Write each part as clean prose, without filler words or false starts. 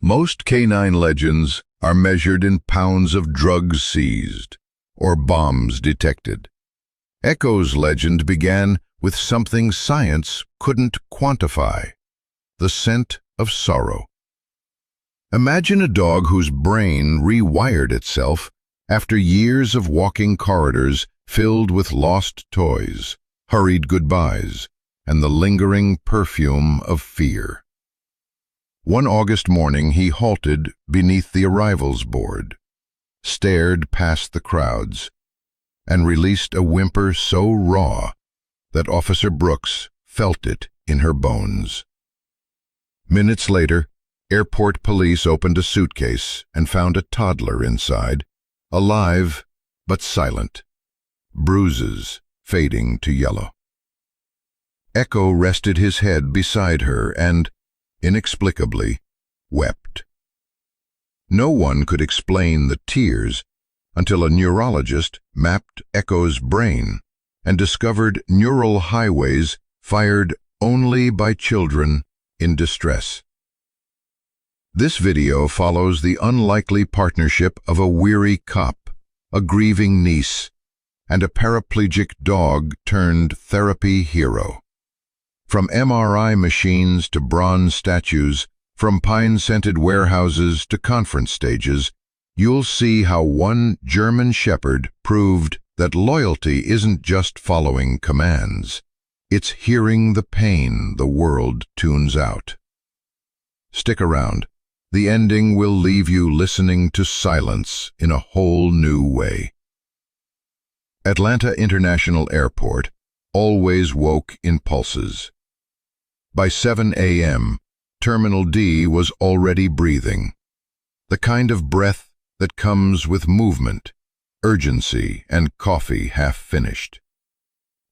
Most canine legends are measured in pounds of drugs seized or bombs detected. Echo's legend began with something science couldn't quantify: the scent of sorrow. Imagine a dog whose brain rewired itself after years of walking corridors filled with lost toys, hurried goodbyes, and the lingering perfume of fear. One August morning he halted beneath the arrivals board, stared past the crowds, and released a whimper so raw that Officer Brooks felt it in her bones. Minutes later, airport police opened a suitcase and found a toddler inside, alive but silent, bruises fading to yellow. Echo rested his head beside her and, inexplicably, wept. No one could explain the tears until a neurologist mapped Echo's brain and discovered neural highways fired only by children in distress. This video follows the unlikely partnership of a weary cop, a grieving niece, and a paraplegic dog turned therapy hero. From MRI machines to bronze statues, from pine-scented warehouses to conference stages, you'll see how one German shepherd proved that loyalty isn't just following commands. It's hearing the pain the world tunes out. Stick around. The ending will leave you listening to silence in a whole new way. Atlanta International Airport always woke in pulses. By 7 a.m., Terminal D was already breathing, the kind of breath that comes with movement, urgency, and coffee half finished.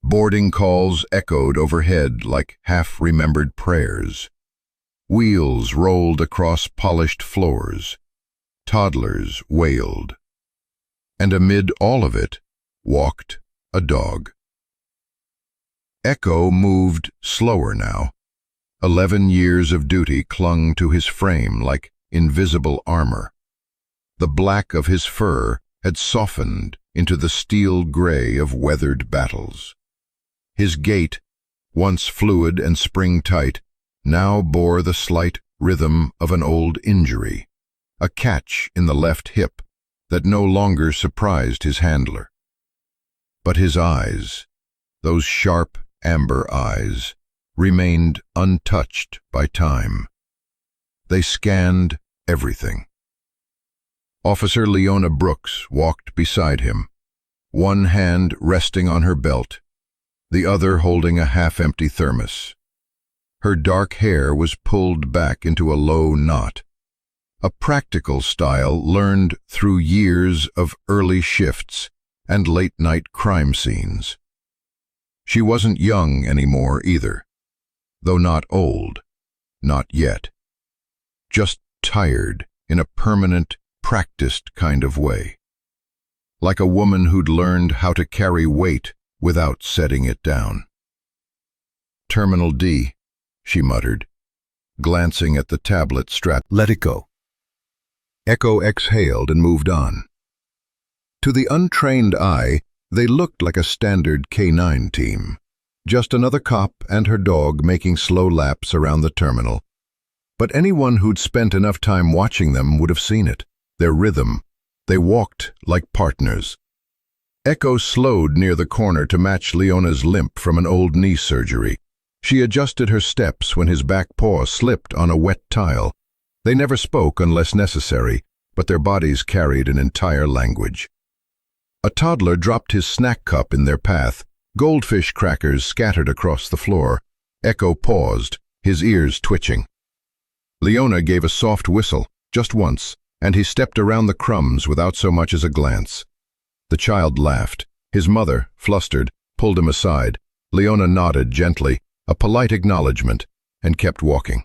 Boarding calls echoed overhead like half-remembered prayers. Wheels rolled across polished floors. Toddlers wailed. And amid all of it walked a dog. Echo moved slower now. 11 years of duty clung to his frame like invisible armor. The black of his fur had softened into the steel gray of weathered battles. His gait, once fluid and spring-tight, now bore the slight rhythm of an old injury, a catch in the left hip that no longer surprised his handler. But his eyes, those sharp amber eyes, remained untouched by time. They scanned everything. Officer Leona Brooks walked beside him, one hand resting on her belt, the other holding a half-empty thermos. Her dark hair was pulled back into a low knot, a practical style learned through years of early shifts and late-night crime scenes. She wasn't young anymore either, though not old, not yet. Just tired in a permanent, practiced kind of way. Like a woman who'd learned how to carry weight without setting it down. "Terminal D," she muttered, glancing at the tablet strapped. "Let it go." Echo exhaled and moved on. To the untrained eye, they looked like a standard K9 team. Just another cop and her dog making slow laps around the terminal. But anyone who'd spent enough time watching them would have seen it. Their rhythm. They walked like partners. Echo slowed near the corner to match Leona's limp from an old knee surgery. She adjusted her steps when his back paw slipped on a wet tile. They never spoke unless necessary, but their bodies carried an entire language. A toddler dropped his snack cup in their path. Goldfish crackers scattered across the floor. Echo paused, his ears twitching. Leona gave a soft whistle, just once, and he stepped around the crumbs without so much as a glance. The child laughed. His mother, flustered, pulled him aside. Leona nodded gently, a polite acknowledgement, and kept walking.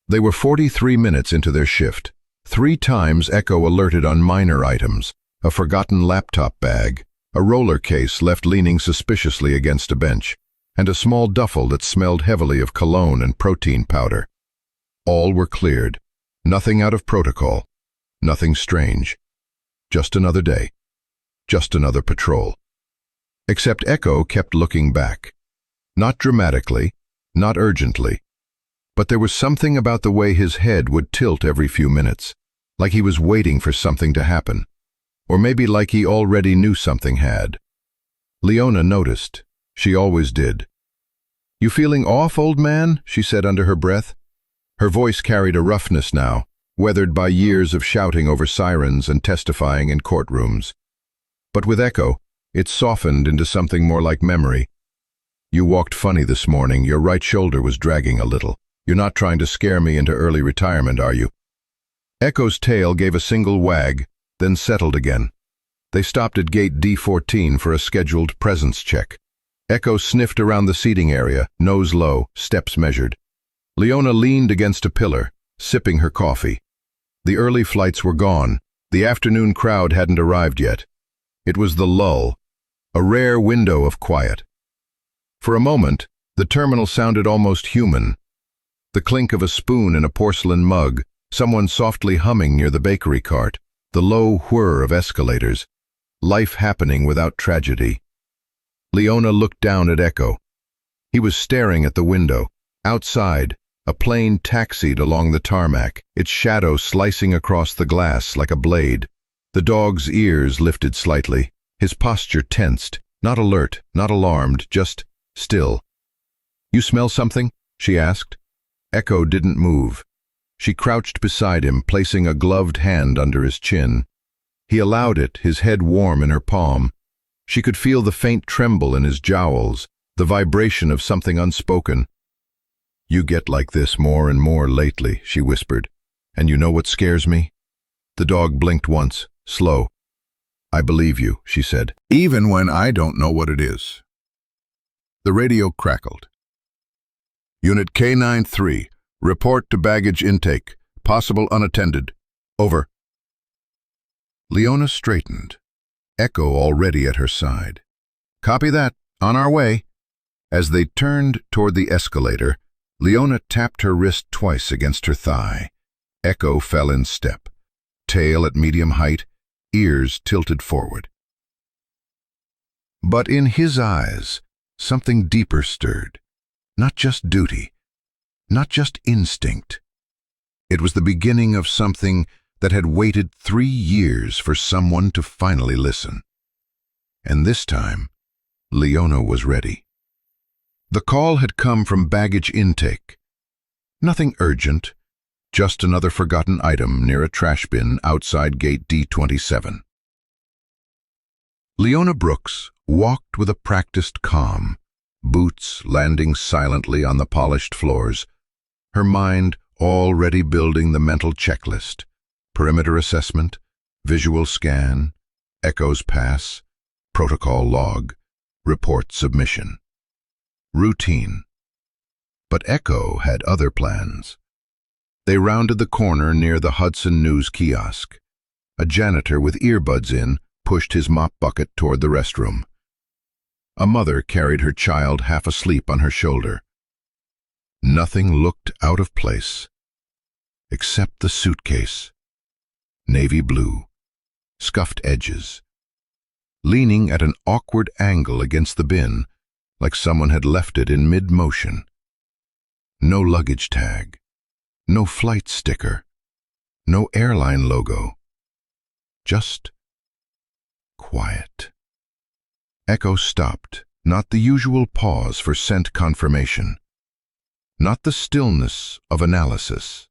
They were 43 minutes into their shift. 3 times Echo alerted on minor items: a forgotten laptop bag, a roller case left leaning suspiciously against a bench, and a small duffel that smelled heavily of cologne and protein powder. All were cleared. Nothing out of protocol, nothing strange. Just another day, just another patrol. Except Echo kept looking back. Not dramatically, not urgently, but there was something about the way his head would tilt every few minutes, like he was waiting for something to happen, or maybe like he already knew something had. Leona noticed. She always did. "You feeling off, old man?" she said under her breath. Her voice carried a roughness now, weathered by years of shouting over sirens and testifying in courtrooms. But with Echo, it softened into something more like memory. "You walked funny this morning. Your right shoulder was dragging a little. You're not trying to scare me into early retirement, are you?" Echo's tail gave a single wag, then settled again. They stopped at gate D14 for a scheduled presence check. Echo sniffed around the seating area, nose low, steps measured. Leona leaned against a pillar, sipping her coffee. The early flights were gone. The afternoon crowd hadn't arrived yet. It was the lull, a rare window of quiet. For a moment, the terminal sounded almost human. The clink of a spoon in a porcelain mug, someone softly humming near the bakery cart, the low whir of escalators. Life happening without tragedy. Leona looked down at Echo. He was staring at the window. Outside, a plane taxied along the tarmac, its shadow slicing across the glass like a blade. The dog's ears lifted slightly, his posture tensed, not alert, not alarmed, just still. "You smell something?" she asked. Echo didn't move. She crouched beside him, placing a gloved hand under his chin. He allowed it, his head warm in her palm. She could feel the faint tremble in his jowls, the vibration of something unspoken. "You get like this more and more lately," she whispered. "And you know what scares me?" The dog blinked once, slow. "I believe you," she said, "even when I don't know what it is." The radio crackled. "Unit K93, report to baggage intake. Possible unattended. Over." Leona straightened, Echo already at her side. "Copy that. On our way." As they turned toward the escalator, Leona tapped her wrist twice against her thigh. Echo fell in step, tail at medium height, ears tilted forward. But in his eyes, something deeper stirred. Not just duty, not just instinct. It was the beginning of something that had waited 3 years for someone to finally listen. And this time, Leona was ready. The call had come from baggage intake. Nothing urgent, just another forgotten item near a trash bin outside gate D27. Leona Brooks walked with a practiced calm, boots landing silently on the polished floors, her mind already building the mental checklist: perimeter assessment, visual scan, Echo's pass, protocol log, report submission. Routine. But Echo had other plans. They rounded the corner near the Hudson News kiosk. A janitor with earbuds in pushed his mop bucket toward the restroom. A mother carried her child half asleep on her shoulder. Nothing looked out of place, except the suitcase. Navy blue, scuffed edges, leaning at an awkward angle against the bin, like someone had left it in mid-motion. No luggage tag, no flight sticker, no airline logo. Just quiet. Echo stopped, not the usual pause for scent confirmation, not the stillness of analysis.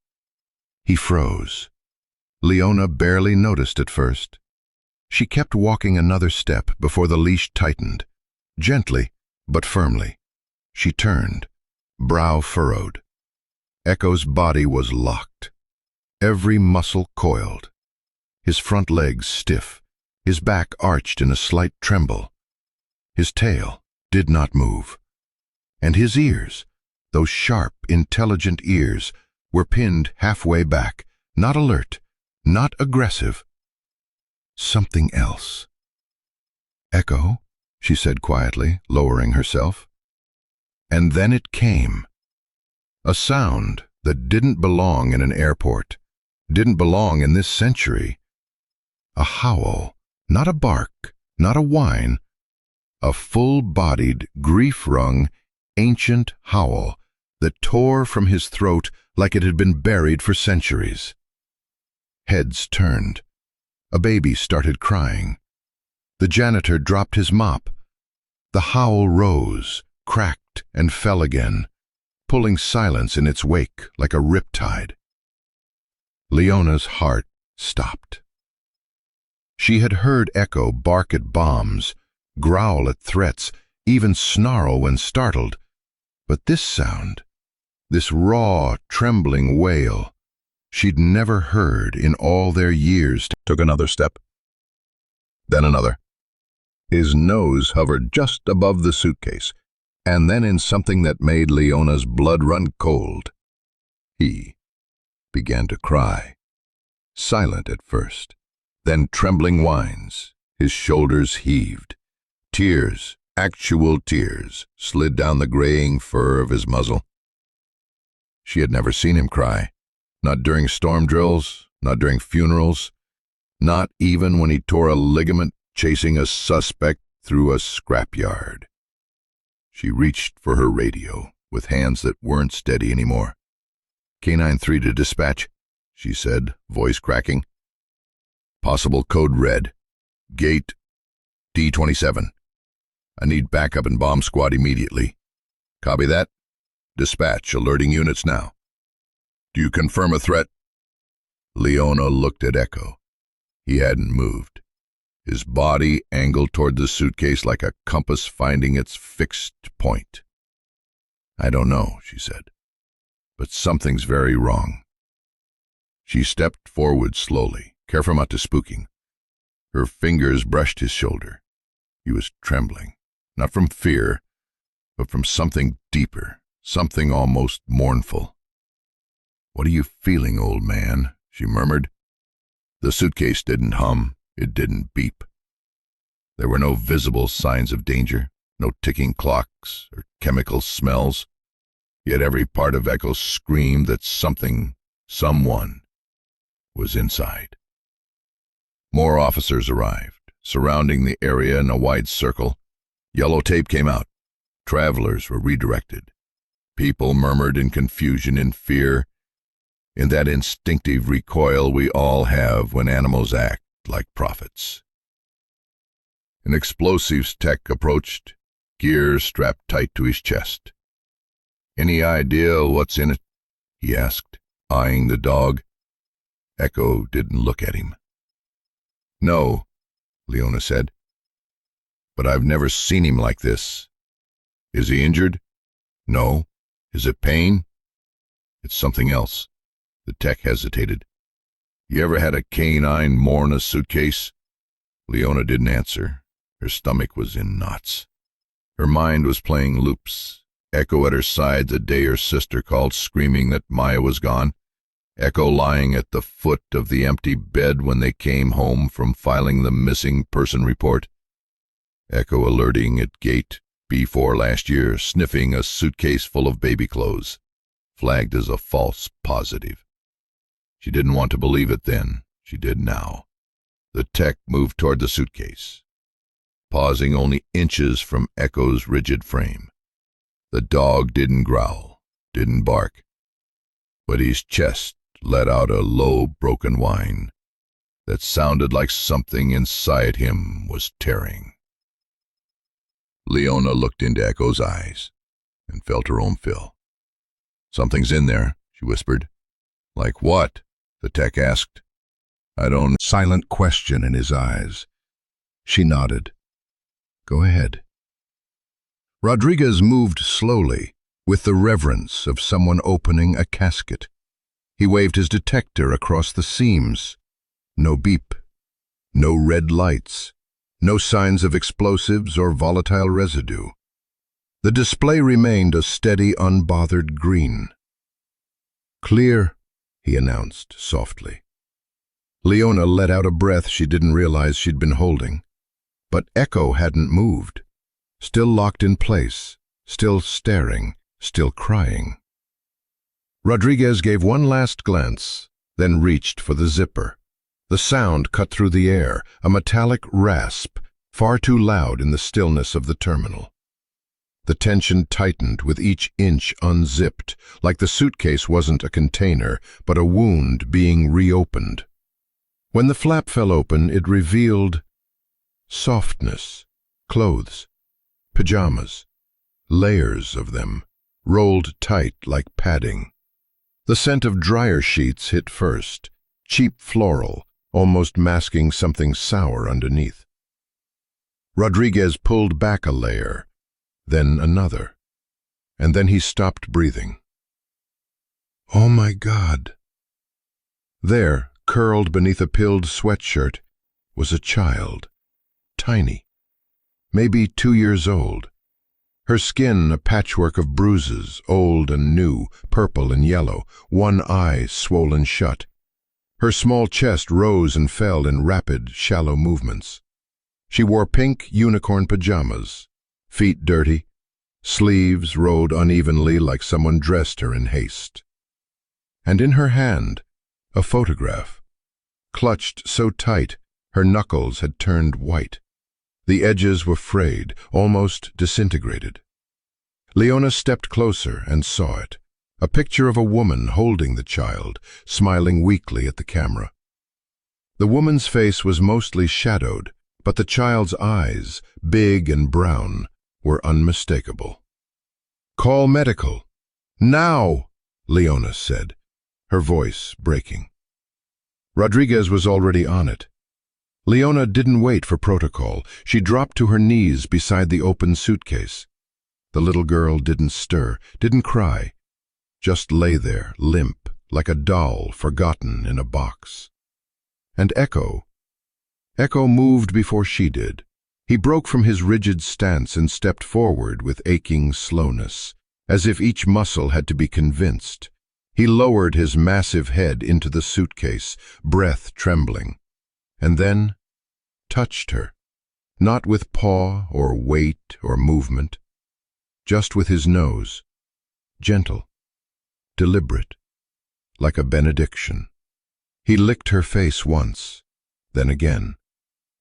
He froze. Leona barely noticed at first. She kept walking another step before the leash tightened, gently but firmly. She turned, brow furrowed. Echo's body was locked, every muscle coiled, his front legs stiff, his back arched in a slight tremble. His tail did not move, and his ears, those sharp, intelligent ears, were pinned halfway back, not alert, not aggressive. Something else. "Echo," she said quietly, lowering herself. And then it came. A sound that didn't belong in an airport. didn't belong in this century. A howl, not a bark, not a whine, a full-bodied, grief-wrung, ancient howl that tore from his throat like it had been buried for centuries. Heads turned. A baby started crying. The janitor dropped his mop. The howl rose, cracked, and fell again, pulling silence in its wake like a riptide. Leona's heart stopped. She had heard Echo bark at bombs, growl at threats, even snarl when startled, but this sound, this raw, trembling wail, she'd never heard in all their years. Took another step, then another. His nose hovered just above the suitcase, and then in something that made Leona's blood run cold. He began to cry, silent at first, then trembling whines. His shoulders heaved. Tears, actual tears, slid down the graying fur of his muzzle. She had never seen him cry, not during storm drills, not during funerals, not even when he tore a ligament chasing a suspect through a scrapyard. She reached for her radio with hands that weren't steady anymore. "Canine 3 to dispatch," she said, voice cracking. "Possible code red. Gate D27. I need backup and bomb squad immediately. Copy that. Dispatch alerting units now. Do you confirm a threat?" Leona looked at Echo. He hadn't moved. His body angled toward the suitcase like a compass finding its fixed point. "I don't know," she said, "but something's very wrong." She stepped forward slowly, careful not to spook him. Her fingers brushed his shoulder. He was trembling, not from fear, but from something deeper, something almost mournful. "What are you feeling, old man?" she murmured. The suitcase didn't hum. It didn't beep. There were no visible signs of danger, no ticking clocks or chemical smells. Yet every part of Echo screamed that something, someone, was inside. More officers arrived, surrounding the area in a wide circle. Yellow tape came out. Travelers were redirected. People murmured in confusion and fear, in that instinctive recoil we all have when animals act like prophets. An explosives tech approached, gear strapped tight to his chest. "Any idea what's in it?" he asked, eyeing the dog. Echo didn't look at him. "No," Leona said, "but I've never seen him like this. Is he injured?" "No." "Is it pain?" "It's something else." The tech hesitated. "You ever had a canine mourn a suitcase?" Leona didn't answer. Her stomach was in knots. Her mind was playing loops. Echo at her side the day her sister called screaming that Maya was gone. Echo lying at the foot of the empty bed when they came home from filing the missing person report. Echo alerting at gate B4 last year, sniffing a suitcase full of baby clothes, flagged as a false positive. She didn't want to believe it then. She did now. The tech moved toward the suitcase, pausing only inches from Echo's rigid frame. The dog didn't growl, didn't bark, but his chest let out a low, broken whine that sounded like something inside him was tearing. Leona looked into Echo's eyes and felt her own fill. "Something's in there," she whispered. "Like what?" the tech asked. "I don't..." Silent question in his eyes. She nodded. "Go ahead." Rodriguez moved slowly, with the reverence of someone opening a casket. He waved his detector across the seams. No beep, no red lights, no signs of explosives or volatile residue. The display remained a steady, unbothered green. "Clear," he announced softly. Leona let out a breath she didn't realize she'd been holding. But Echo hadn't moved, still locked in place, still staring, still crying. Rodriguez gave one last glance, then reached for the zipper. The sound cut through the air, a metallic rasp, far too loud in the stillness of the terminal. The tension tightened with each inch unzipped, like the suitcase wasn't a container, but a wound being reopened. When the flap fell open, it revealed softness, clothes, pajamas, layers of them, rolled tight like padding. The scent of dryer sheets hit first, cheap floral, almost masking something sour underneath. Rodriguez pulled back a layer, then another, and then he stopped breathing. Oh my God! There, curled beneath a pilled sweatshirt, was a child, tiny, maybe 2 years old. Her skin a patchwork of bruises, old and new, purple and yellow, one eye swollen shut. Her small chest rose and fell in rapid, shallow movements. She wore pink unicorn pajamas, feet dirty, sleeves rolled unevenly like someone dressed her in haste. And in her hand, a photograph, clutched so tight her knuckles had turned white. The edges were frayed, almost disintegrated. Leona stepped closer and saw it, a picture of a woman holding the child, smiling weakly at the camera. The woman's face was mostly shadowed, but the child's eyes, big and brown, were unmistakable. "Call medical. Now!" Leona said, her voice breaking. Rodriguez was already on it. Leona didn't wait for protocol. She dropped to her knees beside the open suitcase. The little girl didn't stir, didn't cry, just lay there, limp, like a doll forgotten in a box. And Echo moved before she did. He broke from his rigid stance and stepped forward with aching slowness, as if each muscle had to be convinced. He lowered his massive head into the suitcase, breath trembling, and then touched her, not with paw or weight or movement, just with his nose, gentle, deliberate, like a benediction. He licked her face once, then again.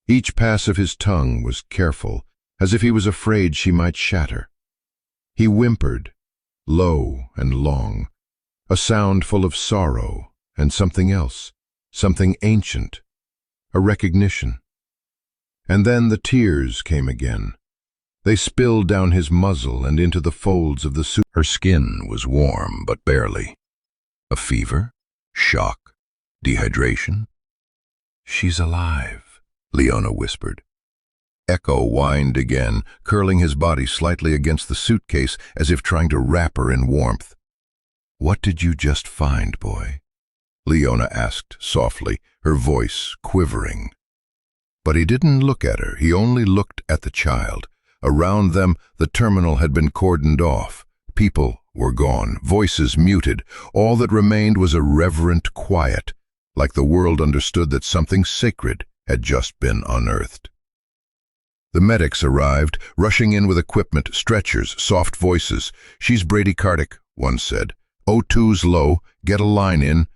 Each pass of his tongue was careful, as if he was afraid she might shatter. He whimpered, low and long, a sound full of sorrow and something else, something ancient, a recognition. And then the tears came again. They spilled down his muzzle and into the folds of the suit. Her skin was warm, but barely. A fever? Shock? Dehydration? "She's alive," Leona whispered. Echo whined again, curling his body slightly against the suitcase as if trying to wrap her in warmth. "What did you just find, boy?" Leona asked softly, her voice quivering. But he didn't look at her, he only looked at the child. Around them, the terminal had been cordoned off. People were gone, voices muted. All that remained was a reverent quiet, like the world understood that something sacred had just been unearthed. The medics arrived, rushing in with equipment, stretchers, soft voices. "She's bradycardic," one said. "O2's low, get a line in."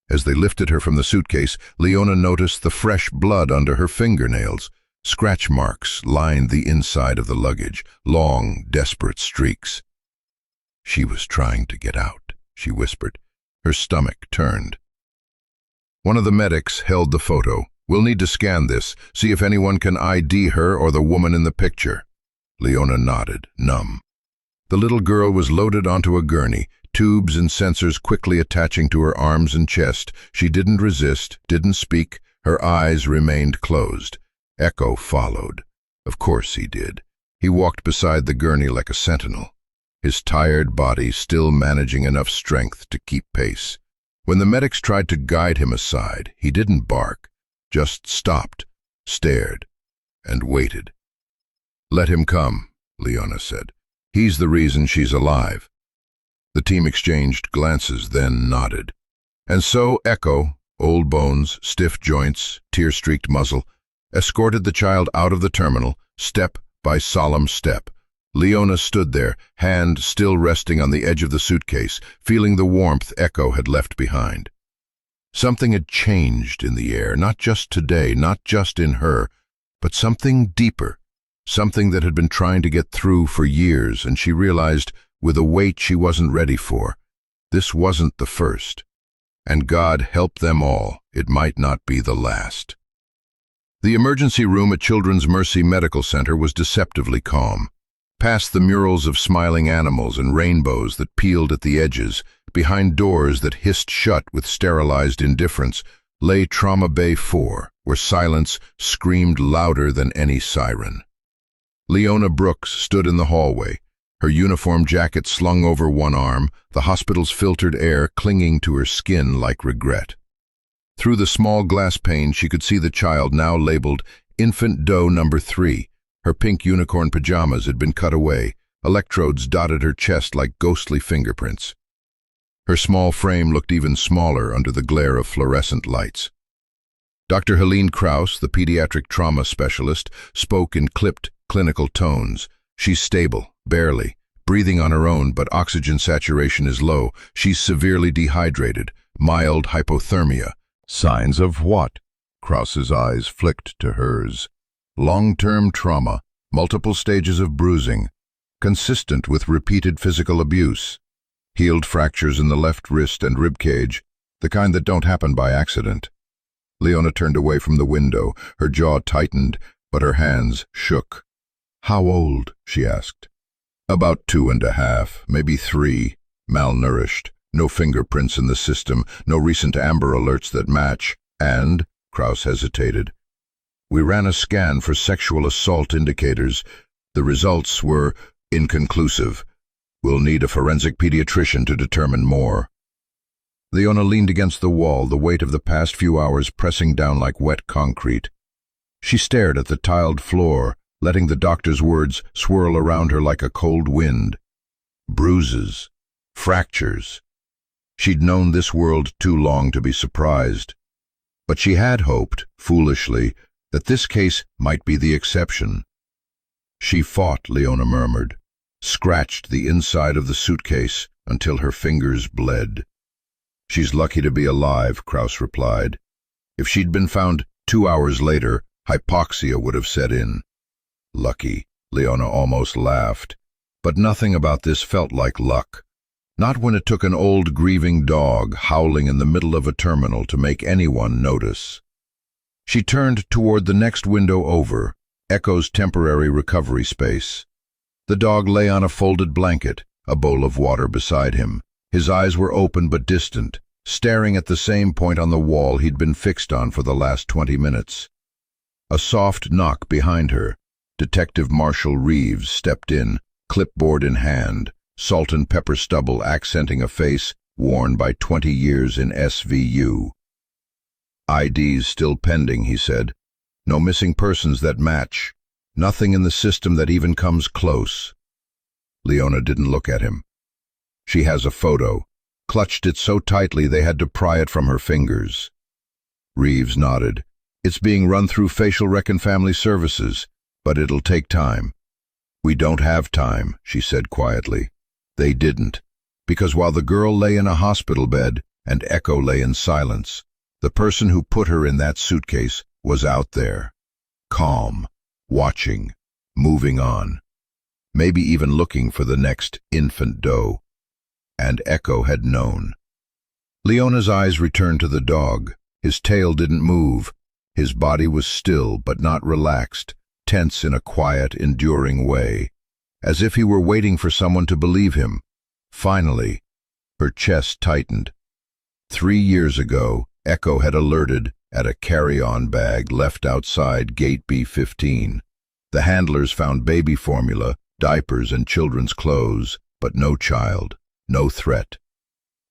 As they lifted her from the suitcase, Leona noticed the fresh blood under her fingernails. Scratch marks lined the inside of the luggage, long, desperate streaks. "She was trying to get out," she whispered. Her stomach turned. One of the medics held the photo. "We'll need to scan this, see if anyone can ID her or the woman in the picture." Leona nodded, numb. The little girl was loaded onto a gurney, tubes and sensors quickly attaching to her arms and chest. She didn't resist, didn't speak. Her eyes remained closed. Echo followed. Of course he did. He walked beside the gurney like a sentinel, his tired body still managing enough strength to keep pace. When the medics tried to guide him aside, he didn't bark, just stopped, stared, and waited. "Let him come," Leona said. "He's the reason she's alive." The team exchanged glances, then nodded. And so Echo, old bones, stiff joints, tear-streaked muzzle, escorted the child out of the terminal, step by solemn step. Leona stood there, hand still resting on the edge of the suitcase, feeling the warmth Echo had left behind. Something had changed in the air, not just today, not just in her, but something deeper, something that had been trying to get through for years, and she realized, with a weight she wasn't ready for, this wasn't the first. And God help them all, it might not be the last. The emergency room at Children's Mercy Medical Center was deceptively calm. Past the murals of smiling animals and rainbows that peeled at the edges, behind doors that hissed shut with sterilized indifference, lay Trauma Bay 4, where silence screamed louder than any siren. Leona Brooks stood in the hallway, her uniform jacket slung over one arm, the hospital's filtered air clinging to her skin like regret. Through the small glass pane she could see the child, now labeled Infant Doe Number 3. Her pink unicorn pajamas had been cut away, electrodes dotted her chest like ghostly fingerprints. Her small frame looked even smaller under the glare of fluorescent lights. Dr. Helene Krauss, the pediatric trauma specialist, spoke in clipped, clinical tones. She's stable, barely, breathing on her own, but oxygen saturation is low. She's severely dehydrated, mild hypothermia. Signs of what? Krauss's eyes flicked to hers. Long-term trauma, multiple stages of bruising, consistent with repeated physical abuse. Healed fractures in the left wrist and rib cage, the kind that don't happen by accident. Leona turned away from the window, her jaw tightened, but her hands shook. How old? She asked. About 2.5, maybe 3, malnourished, no fingerprints in the system, no recent Amber Alerts that match, and, Krauss hesitated, we ran a scan for sexual assault indicators. The results were inconclusive. We'll need a forensic pediatrician to determine more. Leona leaned against the wall, the weight of the past few hours pressing down like wet concrete. She stared at the tiled floor, letting the doctor's words swirl around her like a cold wind. Bruises, fractures. She'd known this world too long to be surprised. But she had hoped, foolishly, that this case might be the exception. She fought, Leona murmured, scratched the inside of the suitcase until her fingers bled. She's lucky to be alive, Krauss replied. If she'd been found 2 hours later, hypoxia would have set in. Lucky, Leona almost laughed. But nothing about this felt like luck. Not when it took an old grieving dog howling in the middle of a terminal to make anyone notice. She turned toward the next window over, Echo's temporary recovery space. The dog lay on a folded blanket, a bowl of water beside him. His eyes were open but distant, staring at the same point on the wall he'd been fixed on for the last 20 minutes. A soft knock behind her. Detective Marshall Reeves stepped in, clipboard in hand, salt and pepper stubble accenting a face worn by 20 years in SVU. IDs still pending, he said. No missing persons that match. Nothing in the system that even comes close. Leona didn't look at him. She has a photo. Clutched it so tightly they had to pry it from her fingers. Reeves nodded. It's being run through Facial Rec and Family Services, but it'll take time. We don't have time, she said quietly. They didn't, because while the girl lay in a hospital bed and Echo lay in silence, the person who put her in that suitcase was out there, calm, watching, moving on, maybe even looking for the next infant doe. And Echo had known. Leona's eyes returned to the dog. His tail didn't move. His body was still but not relaxed, tense in a quiet, enduring way, as if he were waiting for someone to believe him. Finally, her chest tightened. 3 years ago, Echo had alerted at a carry-on bag left outside Gate B15. The handlers found baby formula, diapers, and children's clothes, but no child, no threat.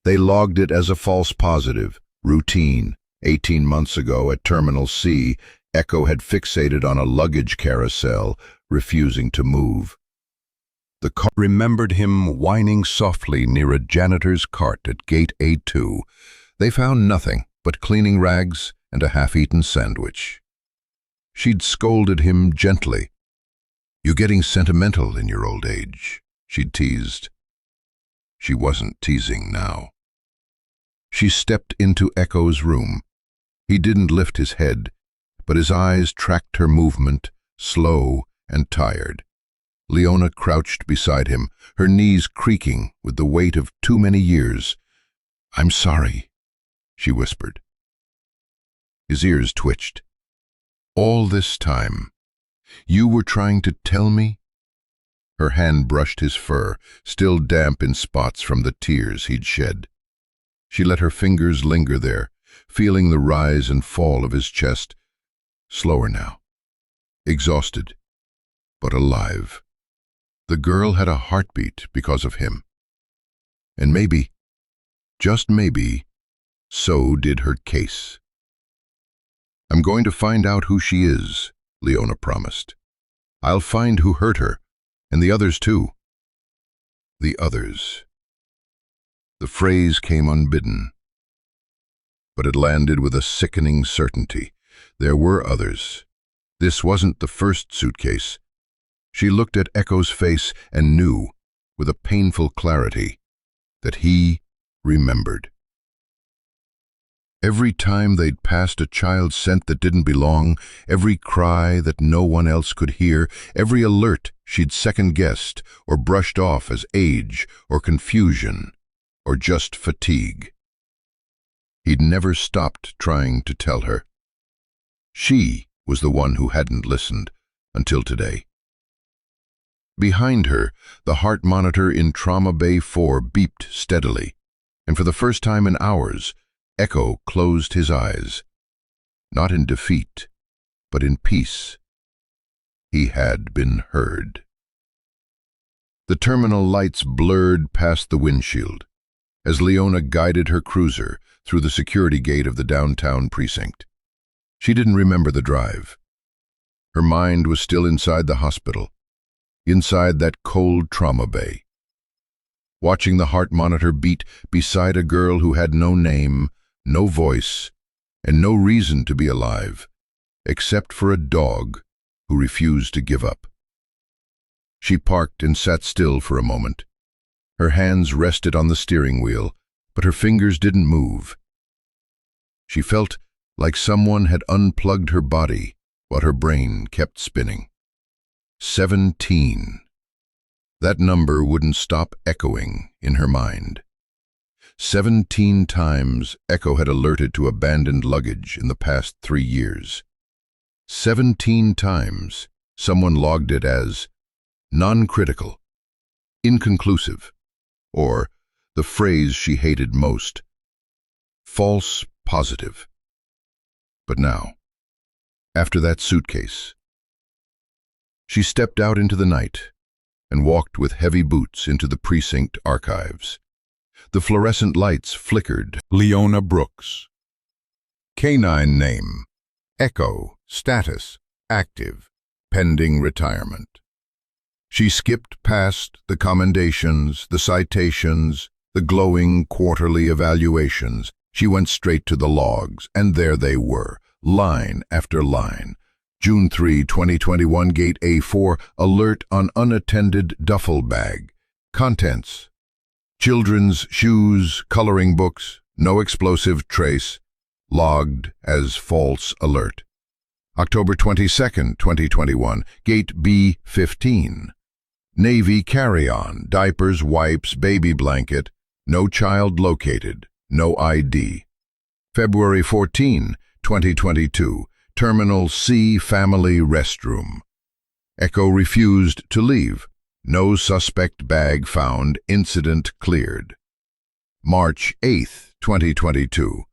They logged it as a false positive, routine. 18 months ago at Terminal C, Echo had fixated on a luggage carousel, refusing to move. The car remembered him whining softly near a janitor's cart at Gate A2. They found nothing but cleaning rags and a half-eaten sandwich. She'd scolded him gently. "You're getting sentimental in your old age," she'd teased. She wasn't teasing now. She stepped into Echo's room. He didn't lift his head, but his eyes tracked her movement, slow and tired. Leona crouched beside him, her knees creaking with the weight of too many years. "I'm sorry," she whispered. His ears twitched. "All this time, you were trying to tell me?" Her hand brushed his fur, still damp in spots from the tears he'd shed. She let her fingers linger there, feeling the rise and fall of his chest. Slower now. Exhausted, but alive. The girl had a heartbeat because of him. And maybe, just maybe, so did her case. "I'm going to find out who she is," Leona promised. "I'll find who hurt her, and the others too." The others. The phrase came unbidden, but it landed with a sickening certainty. There were others. This wasn't the first suitcase. She looked at Echo's face and knew, with a painful clarity, that he remembered. Every time they'd passed a child's scent that didn't belong, every cry that no one else could hear, every alert she'd second-guessed or brushed off as age or confusion or just fatigue. He'd never stopped trying to tell her. She was the one who hadn't listened until today. Behind her, the heart monitor in Trauma Bay 4 beeped steadily, and for the first time in hours, Echo closed his eyes. Not in defeat, but in peace. He had been heard. The terminal lights blurred past the windshield as Leona guided her cruiser through the security gate of the downtown precinct. She didn't remember the drive. Her mind was still inside the hospital, inside that cold trauma bay. Watching the heart monitor beat beside a girl who had no name, no voice, and no reason to be alive, except for a dog who refused to give up. She parked and sat still for a moment. Her hands rested on the steering wheel, but her fingers didn't move. She felt like someone had unplugged her body while her brain kept spinning. 17. That number wouldn't stop echoing in her mind. 17 times Echo had alerted to abandoned luggage in the past 3 years. 17 times someone logged it as non-critical, inconclusive, or the phrase she hated most, false positive. But now, after that suitcase, she stepped out into the night and walked with heavy boots into the precinct archives. The fluorescent lights flickered. Leona Brooks. Canine name, Echo, status, active, pending retirement. She skipped past the commendations, the citations, the glowing quarterly evaluations. She went straight to the logs, and there they were, line after line. June 3, 2021, Gate A4, alert on unattended duffel bag. Contents: children's shoes, coloring books, no explosive trace, logged as false alert. October 22, 2021, Gate B15. Navy carry-on, diapers, wipes, baby blanket, no child located, no ID. February 14, 2022, Terminal C family restroom. Echo refused to leave. No suspect bag found, incident cleared. March 8, 2022,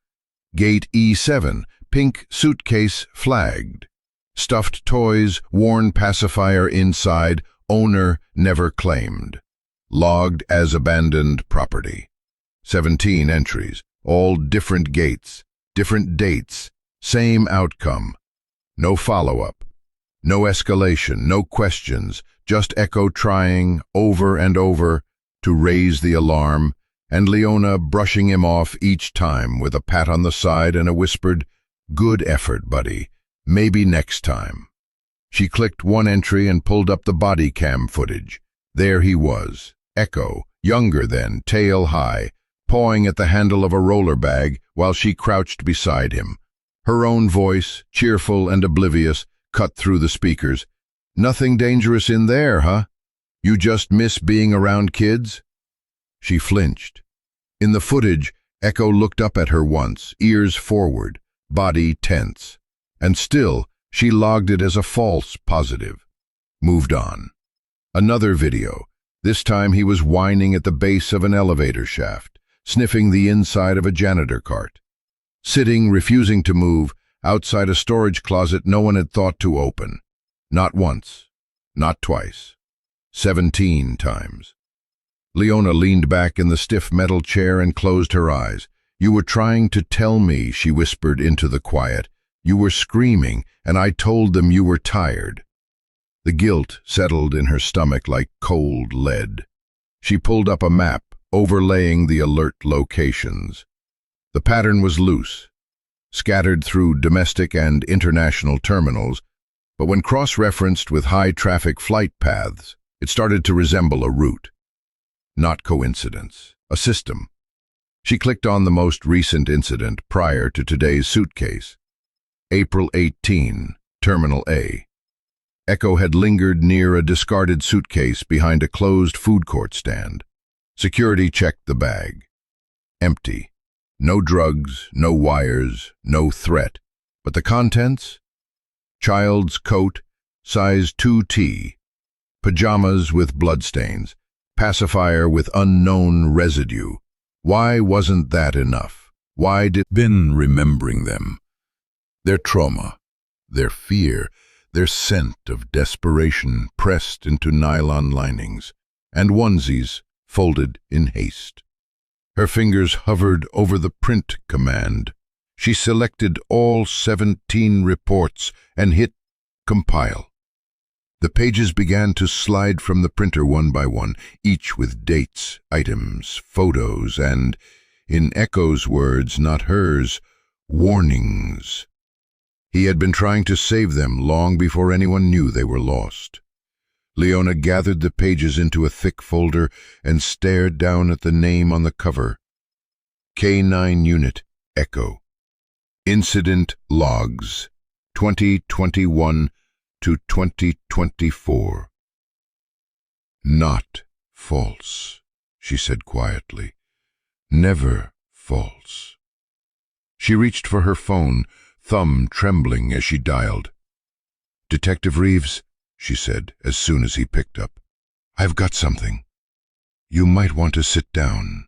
Gate E7, pink suitcase flagged. Stuffed toys, worn pacifier inside, owner never claimed. Logged as abandoned property. 17 entries, all different gates, different dates, same outcome. No follow-up, no escalation, no questions, just Echo trying over and over to raise the alarm, and Leona brushing him off each time with a pat on the side and a whispered, "Good effort, buddy. Maybe next time." She clicked one entry and pulled up the body cam footage. There he was, Echo, younger then, tail high, pawing at the handle of a roller bag while she crouched beside him. Her own voice, cheerful and oblivious, cut through the speakers. "Nothing dangerous in there, huh? You just miss being around kids?" She flinched. In the footage, Echo looked up at her once, ears forward, body tense. And still, she logged it as a false positive. Moved on. Another video. This time he was whining at the base of an elevator shaft, sniffing the inside of a janitor cart. Sitting, refusing to move, outside a storage closet no one had thought to open. Not once. Not twice. 17 times. Leona leaned back in the stiff metal chair and closed her eyes. "You were trying to tell me," she whispered into the quiet. "You were screaming, and I told them you were tired." The guilt settled in her stomach like cold lead. She pulled up a map, overlaying the alert locations. The pattern was loose, scattered through domestic and international terminals, but when cross-referenced with high-traffic flight paths, it started to resemble a route. Not coincidence, a system. She clicked on the most recent incident prior to today's Suitcase. April 18, Terminal A. Echo had lingered near a discarded suitcase behind a closed food court stand. Security checked the bag. Empty. No drugs, no wires, no threat. But the contents? Child's coat, size 2T. Pajamas with bloodstains. Pacifier with unknown residue. Why wasn't that enough? Why did been remembering them? Their trauma, their fear, their scent of desperation pressed into nylon linings, and onesies folded in haste. Her fingers hovered over the print command. She selected all 17 reports and hit compile. The pages began to slide from the printer one by one, each with dates, items, photos, and, in Echo's words, not hers, warnings. He had been trying to save them long before anyone knew they were lost. Leona gathered the pages into a thick folder and stared down at the name on the cover. K9 Unit, Echo. Incident Logs, 2021 to 2024. Not false, she said quietly. Never false. She reached for her phone, thumb trembling as she dialed. "Detective Reeves," she said as soon as he picked up. "I've got something. You might want to sit down."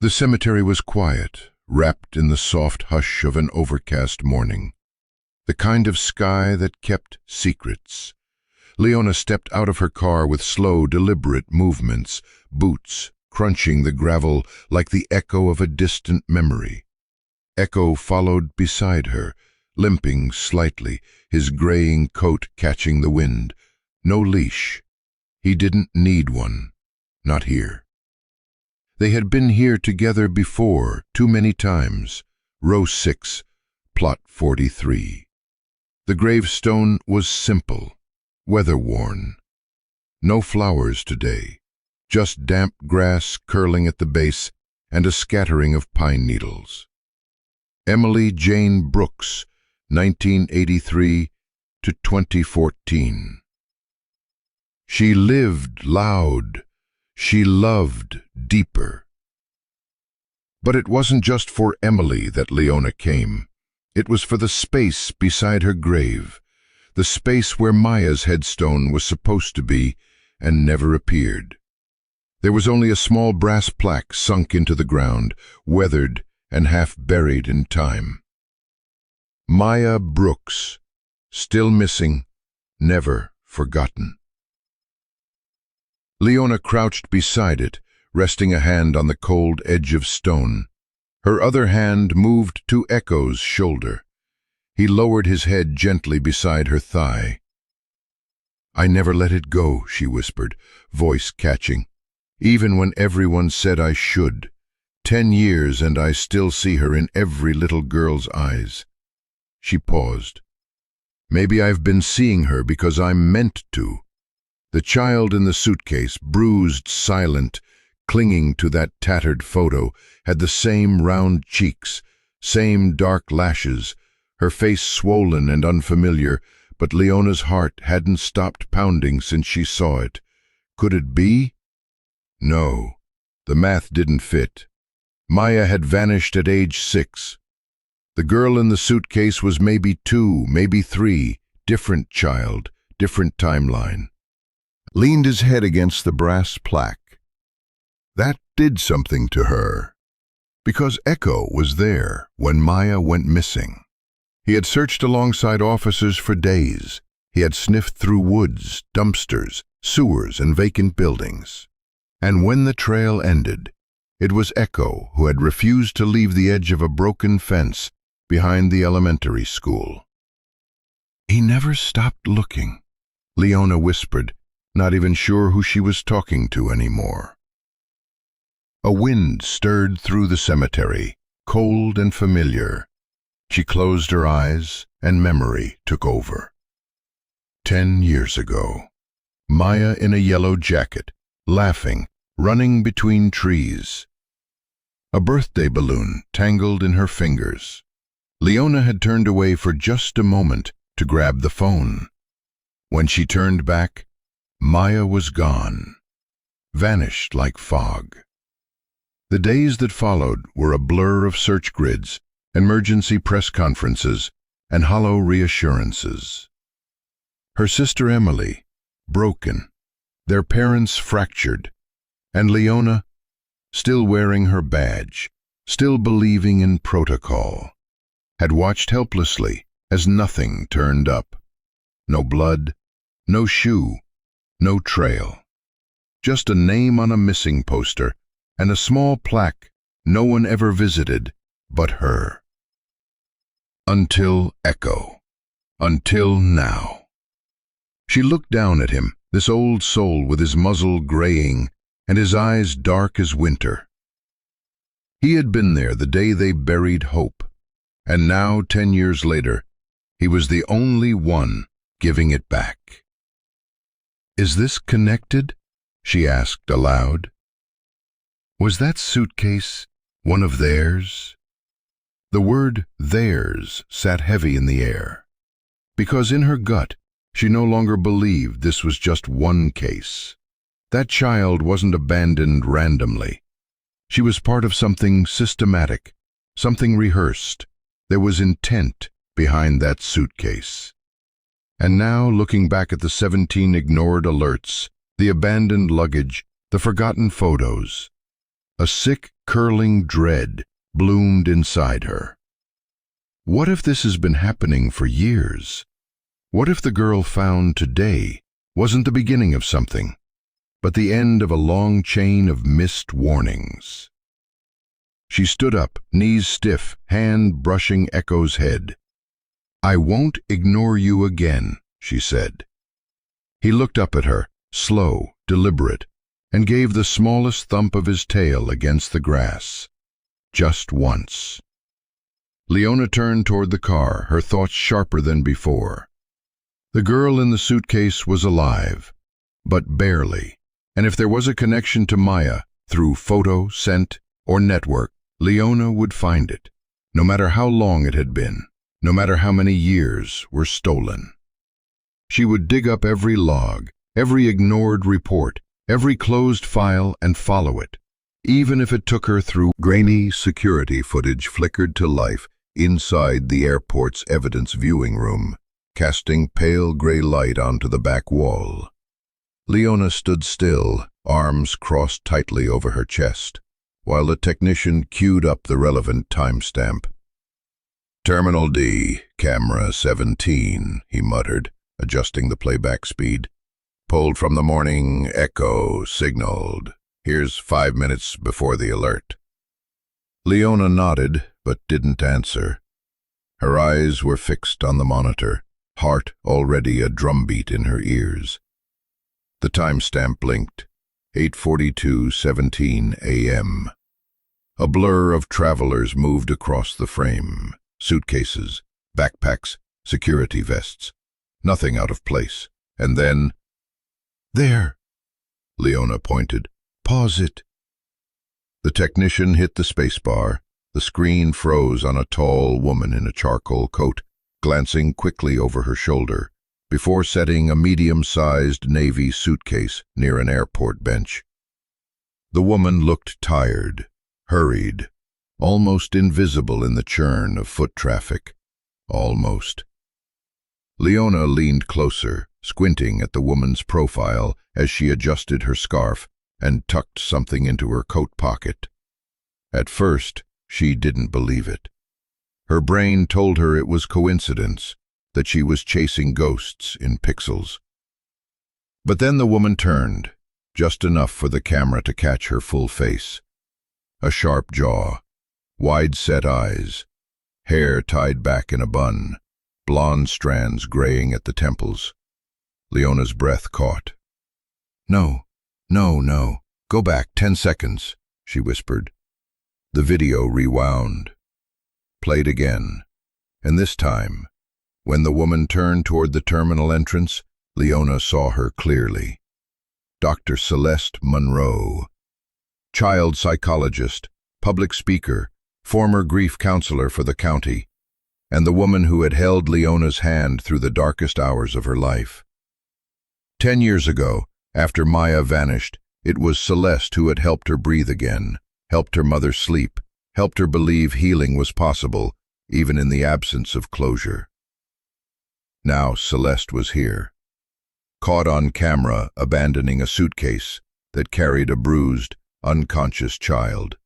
The cemetery was quiet, wrapped in the soft hush of an overcast morning. The kind of sky that kept secrets. Leona stepped out of her car with slow, deliberate movements, boots crunching the gravel like the echo of a distant memory. Echo followed beside her, limping slightly, his graying coat catching the wind. No leash. He didn't need one. Not here. They had been here together before, too many times. Row 6, plot 43. The gravestone was simple, weather-worn. No flowers today, just damp grass curling at the base and a scattering of pine needles. Emily Jane Brooks, 1983 to 2014. She lived loud. She loved deeper. But it wasn't just for Emily that Leona came. It was for the space beside her grave, the space where Maya's headstone was supposed to be and never appeared. There was only a small brass plaque sunk into the ground, weathered and half buried in time. Maya Brooks, still missing, never forgotten. Leona crouched beside it, resting a hand on the cold edge of stone. Her other hand moved to Echo's shoulder. He lowered his head gently beside her thigh. "I never let it go," she whispered, voice catching. "Even when everyone said I should. 10 years and I still see her in every little girl's eyes." She paused. "Maybe I've been seeing her because I'm meant to." The child in the suitcase, bruised, silent, clinging to that tattered photo, had the same round cheeks, same dark lashes, her face swollen and unfamiliar, but Leona's heart hadn't stopped pounding since she saw it. Could it be? No, the math didn't fit. Maya had vanished at age 6. The girl in the suitcase was maybe 2, maybe 3, different child, different timeline. Leaned his head against the brass plaque. That did something to her, because Echo was there when Maya went missing. He had searched alongside officers for days. He had sniffed through woods, dumpsters, sewers, and vacant buildings. And when the trail ended, it was Echo who had refused to leave the edge of a broken fence behind the elementary school. He never stopped looking, Leona whispered, not even sure who she was talking to anymore. A wind stirred through the cemetery, cold and familiar. She closed her eyes, and memory took over. 10 years ago. Maya in a yellow jacket, laughing, running between trees. A birthday balloon tangled in her fingers. Leona had turned away for just a moment to grab the phone. When she turned back, Maya was gone, vanished like fog. The days that followed were a blur of search grids, emergency press conferences, and hollow reassurances. Her sister Emily, broken, their parents fractured, and Leona, still wearing her badge, still believing in protocol, had watched helplessly as nothing turned up. No blood, no shoe, no trail. Just a name on a missing poster and a small plaque no one ever visited but her. Until Echo. Until now. She looked down at him, this old soul with his muzzle graying and his eyes dark as winter. He had been there the day they buried hope, and now, 10 years later, he was the only one giving it back. "Is this connected?" she asked aloud. Was that suitcase one of theirs? The word theirs sat heavy in the air, because in her gut she no longer believed this was just one case. That child wasn't abandoned randomly. She was part of something systematic, something rehearsed. There was intent behind that suitcase. And now, looking back at the 17 ignored alerts, the abandoned luggage, the forgotten photos, a sick, curling dread bloomed inside her. What if this has been happening for years? What if the girl found today wasn't the beginning of something, but the end of a long chain of missed warnings? She stood up, knees stiff, hand brushing Echo's head. "I won't ignore you again," she said. He looked up at her, slow, deliberate, and gave the smallest thump of his tail against the grass. Just once. Leona turned toward the car, her thoughts sharper than before. The girl in the suitcase was alive, but barely, and if there was a connection to Maya, through photo, scent, or network, Leona would find it, no matter how long it had been, no matter how many years were stolen. She would dig up every log, every ignored report, every closed file, and follow it, even if it took her through. Grainy security footage flickered to life inside the airport's evidence viewing room, casting pale gray light onto the back wall. Leona stood still, arms crossed tightly over her chest, while the technician queued up the relevant timestamp. "Terminal D, camera 17, he muttered, adjusting the playback speed. "Pulled from the morning, Echo, signaled. Here's 5 minutes before the alert." Leona nodded, but didn't answer. Her eyes were fixed on the monitor, heart already a drumbeat in her ears. The timestamp blinked, 8:42:17 a.m. A blur of travelers moved across the frame, suitcases, backpacks, security vests. Nothing out of place. And then, There, Leona pointed. Pause it. The technician hit the spacebar. The screen froze on a tall woman in a charcoal coat, glancing quickly over her shoulder, before setting a medium-sized Navy suitcase near an airport bench. The woman looked tired, hurried, almost invisible in the churn of foot traffic. Almost. Leona leaned closer, squinting at the woman's profile as she adjusted her scarf and tucked something into her coat pocket. At first, she didn't believe it. Her brain told her it was coincidence, that she was chasing ghosts in pixels. But then the woman turned, just enough for the camera to catch her full face. A sharp jaw, wide-set eyes, hair tied back in a bun, blonde strands graying at the temples. Leona's breath caught. No, go back 10 seconds, she whispered. The video rewound, played again, and this time, when the woman turned toward the terminal entrance, Leona saw her clearly. Dr. Celeste Monroe, child psychologist, public speaker, former grief counselor for the county, and the woman who had held Leona's hand through the darkest hours of her life. 10 years ago, after Maya vanished, it was Celeste who had helped her breathe again, helped her mother sleep, helped her believe healing was possible, even in the absence of closure. Now Celeste was here, caught on camera abandoning a suitcase that carried a bruised, unconscious child.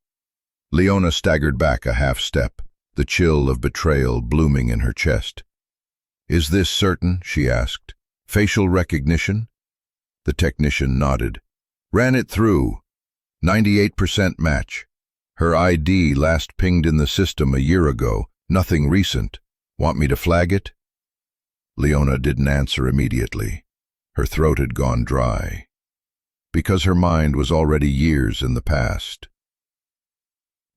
Leona staggered back a half step, the chill of betrayal blooming in her chest. "Is this certain?" she asked. "Facial recognition?" The technician nodded. "Ran it through. 98% match. Her ID last pinged in the system a year ago, nothing recent. Want me to flag it?" Leona didn't answer immediately. Her throat had gone dry, because her mind was already years in the past.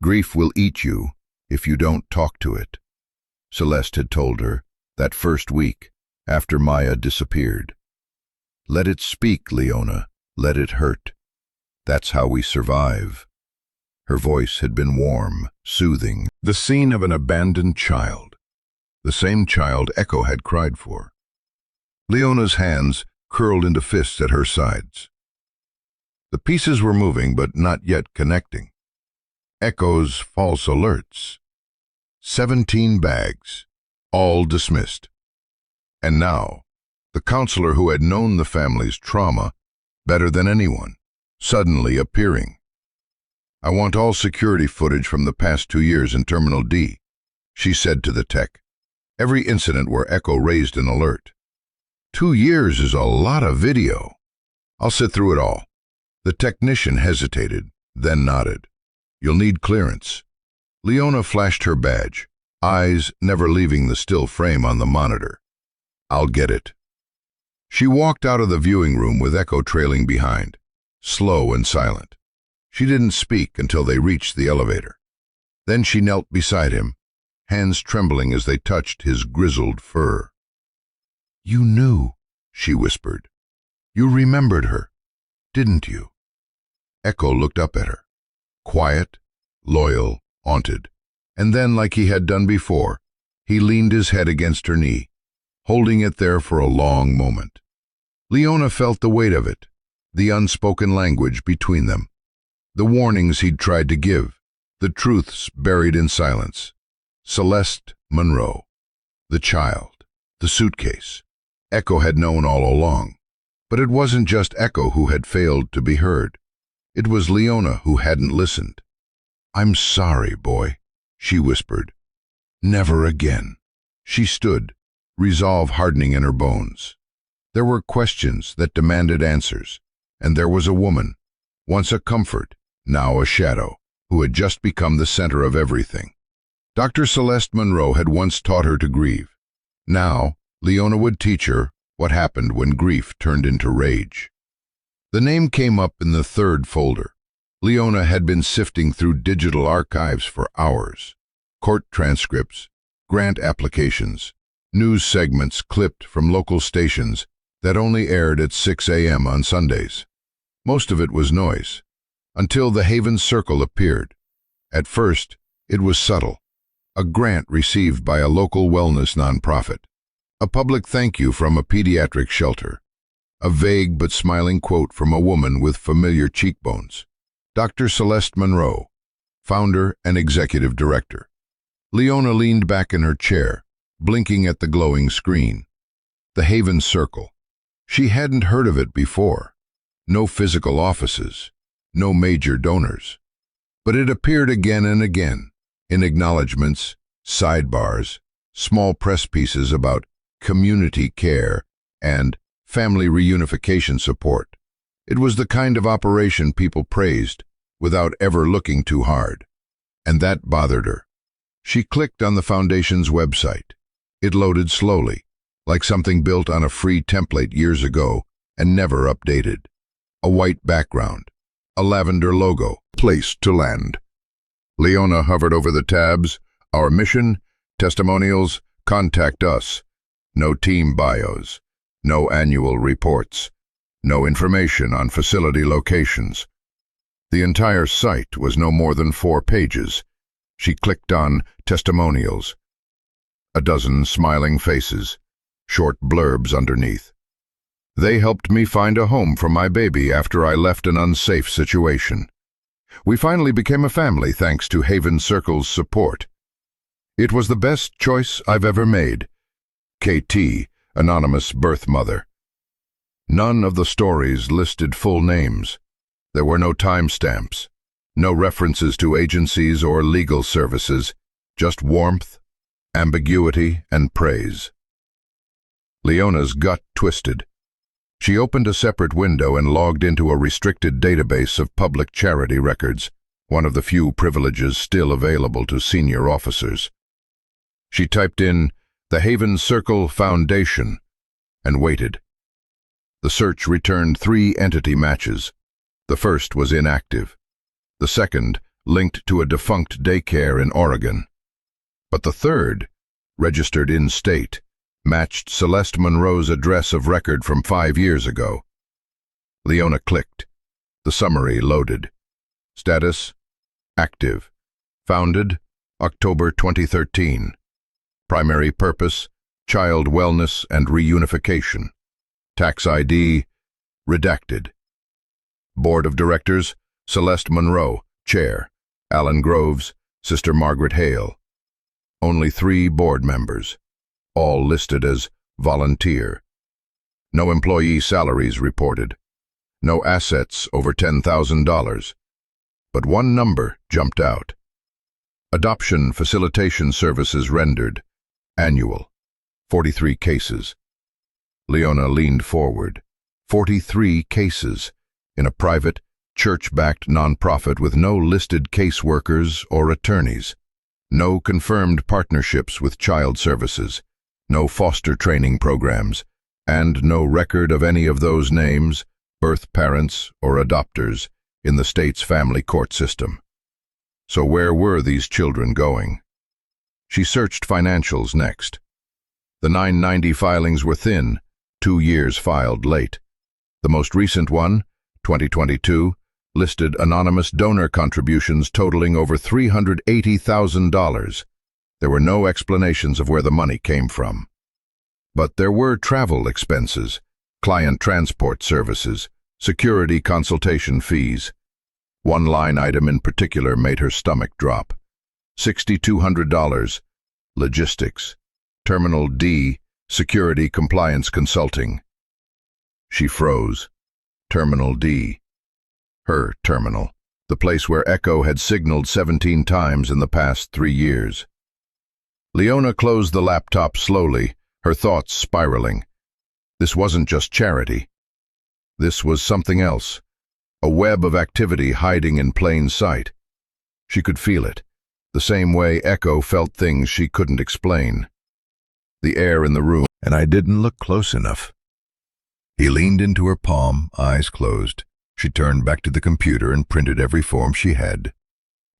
"Grief will eat you if you don't talk to it," Celeste had told her that first week after Maya disappeared. "Let it speak, Leona. Let it hurt. That's how we survive." Her voice had been warm, soothing. The scene of an abandoned child. The same child Echo had cried for. Leona's hands curled into fists at her sides. The pieces were moving, but not yet connecting. Echo's false alerts. 17 bags, all dismissed. And now, the counselor who had known the family's trauma better than anyone, suddenly appearing. "I want all security footage from the past 2 years in Terminal D," she said to the tech. "Every incident where Echo raised an alert." 2 years is a lot of video. "I'll sit through it all." The technician hesitated, then nodded. "You'll need clearance." Leona flashed her badge, eyes never leaving the still frame on the monitor. "I'll get it." She walked out of the viewing room with Echo trailing behind, slow and silent. She didn't speak until they reached the elevator. Then she knelt beside him, hands trembling as they touched his grizzled fur. "You knew," she whispered. "You remembered her, didn't you?" Echo looked up at her, quiet, loyal, haunted. And then, like he had done before, he leaned his head against her knee, holding it there for a long moment. Leona felt the weight of it, the unspoken language between them, the warnings he'd tried to give, the truths buried in silence. Celeste Monroe, the child, the suitcase. Echo had known all along, but it wasn't just Echo who had failed to be heard. It was Leona who hadn't listened. "I'm sorry, boy," she whispered. "Never again." She stood, resolve hardening in her bones. There were questions that demanded answers, and there was a woman, once a comfort, now a shadow, who had just become the center of everything. Dr. Celeste Monroe had once taught her to grieve. Now, Leona would teach her what happened when grief turned into rage. The name came up in the third folder. Leona had been sifting through digital archives for hours. Court transcripts, grant applications, news segments clipped from local stations, that only aired at 6 a.m. on Sundays. Most of it was noise, until the Haven Circle appeared. At first, it was subtle, a grant received by a local wellness nonprofit, a public thank you from a pediatric shelter, a vague but smiling quote from a woman with familiar cheekbones. Dr. Celeste Monroe, founder and executive director. Leona leaned back in her chair, blinking at the glowing screen. The Haven Circle. She hadn't heard of it before. No physical offices, no major donors. But it appeared again and again, in acknowledgments, sidebars, small press pieces about community care and family reunification support. It was the kind of operation people praised without ever looking too hard. And that bothered her. She clicked on the foundation's website. It loaded slowly, like something built on a free template years ago and never updated. A white background, a lavender logo, place to land. Leona hovered over the tabs. Our mission, testimonials, contact us. No team bios, no annual reports, no information on facility locations. The entire site was no more than 4 pages. She clicked on testimonials. A dozen smiling faces, short blurbs underneath. They helped me find a home for my baby after I left an unsafe situation. We finally became a family thanks to Haven Circle's support. It was the best choice I've ever made. KT, anonymous birth mother. None of the stories listed full names. There were no timestamps, no references to agencies or legal services, just warmth, ambiguity, and praise. Leona's gut twisted. She opened a separate window and logged into a restricted database of public charity records, one of the few privileges still available to senior officers. She typed in the Haven Circle Foundation and waited. The search returned 3 entity matches. The first was inactive. The second linked to a defunct daycare in Oregon. But the third, registered in-state, matched Celeste Monroe's address of record from 5 years ago. Leona clicked. The summary loaded. Status: active. Founded October 2013. Primary purpose: child wellness and reunification. Tax ID: redacted. Board of Directors: Celeste Monroe, Chair. Alan Groves, Sister Margaret Hale. Only 3 board members, all listed as volunteer. No employee salaries reported. No assets over $10,000. But one number jumped out. Adoption facilitation services rendered. Annual. 43 cases. Leona leaned forward. 43 cases in a private, church-backed nonprofit with no listed caseworkers or attorneys. No confirmed partnerships with child services. No foster training programs, and no record of any of those names, birth parents or adopters, in the state's family court system. So where were these children going? She searched financials next. The 990 filings were thin, 2 years filed late. The most recent one, 2022, listed anonymous donor contributions totaling over $380,000. There were no explanations of where the money came from. But there were travel expenses, client transport services, security consultation fees. One line item in particular made her stomach drop. $6,200, logistics, Terminal D, security compliance consulting. She froze. Terminal D. Her terminal, the place where Echo had signaled 17 times in the past 3 years. Leona closed the laptop slowly, her thoughts spiraling. This wasn't just charity. This was something else, a web of activity hiding in plain sight. She could feel it, the same way Echo felt things she couldn't explain. The air in the room, and I didn't look close enough. He leaned into her palm, eyes closed. She turned back to the computer and printed every form she had,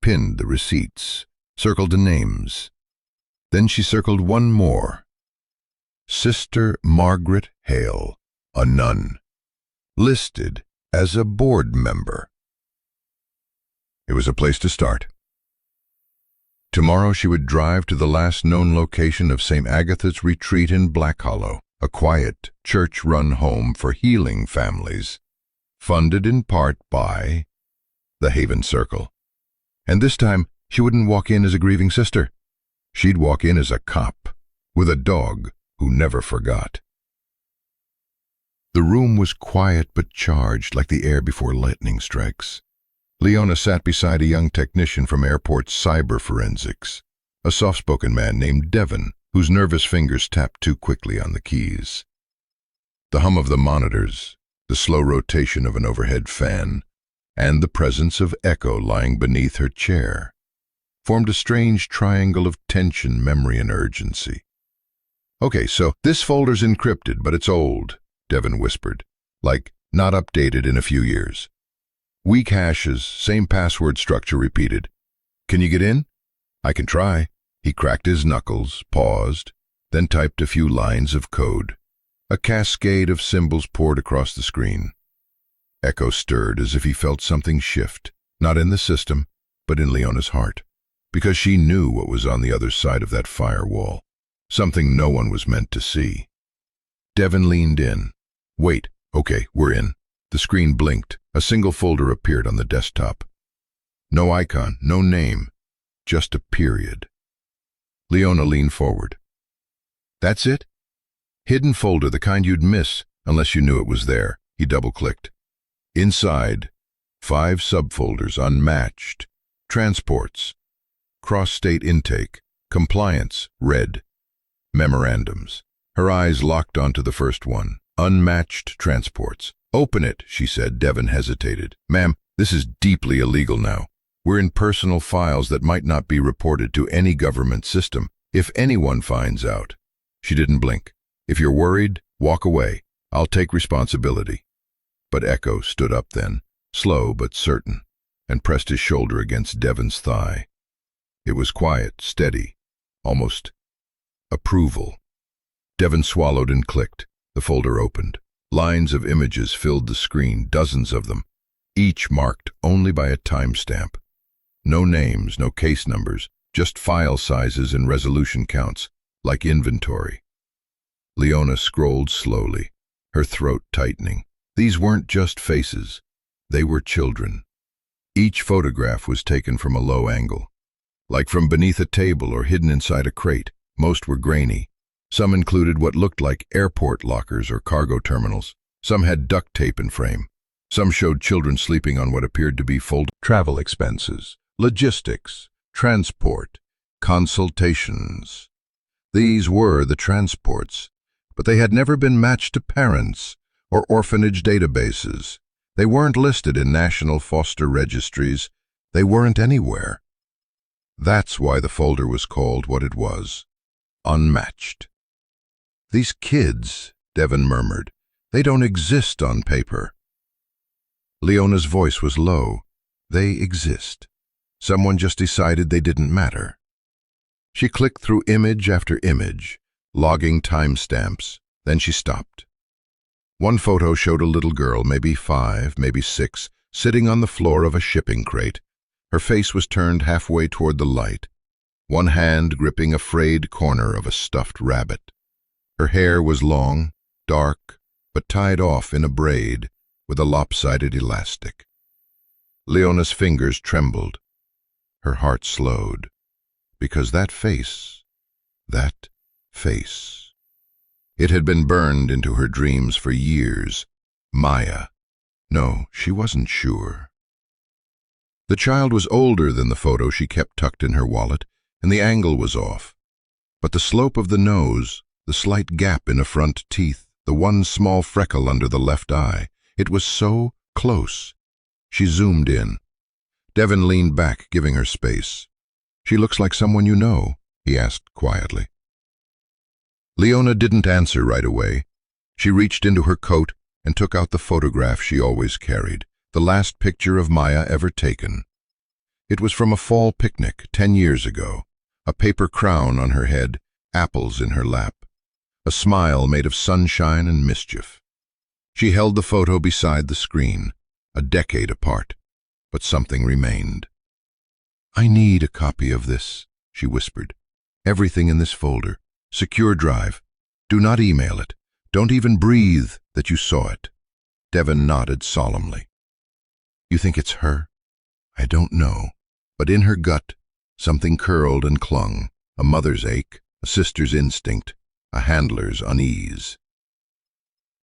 pinned the receipts, circled the names. Then she circled one more. Sister Margaret Hale, A nun. Listed as a board member. It was a place to start. Tomorrow she would drive to the last known location of St. Agatha's Retreat in Black Hollow, a quiet, church-run home for healing families, funded in part by the Haven Circle. And this time, she wouldn't walk in as a grieving sister. She'd walk in as a cop, with a dog who never forgot. The room was quiet but charged like the air before lightning strikes. Leona sat beside a young technician from airport cyber forensics, a soft-spoken man named Devon, whose nervous fingers tapped too quickly on the keys. The hum of the monitors, the slow rotation of an overhead fan, and the presence of Echo lying beneath her chair formed a strange triangle of tension, memory, and urgency. "Okay, so this folder's encrypted, but it's old," Devon whispered, like not updated in a few years. "Weak hashes, same password structure repeated. Can you get in?" "I can try." He cracked his knuckles, paused, then typed a few lines of code. A cascade of symbols poured across the screen. Echo stirred as if he felt something shift, not in the system, but in Leona's heart, because she knew what was on the other side of that firewall, something no one was meant to see. Devon leaned in. "Wait, okay, we're in." The screen blinked. A single folder appeared on the desktop. No icon, no name, just a period. Leona leaned forward. "That's it?" "Hidden folder, the kind you'd miss unless you knew it was there." He double-clicked. Inside, 5 subfolders unmatched. Transports, cross-state intake, compliance, red, memorandums. Her eyes locked onto the first one, unmatched transports. "Open it," she said. Devon hesitated. "Ma'am, this is deeply illegal now. We're in personal files that might not be reported to any government system. If anyone finds out..." She didn't blink. "If you're worried, walk away. I'll take responsibility." But Echo stood up then, slow but certain, and pressed his shoulder against Devon's thigh. It was quiet, steady, almost approval. Devon swallowed and clicked. The folder opened. Lines of images filled the screen, dozens of them, each marked only by a timestamp. No names, no case numbers, just file sizes and resolution counts, like inventory. Leona scrolled slowly, her throat tightening. These weren't just faces, they were children. Each photograph was taken from a low angle, like from beneath a table or hidden inside a crate. Most were grainy. Some included what looked like airport lockers or cargo terminals. Some had duct tape in frame. Some showed children sleeping on what appeared to be folded travel expenses, logistics, transport, consultations. These were the transports, but they had never been matched to parents or orphanage databases. They weren't listed in national foster registries. They weren't anywhere. That's why the folder was called what it was, unmatched. "These kids," Devon murmured, "they don't exist on paper." Leona's voice was low. "They exist. Someone just decided they didn't matter." She clicked through image after image, logging timestamps. Then she stopped. One photo showed a little girl, maybe 5, maybe 6, sitting on the floor of a shipping crate. Her face was turned halfway toward the light, one hand gripping a frayed corner of a stuffed rabbit. Her hair was long, dark, but tied off in a braid with a lopsided elastic. Leona's fingers trembled. Her heart slowed, because that face, it had been burned into her dreams for years. Maya. No, she wasn't sure. The child was older than the photo she kept tucked in her wallet, and the angle was off. But the slope of the nose, the slight gap in the front teeth, the one small freckle under the left eye, it was so close. She zoomed in. Devon leaned back, giving her space. "She looks like someone you know," he asked quietly. Leona didn't answer right away. She reached into her coat and took out the photograph she always carried, the last picture of Maya ever taken. It was from a fall picnic 10 years ago, a paper crown on her head, apples in her lap, a smile made of sunshine and mischief. She held the photo beside the screen, a decade apart, but something remained. "I need a copy of this," she whispered. "Everything in this folder. Secure drive. Do not email it. Don't even breathe that you saw it." Devon nodded solemnly. "You think it's her?" "I don't know." But in her gut, something curled and clung, a mother's ache, a sister's instinct, a handler's unease.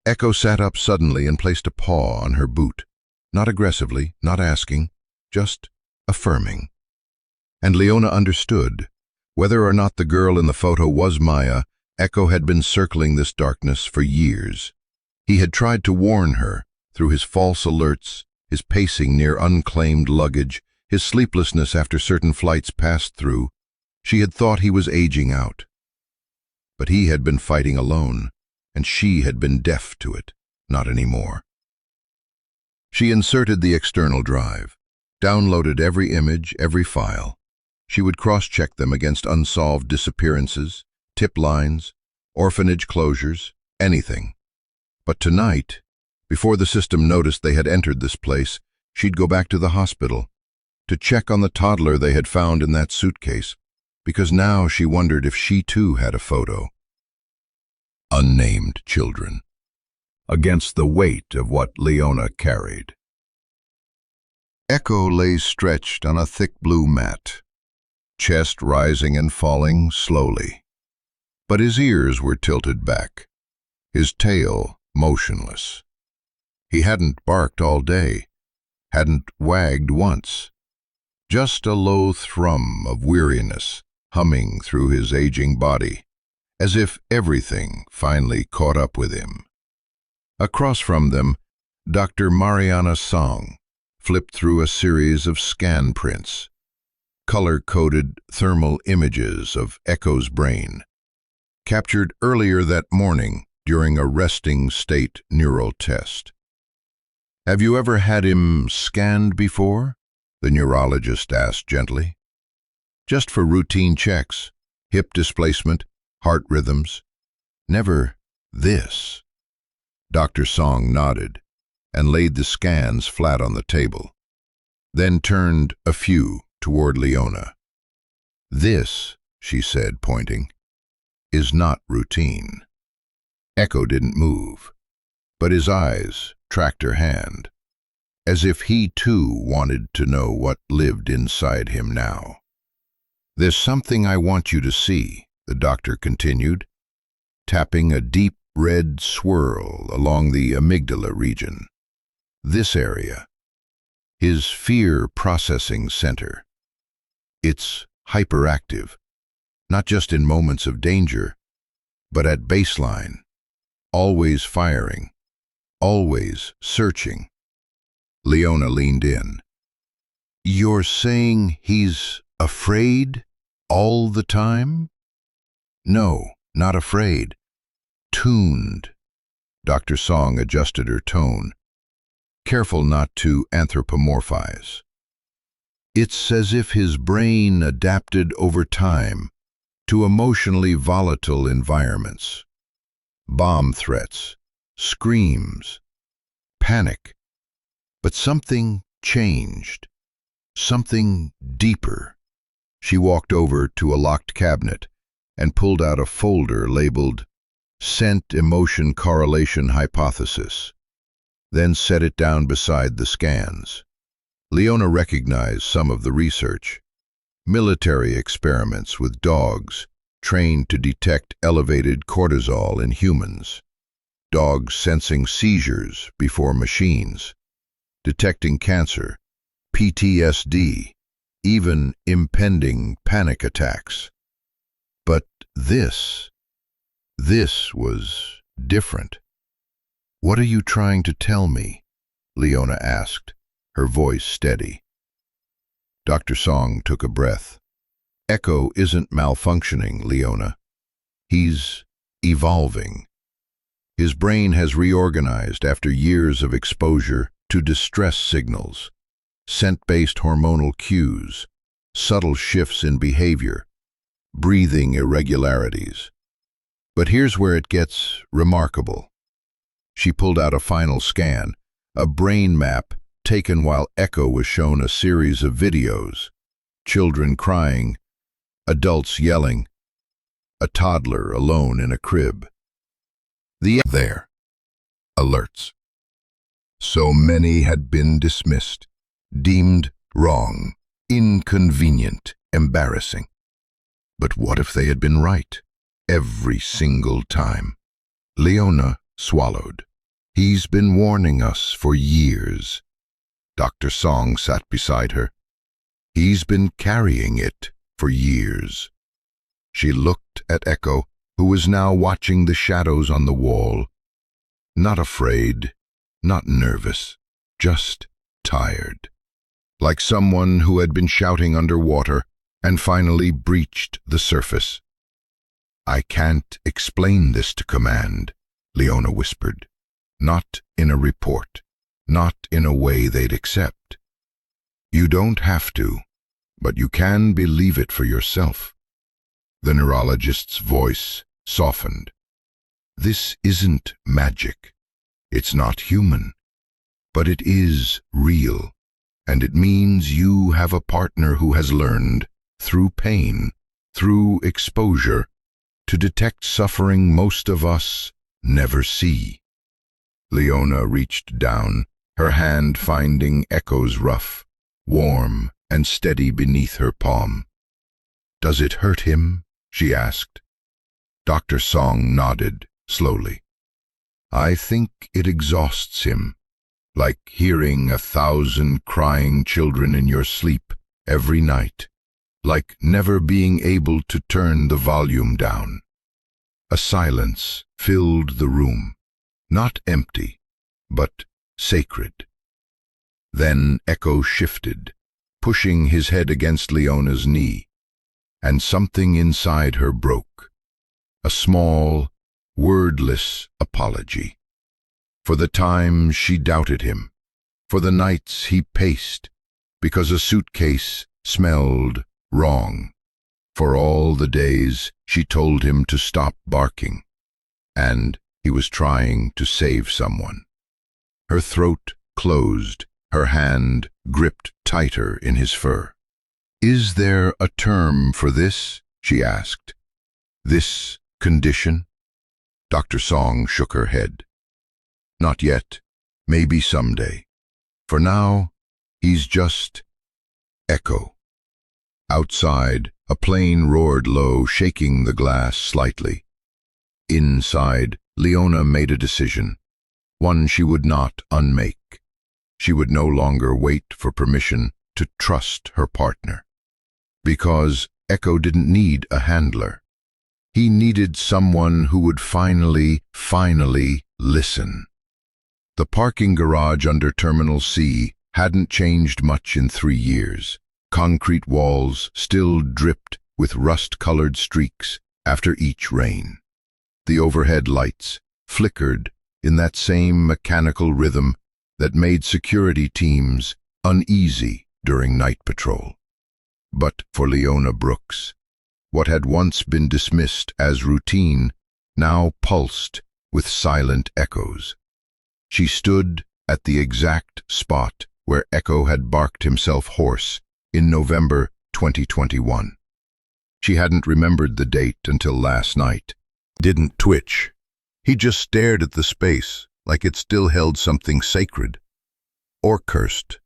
Echo sat up suddenly and placed a paw on her boot, not aggressively, not asking, just affirming. And Leona understood. Whether or not the girl in the photo was Maya, Echo had been circling this darkness for years. He had tried to warn her, through his false alerts, his pacing near unclaimed luggage, his sleeplessness after certain flights passed through. She had thought he was aging out. But he had been fighting alone, and she had been deaf to it, not anymore. She inserted the external drive, downloaded every image, every file. She would cross-check them against unsolved disappearances, tip lines, orphanage closures, anything. But tonight, before the system noticed they had entered this place, she'd go back to the hospital, to check on the toddler they had found in that suitcase, because now she wondered if she too had a photo. Unnamed children, against the weight of what Leona carried. Echo lay stretched on a thick blue mat, chest rising and falling slowly. But his ears were tilted back, his tail motionless. He hadn't barked all day, hadn't wagged once. Just a low thrum of weariness humming through his aging body, as if everything finally caught up with him. Across from them, Dr. Mariana Song flipped through a series of scan prints, color-coded thermal images of Echo's brain, captured earlier that morning during a resting state neural test. "Have you ever had him scanned before?" the neurologist asked gently. "Just for routine checks, hip displacement, heart rhythms. Never this." Dr. Song nodded and laid the scans flat on the table, then turned a few toward Leona. "This," she said, pointing, "is not routine." Echo didn't move, but his eyes tracked her hand, as if he too wanted to know what lived inside him now. "There's something I want you to see," the doctor continued, tapping a deep red swirl along the amygdala region. "This area, his fear processing center. It's hyperactive, not just in moments of danger, but at baseline, always firing, always searching." Leona leaned in. "You're saying he's afraid all the time?" "No, not afraid. Tuned." Dr. Song adjusted her tone, careful not to anthropomorphize. "It's as if his brain adapted over time to emotionally volatile environments. Bomb threats, screams, panic. But something changed, something deeper." She walked over to a locked cabinet and pulled out a folder labeled Scent Emotion Correlation Hypothesis, then set it down beside the scans. Leona recognized some of the research. Military experiments with dogs trained to detect elevated cortisol in humans, dogs sensing seizures before machines, detecting cancer, PTSD, even impending panic attacks. But this was different. "What are you trying to tell me?" Leona asked, her voice steady. Dr. Song took a breath. "Echo isn't malfunctioning, Leona. He's evolving. His brain has reorganized after years of exposure to distress signals, scent-based hormonal cues, subtle shifts in behavior, breathing irregularities. But here's where it gets remarkable. She pulled out a final scan, a brain map taken while Echo was shown a series of videos. Children crying, adults yelling, a toddler alone in a crib. There. Alerts. So many had been dismissed, deemed wrong, inconvenient, embarrassing. But what if they had been right? Every single time. Leona swallowed. He's been warning us for years. Dr. Song sat beside her. He's been carrying it for years. She looked at Echo, who was now watching the shadows on the wall. Not afraid, not nervous, just tired. Like someone who had been shouting underwater and finally breached the surface. I can't explain this to Command, Leona whispered. Not in a report, not in a way they'd accept. You don't have to, but you can believe it for yourself. The neurologist's voice softened. This isn't magic. It's not human. But it is real, and it means you have a partner who has learned, through pain, through exposure, to detect suffering most of us never see. Leona reached down, her hand finding Echo's rough, warm and steady beneath her palm. Does it hurt him? She asked. Dr. Song nodded, slowly. I think it exhausts him, like hearing 1,000 crying children in your sleep every night, like never being able to turn the volume down. A silence filled the room, not empty, but sacred. Then Echo shifted, pushing his head against Leona's knee, and something inside her broke. A small, wordless apology. For the times she doubted him, for the nights he paced, because a suitcase smelled wrong, for all the days she told him to stop barking, and he was trying to save someone. Her throat closed, her hand gripped tighter in his fur. Is there a term for this? She asked. This condition? Dr. Song shook her head. Not yet, maybe someday. For now, he's just Echo. Outside, a plane roared low, shaking the glass slightly. Inside, Leona made a decision, one she would not unmake. She would no longer wait for permission to trust her partner. Because Echo didn't need a handler. He needed someone who would finally listen. The parking garage under Terminal C hadn't changed much in 3 years. Concrete walls still dripped with rust-colored streaks after each rain. The overhead lights flickered in that same mechanical rhythm that made security teams uneasy during night patrol. But for Leona Brooks, what had once been dismissed as routine now pulsed with silent echoes. She stood at the exact spot where Echo had barked himself hoarse in November 2021. She hadn't remembered the date until last night. Didn't twitch. He just stared at the space like it still held something sacred. Or cursed.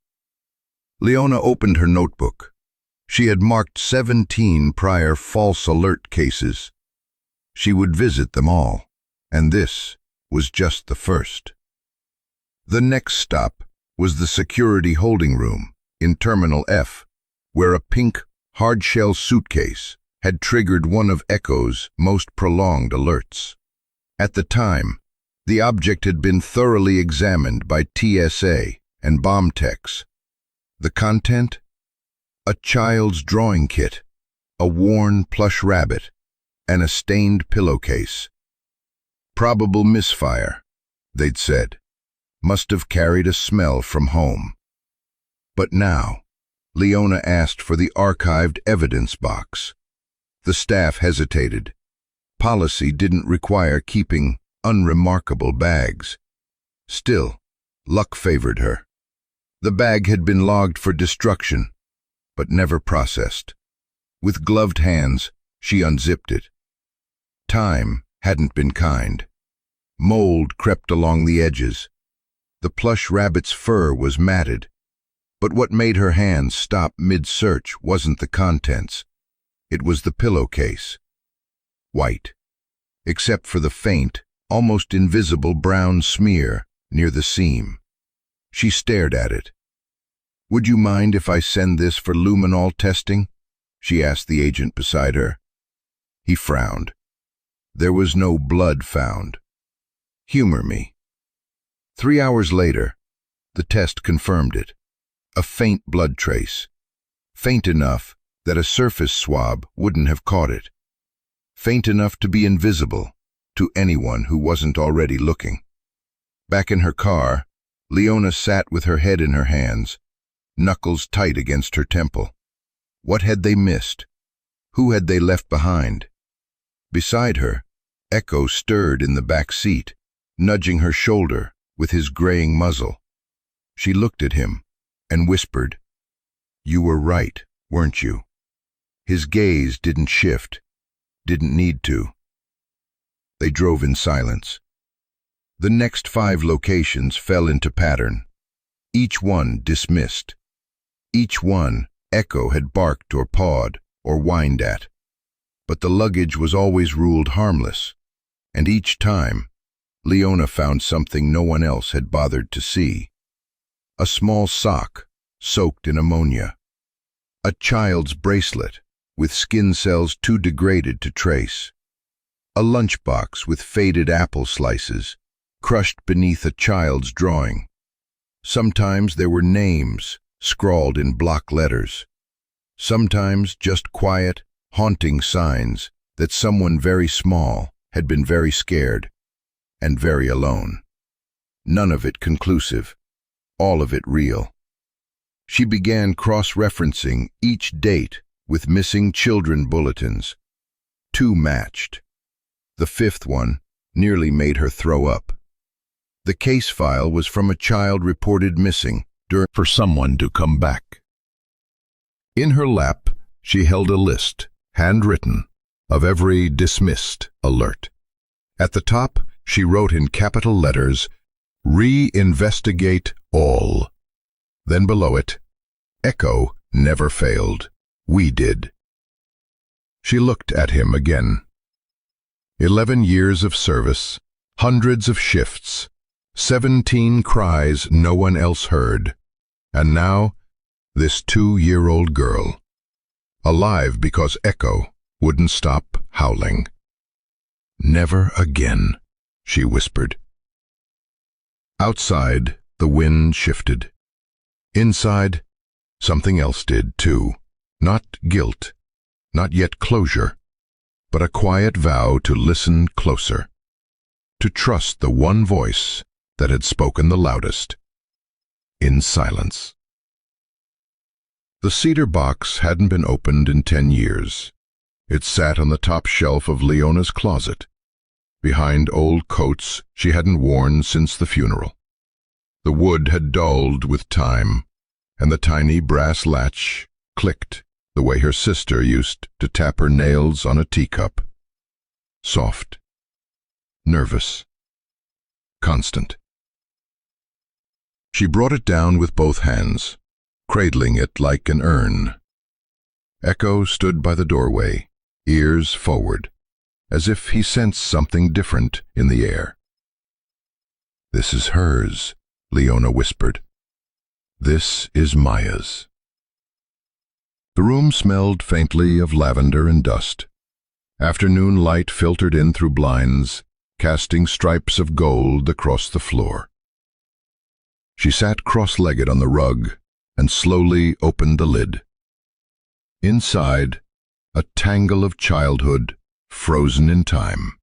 Leona opened her notebook. She had marked 17 prior false alert cases. She would visit them all, and this was just the first. The next stop was the security holding room in Terminal F, where a pink, hard-shell suitcase had triggered one of Echo's most prolonged alerts. At the time, the object had been thoroughly examined by TSA and bomb techs. The content? A child's drawing kit, a worn plush rabbit, and a stained pillowcase. Probable misfire, they'd said. Must have carried a smell from home. But now, Leona asked for the archived evidence box. The staff hesitated. Policy didn't require keeping unremarkable bags. Still, luck favored her. The bag had been logged for destruction, but never processed. With gloved hands, she unzipped it. Time hadn't been kind. Mold crept along the edges. The plush rabbit's fur was matted. But what made her hands stop mid-search wasn't the contents. It was the pillowcase. White, except for the faint, almost invisible brown smear near the seam. She stared at it. "Would you mind if I send this for luminol testing?" she asked the agent beside her. He frowned. There was no blood found. "Humor me." 3 hours later, the test confirmed it. A faint blood trace. Faint enough that a surface swab wouldn't have caught it. Faint enough to be invisible to anyone who wasn't already looking. Back in her car, Leona sat with her head in her hands, knuckles tight against her temple. What had they missed? Who had they left behind? Beside her, Echo stirred in the back seat, nudging her shoulder with his graying muzzle. She looked at him and whispered, "You were right, weren't you?" His gaze didn't shift, didn't need to. They drove in silence. The next 5 locations fell into pattern. Each one dismissed. Each one Echo had barked or pawed or whined at. But the luggage was always ruled harmless, and each time, Leona found something no one else had bothered to see. A small sock soaked in ammonia. A child's bracelet with skin cells too degraded to trace. A lunchbox with faded apple slices crushed beneath a child's drawing. Sometimes there were names scrawled in block letters. Sometimes just quiet, haunting signs that someone very small had been very scared and very alone. None of it conclusive, all of it real. She began cross-referencing each date with missing children bulletins. 2 matched. The 5th one nearly made her throw up. The case file was from a child reported missing for someone to come back. In her lap, she held a list, handwritten, of every dismissed alert. At the top, she wrote in capital letters, "Re-investigate all." Then below it, "Echo never failed. We did." She looked at him again. 11 years of service, hundreds of shifts, 17 cries no one else heard, and now this 2-year-old girl, alive because Echo wouldn't stop howling. "Never again," she whispered. Outside, the wind shifted. Inside, something else did too. Not guilt, not yet closure, but a quiet vow to listen closer, to trust the one voice that had spoken the loudest, in silence. The cedar box hadn't been opened in 10 years. It sat on the top shelf of Leona's closet, behind old coats she hadn't worn since the funeral. The wood had dulled with time, and the tiny brass latch clicked the way her sister used to tap her nails on a teacup. Soft, nervous, constant. She brought it down with both hands, cradling it like an urn. Echo stood by the doorway, ears forward, as if he sensed something different in the air. "This is hers," Leona whispered. "This is Maya's." The room smelled faintly of lavender and dust. Afternoon light filtered in through blinds, casting stripes of gold across the floor. She sat cross-legged on the rug and slowly opened the lid. Inside, a tangle of childhood frozen in time.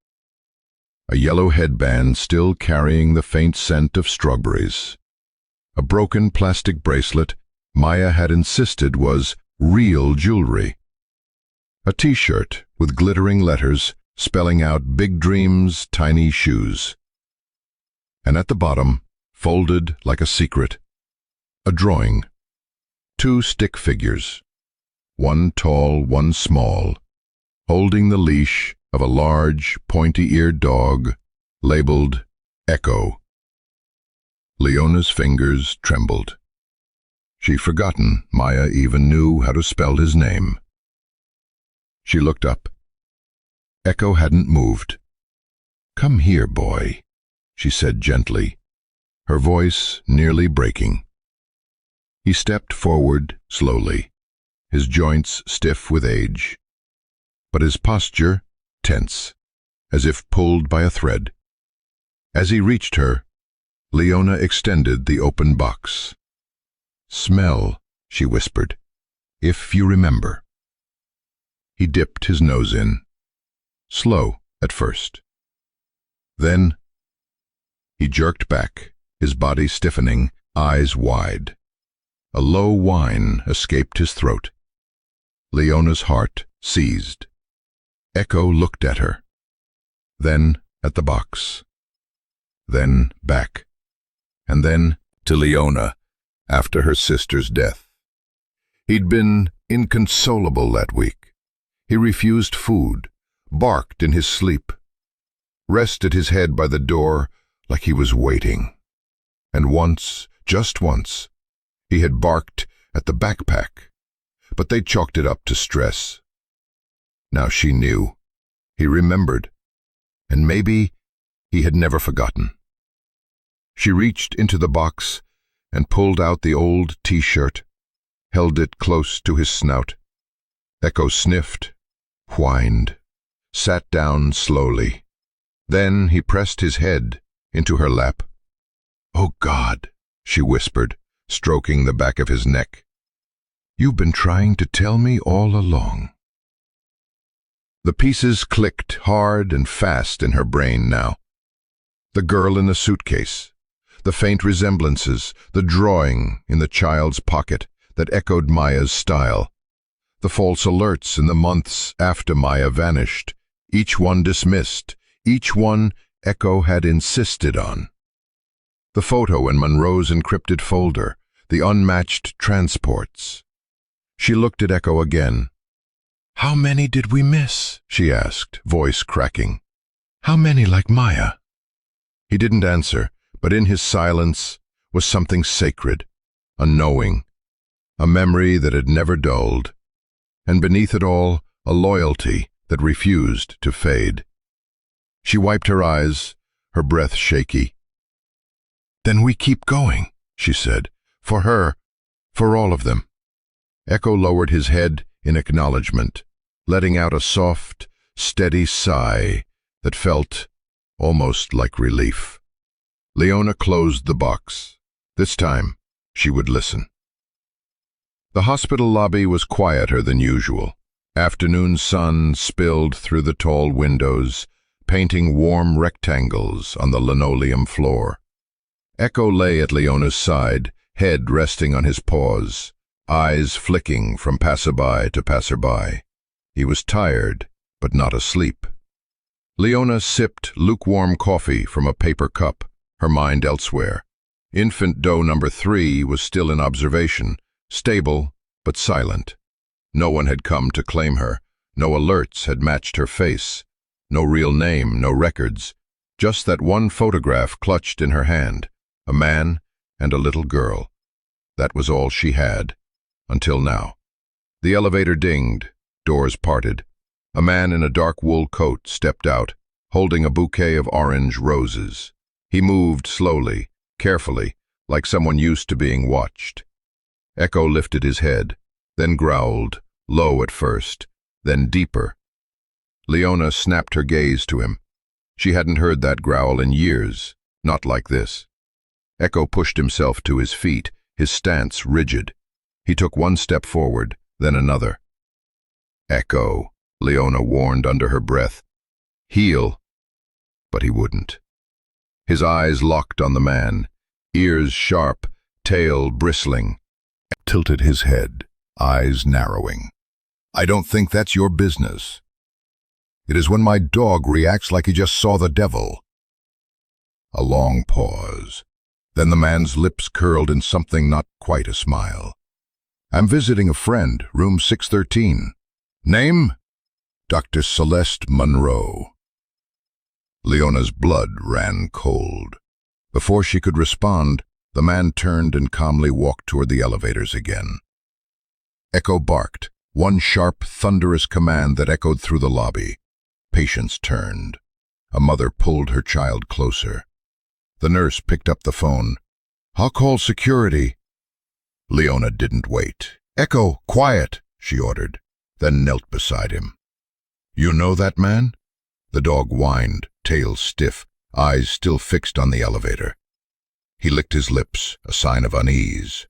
A yellow headband still carrying the faint scent of strawberries. A broken plastic bracelet Maya had insisted was real jewelry. A t-shirt with glittering letters spelling out big dreams, tiny shoes. And at the bottom, folded like a secret. A drawing. 2 stick figures, one tall, one small, holding the leash of a large, pointy-eared dog, labeled Echo. Leona's fingers trembled. She'd forgotten Maya even knew how to spell his name. She looked up. Echo hadn't moved. "Come here, boy," she said gently, her voice nearly breaking. He stepped forward slowly, his joints stiff with age, but his posture tense, as if pulled by a thread. As he reached her, Leona extended the open box. "Smell," she whispered, "if you remember." He dipped his nose in, slow at first. Then he jerked back, his body stiffening, eyes wide. A low whine escaped his throat. Leona's heart seized. Echo looked at her, then at the box, then back, and then to Leona after her sister's death. He'd been inconsolable that week. He refused food, barked in his sleep, rested his head by the door like he was waiting. And once, just once, he had barked at the backpack, but they chalked it up to stress. Now she knew. He remembered, and maybe he had never forgotten. She reached into the box and pulled out the old T-shirt, held it close to his snout. Echo sniffed, whined, sat down slowly. Then he pressed his head into her lap. "Oh God," she whispered, stroking the back of his neck. "You've been trying to tell me all along." The pieces clicked hard and fast in her brain now. The girl in the suitcase, the faint resemblances, the drawing in the child's pocket that echoed Maya's style, the false alerts in the months after Maya vanished, each one dismissed, each one Echo had insisted on. The photo in Monroe's encrypted folder, the unmatched transports. She looked at Echo again. "How many did we miss?" she asked, voice cracking. "How many like Maya?" He didn't answer, but in his silence was something sacred, a knowing, a memory that had never dulled, and beneath it all, a loyalty that refused to fade. She wiped her eyes, her breath shaky. "Then we keep going," she said, "for her, for all of them." Echo lowered his head in acknowledgement, letting out a soft, steady sigh that felt almost like relief. Leona closed the box. This time, she would listen. The hospital lobby was quieter than usual. Afternoon sun spilled through the tall windows, painting warm rectangles on the linoleum floor. Echo lay at Leona's side, head resting on his paws, eyes flicking from passerby to passerby. He was tired, but not asleep. Leona sipped lukewarm coffee from a paper cup, her mind elsewhere. Infant doe number 3 was still in observation, stable but silent. No one had come to claim her. No alerts had matched her face. No real name, no records. Just that one photograph clutched in her hand, a man and a little girl. That was all she had, until now. The elevator dinged, doors parted. A man in a dark wool coat stepped out, holding a bouquet of orange roses. He moved slowly, carefully, like someone used to being watched. Echo lifted his head, then growled, low at first, then deeper. Leona snapped her gaze to him. She hadn't heard that growl in years, not like this. Echo pushed himself to his feet, his stance rigid. He took one step forward, then another. "Echo," Leona warned under her breath. "Heel." But he wouldn't. His eyes locked on the man, ears sharp, tail bristling. Tilted his head, eyes narrowing. "I don't think that's your business. It is when my dog reacts like he just saw the devil." A long pause. Then the man's lips curled in something not quite a smile. "I'm visiting a friend, room 613. Name? Dr. Celeste Monroe." Leona's blood ran cold. Before she could respond, the man turned and calmly walked toward the elevators again. Echo barked, one sharp, thunderous command that echoed through the lobby. Patience turned. A mother pulled her child closer. The nurse picked up the phone. "I'll call security." Leona didn't wait. "Echo, quiet," she ordered, then knelt beside him. "You know that man?" The dog whined, tail stiff, eyes still fixed on the elevator. He licked his lips, a sign of unease.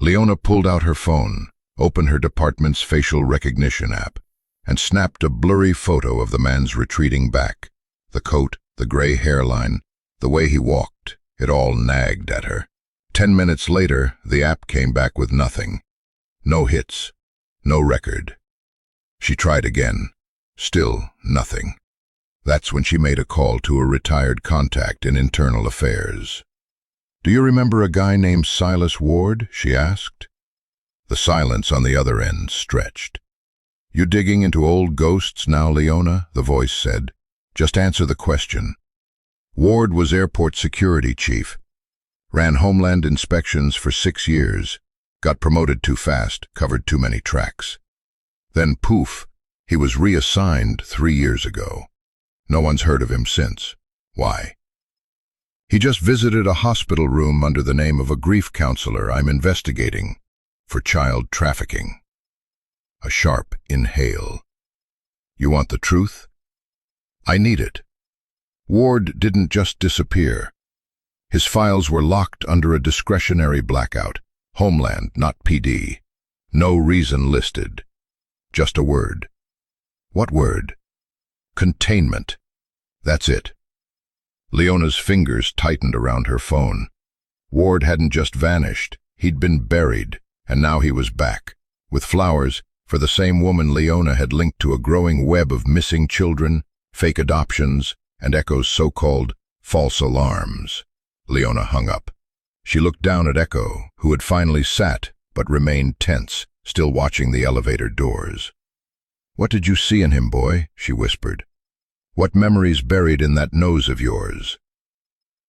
Leona pulled out her phone, opened her department's facial recognition app, and snapped a blurry photo of the man's retreating back. The coat, the gray hairline, the way he walked, it all nagged at her. 10 minutes later, the app came back with nothing. No hits, no record. She tried again. Still nothing. That's when she made a call to a retired contact in internal affairs. "Do you remember a guy named Silas Ward?" she asked. The silence on the other end stretched. "You digging into old ghosts now, Leona?" the voice said. "Just answer the question." Ward was airport security chief. Ran homeland inspections for 6 years. Got promoted too fast, covered too many tracks. Then poof, he was reassigned 3 years ago. No one's heard of him since. Why? "He just visited a hospital room under the name of a grief counselor I'm investigating for child trafficking." A sharp inhale. "You want the truth?" "I need it." Ward didn't just disappear. His files were locked under a discretionary blackout. Homeland, not PD. No reason listed. Just a word. What word? Containment. That's it. Leona's fingers tightened around her phone. Ward hadn't just vanished. He'd been buried, and now he was back, with flowers for the same woman Leona had linked to a growing web of missing children, fake adoptions, and Echo's so-called false alarms. Leona hung up. She looked down at Echo, who had finally sat but remained tense, still watching the elevator doors. "What did you see in him, boy?" she whispered. "What memories buried in that nose of yours?"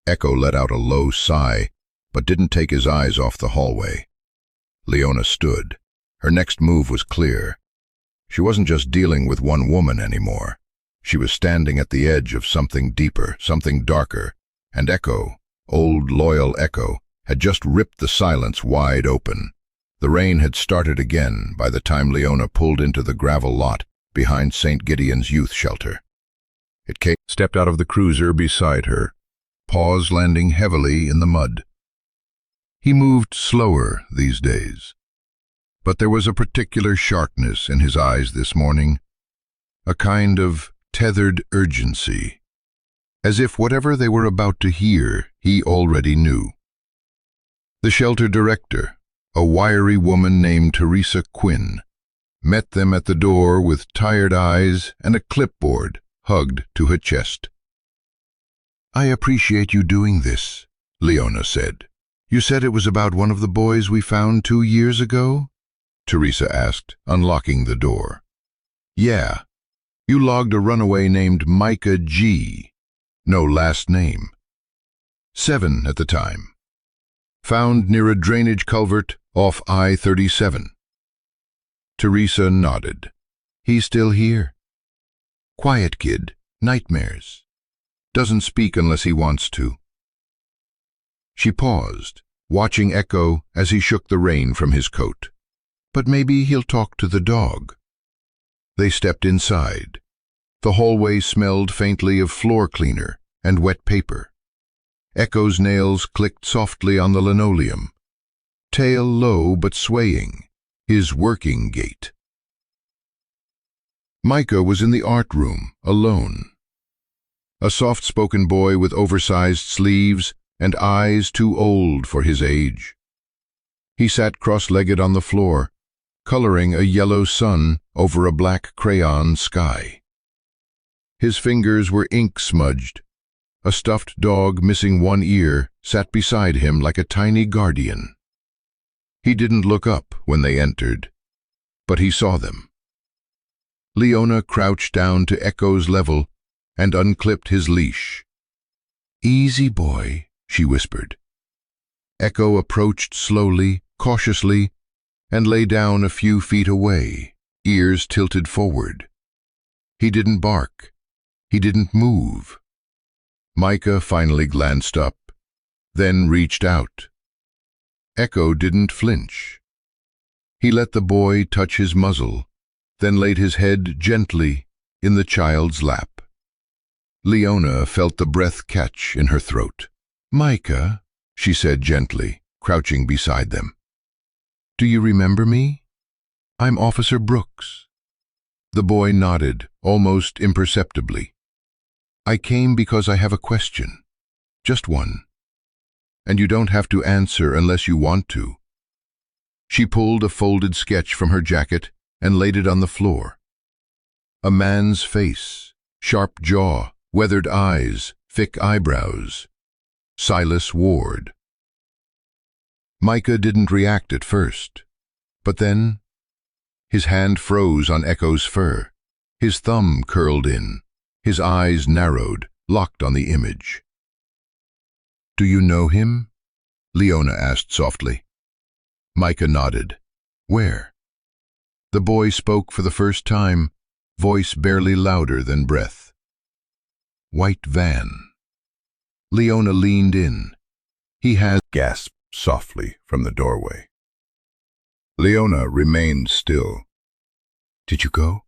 Echo let out a low sigh, but didn't take his eyes off the hallway. Leona stood. Her next move was clear. She wasn't just dealing with one woman anymore. She was standing at the edge of something deeper, something darker, and Echo, old loyal Echo, had just ripped the silence wide open. The rain had started again by the time Leona pulled into the gravel lot behind St. Gideon's youth shelter. It stepped out of the cruiser beside her, paws landing heavily in the mud. He moved slower these days, but there was a particular sharpness in his eyes this morning, a kind of tethered urgency, as if whatever they were about to hear he already knew. The shelter director, a wiry woman named Teresa Quinn, met them at the door with tired eyes and a clipboard hugged to her chest. "I appreciate you doing this," Leona said. "You said it was about one of the boys we found 2 years ago?" Teresa asked, unlocking the door. "Yeah. You logged a runaway named Micah G. No last name. 7 at the time. Found near a drainage culvert off I-37. Teresa nodded. "He's still here. Quiet kid, nightmares. Doesn't speak unless he wants to." She paused, watching Echo as he shook the rain from his coat. "But maybe he'll talk to the dog." They stepped inside. The hallway smelled faintly of floor cleaner and wet paper. Echo's nails clicked softly on the linoleum, tail low but swaying, his working gait. Micah was in the art room, alone. A soft-spoken boy with oversized sleeves and eyes too old for his age. He sat cross-legged on the floor, coloring a yellow sun over a black crayon sky. His fingers were ink-smudged, A stuffed dog missing one ear sat beside him like a tiny guardian. He didn't look up when they entered, but he saw them. Leona crouched down to Echo's level and unclipped his leash. "Easy, boy," she whispered. Echo approached slowly, cautiously, and lay down a few feet away, ears tilted forward. He didn't bark. He didn't move. Micah finally glanced up, then reached out. Echo didn't flinch. He let the boy touch his muzzle, then laid his head gently in the child's lap. Leona felt the breath catch in her throat. "Micah," she said gently, crouching beside them. "Do you remember me? I'm Officer Brooks." The boy nodded, almost imperceptibly. "I came because I have a question. Just one. And you don't have to answer unless you want to." She pulled a folded sketch from her jacket and laid it on the floor. A man's face, sharp jaw, weathered eyes, thick eyebrows. Silas Ward. Micah didn't react at first, but then his hand froze on Echo's fur. His thumb curled in. His eyes narrowed, locked on the image. "Do you know him?" Leona asked softly. Micah nodded. "Where?" The boy spoke for the first time, voice barely louder than breath. "White van." Leona leaned in. "He has—" Gasped softly from the doorway. Leona remained still. "Did you go?"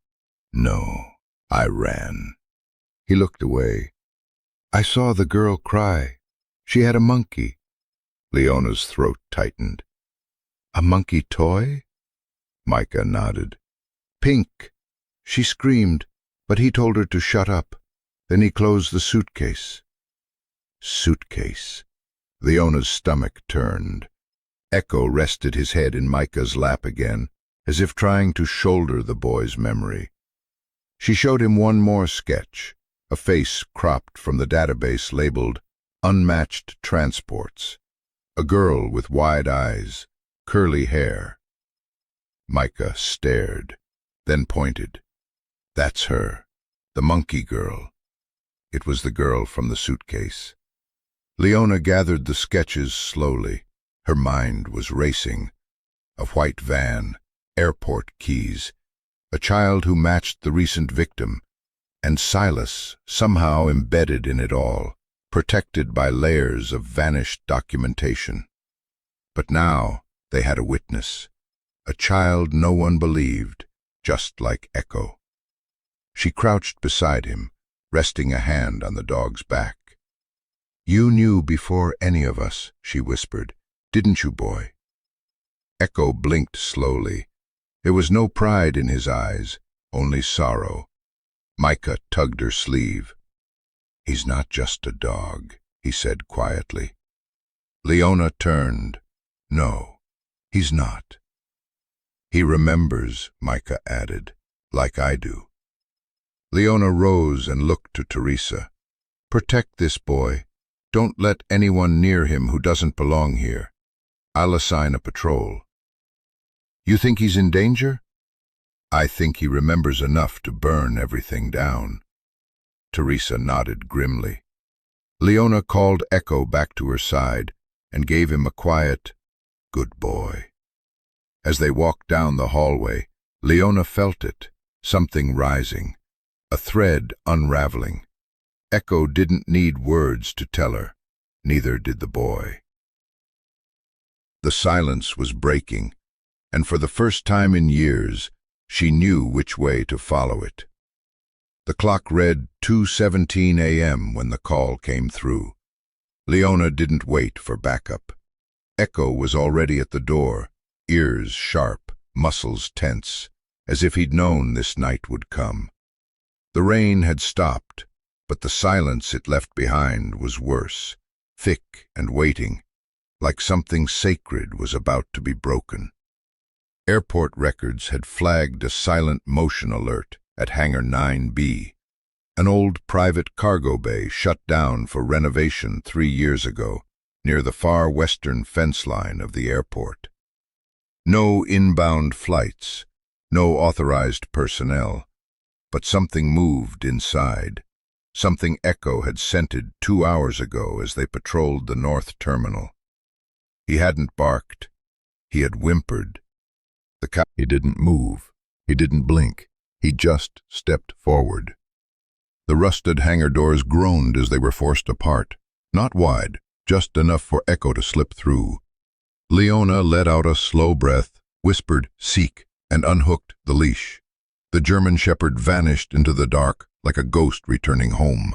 "No, I ran." He looked away. "I saw the girl cry. She had a monkey." Leona's throat tightened. "A monkey toy?" Micah nodded. "Pink. She screamed, but he told her to shut up. Then he closed the suitcase." Suitcase. Leona's stomach turned. Echo rested his head in Micah's lap again, as if trying to shoulder the boy's memory. She showed him one more sketch, a face cropped from the database labeled Unmatched Transports. A girl with wide eyes, curly hair. Micah stared, then pointed. "That's her, the monkey girl." It was the girl from the suitcase. Leona gathered the sketches slowly. Her mind was racing. A white van, airport keys, a child who matched the recent victim, and Silas somehow embedded in it all, protected by layers of vanished documentation. But now they had a witness, a child no one believed, just like Echo. She crouched beside him, resting a hand on the dog's back. "You knew before any of us," she whispered. "Didn't you, boy?" Echo blinked slowly. There was no pride in his eyes, only sorrow. Micah tugged her sleeve. "He's not just a dog," he said quietly. Leona turned. "No, he's not." "He remembers," Micah added, "like I do." Leona rose and looked to Teresa. "Protect this boy. Don't let anyone near him who doesn't belong here. I'll assign a patrol." "You think he's in danger?" "I think he remembers enough to burn everything down." Teresa nodded grimly. Leona called Echo back to her side and gave him a quiet, "Good boy." As they walked down the hallway, Leona felt it, something rising, a thread unraveling. Echo didn't need words to tell her, neither did the boy. The silence was breaking, and for the first time in years, she knew which way to follow it. The clock read 2:17 a.m. when the call came through. Leona didn't wait for backup. Echo was already at the door, ears sharp, muscles tense, as if he'd known this night would come. The rain had stopped, but the silence it left behind was worse, thick and waiting, like something sacred was about to be broken. Airport records had flagged a silent motion alert at Hangar 9B, An old private cargo bay shut down for renovation 3 years ago, near the far western fence line of the airport. No inbound flights, no authorized personnel, but something moved inside. Something Echo had scented 2 hours ago as they patrolled the north terminal. He hadn't barked. He had whimpered. He didn't move. He didn't blink. He just stepped forward. The rusted hangar doors groaned as they were forced apart. Not wide, just enough for Echo to slip through. Leona let out a slow breath, whispered, "Seek," and unhooked the leash. The German shepherd vanished into the dark like a ghost returning home.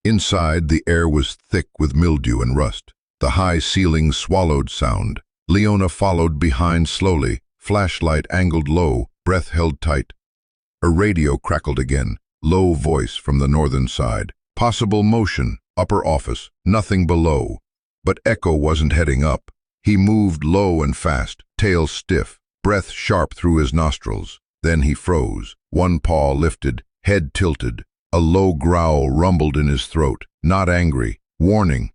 Inside, the air was thick with mildew and rust. The high ceiling swallowed sound. Leona followed behind slowly, flashlight angled low, breath held tight. Her radio crackled again, low voice from the northern side. Possible motion, upper office, nothing below. But Echo wasn't heading up. He moved low and fast, tail stiff, breath sharp through his nostrils. Then he froze, one paw lifted, head tilted. A low growl rumbled in his throat, not angry, warning.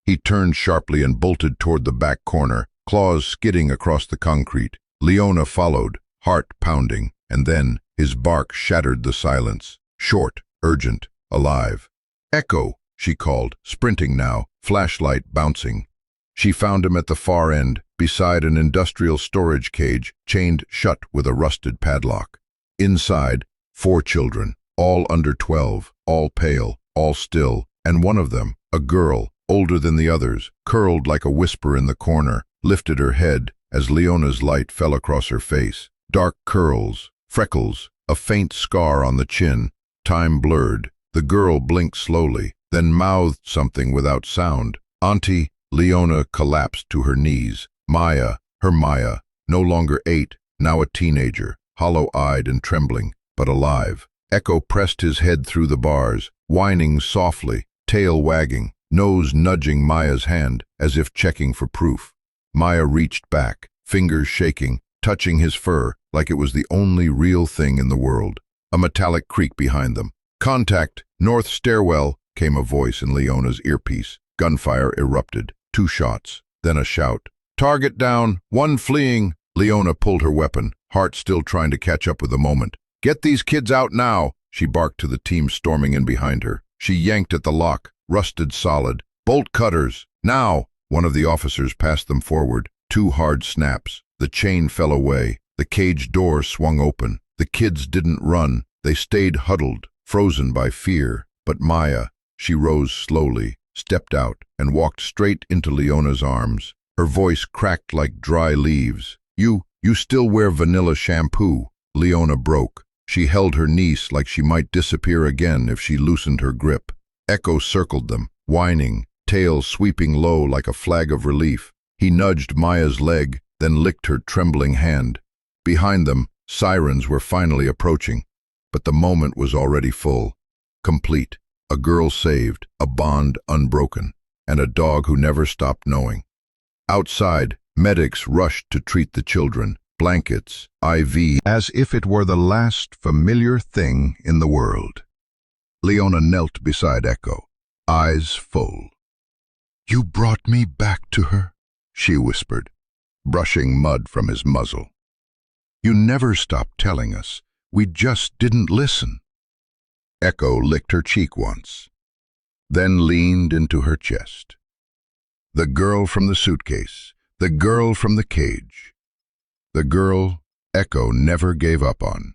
He turned sharply and bolted toward the back corner, claws skidding across the concrete. Leona followed, heart pounding, and then his bark shattered the silence. Short, urgent, alive. "Echo," she called, sprinting now, flashlight bouncing. She found him at the far end, beside an industrial storage cage chained shut with a rusted padlock. Inside, 4 children, all under 12, all pale, all still, and one of them, a girl, older than the others, curled like a whisper in the corner, lifted her head as Leona's light fell across her face. Dark curls, freckles, a faint scar on the chin. Time blurred. The girl blinked slowly, then mouthed something without sound. "Auntie." Leona collapsed to her knees. Maya, her Maya, no longer 8, now a teenager, hollow-eyed and trembling, but alive. Echo pressed his head through the bars, whining softly, tail wagging, nose nudging Maya's hand, as if checking for proof. Maya reached back, fingers shaking, touching his fur like it was the only real thing in the world. A metallic creak behind them. "Contact, north stairwell," came a voice in Leona's earpiece. Gunfire erupted. 2 shots, then a shout. "Target down, 1 fleeing." Leona pulled her weapon, heart still trying to catch up with the moment. "Get these kids out now," she barked to the team storming in behind her. She yanked at the lock, rusted solid. "Bolt cutters, now!" One of the officers passed them forward. 2 hard snaps. The chain fell away. The cage door swung open. The kids didn't run. They stayed huddled, frozen by fear. But Maya, she rose slowly, stepped out, and walked straight into Leona's arms. Her voice cracked like dry leaves. You still wear vanilla shampoo." Leona broke. She held her niece like she might disappear again if she loosened her grip. Echo circled them, whining, tail sweeping low like a flag of relief. He nudged Maya's leg, then licked her trembling hand. Behind them, sirens were finally approaching, but the moment was already full, complete. A girl saved, a bond unbroken, and a dog who never stopped knowing. Outside, medics rushed to treat the children, blankets, IV, as if it were the last familiar thing in the world. Leona knelt beside Echo, eyes full. "You brought me back to her," she whispered, brushing mud from his muzzle. "You never stopped telling us. We just didn't listen." Echo licked her cheek once, then leaned into her chest. The girl from the suitcase, the girl from the cage, the girl Echo never gave up on.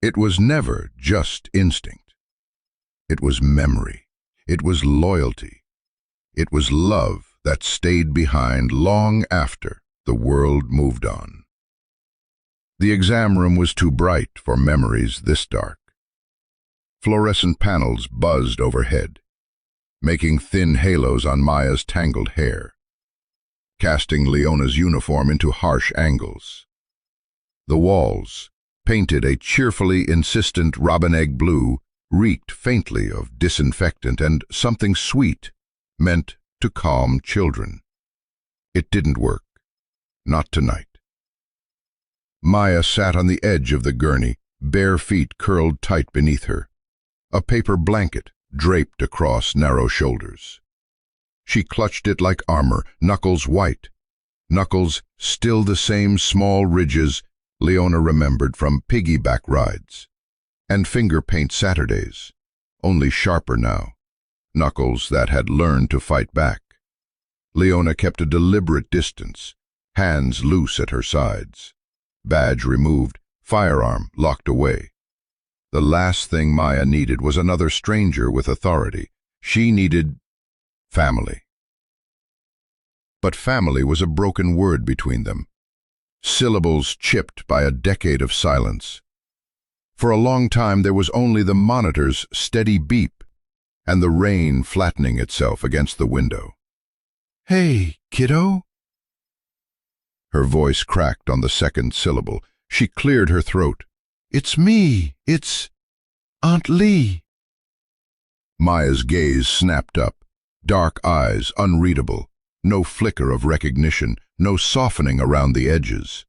It was never just instinct. It was memory. It was loyalty. It was love that stayed behind long after the world moved on. The exam room was too bright for memories this dark. Fluorescent panels buzzed overhead, making thin halos on Maya's tangled hair, casting Leona's uniform into harsh angles. The walls, painted a cheerfully insistent robin egg blue, reeked faintly of disinfectant and something sweet, meant to calm children. It didn't work. Not tonight. Maya sat on the edge of the gurney, bare feet curled tight beneath her. a paper blanket draped across narrow shoulders. She clutched it like armor, knuckles white. Knuckles still the same small ridges Leona remembered from piggyback rides. And finger paint Saturdays, only sharper now. Knuckles that had learned to fight back. Leona kept a deliberate distance, hands loose at her sides. Badge removed, firearm locked away. The last thing Maya needed was another stranger with authority. She needed family. But family was a broken word between them, syllables chipped by a decade of silence. For a long time there was only the monitor's steady beep and the rain flattening itself against the window. "Hey, kiddo?" Her voice cracked on the second syllable. She cleared her throat. "It's me. It's Aunt Lee." Maya's gaze snapped up, dark eyes unreadable, no flicker of recognition, no softening around the edges.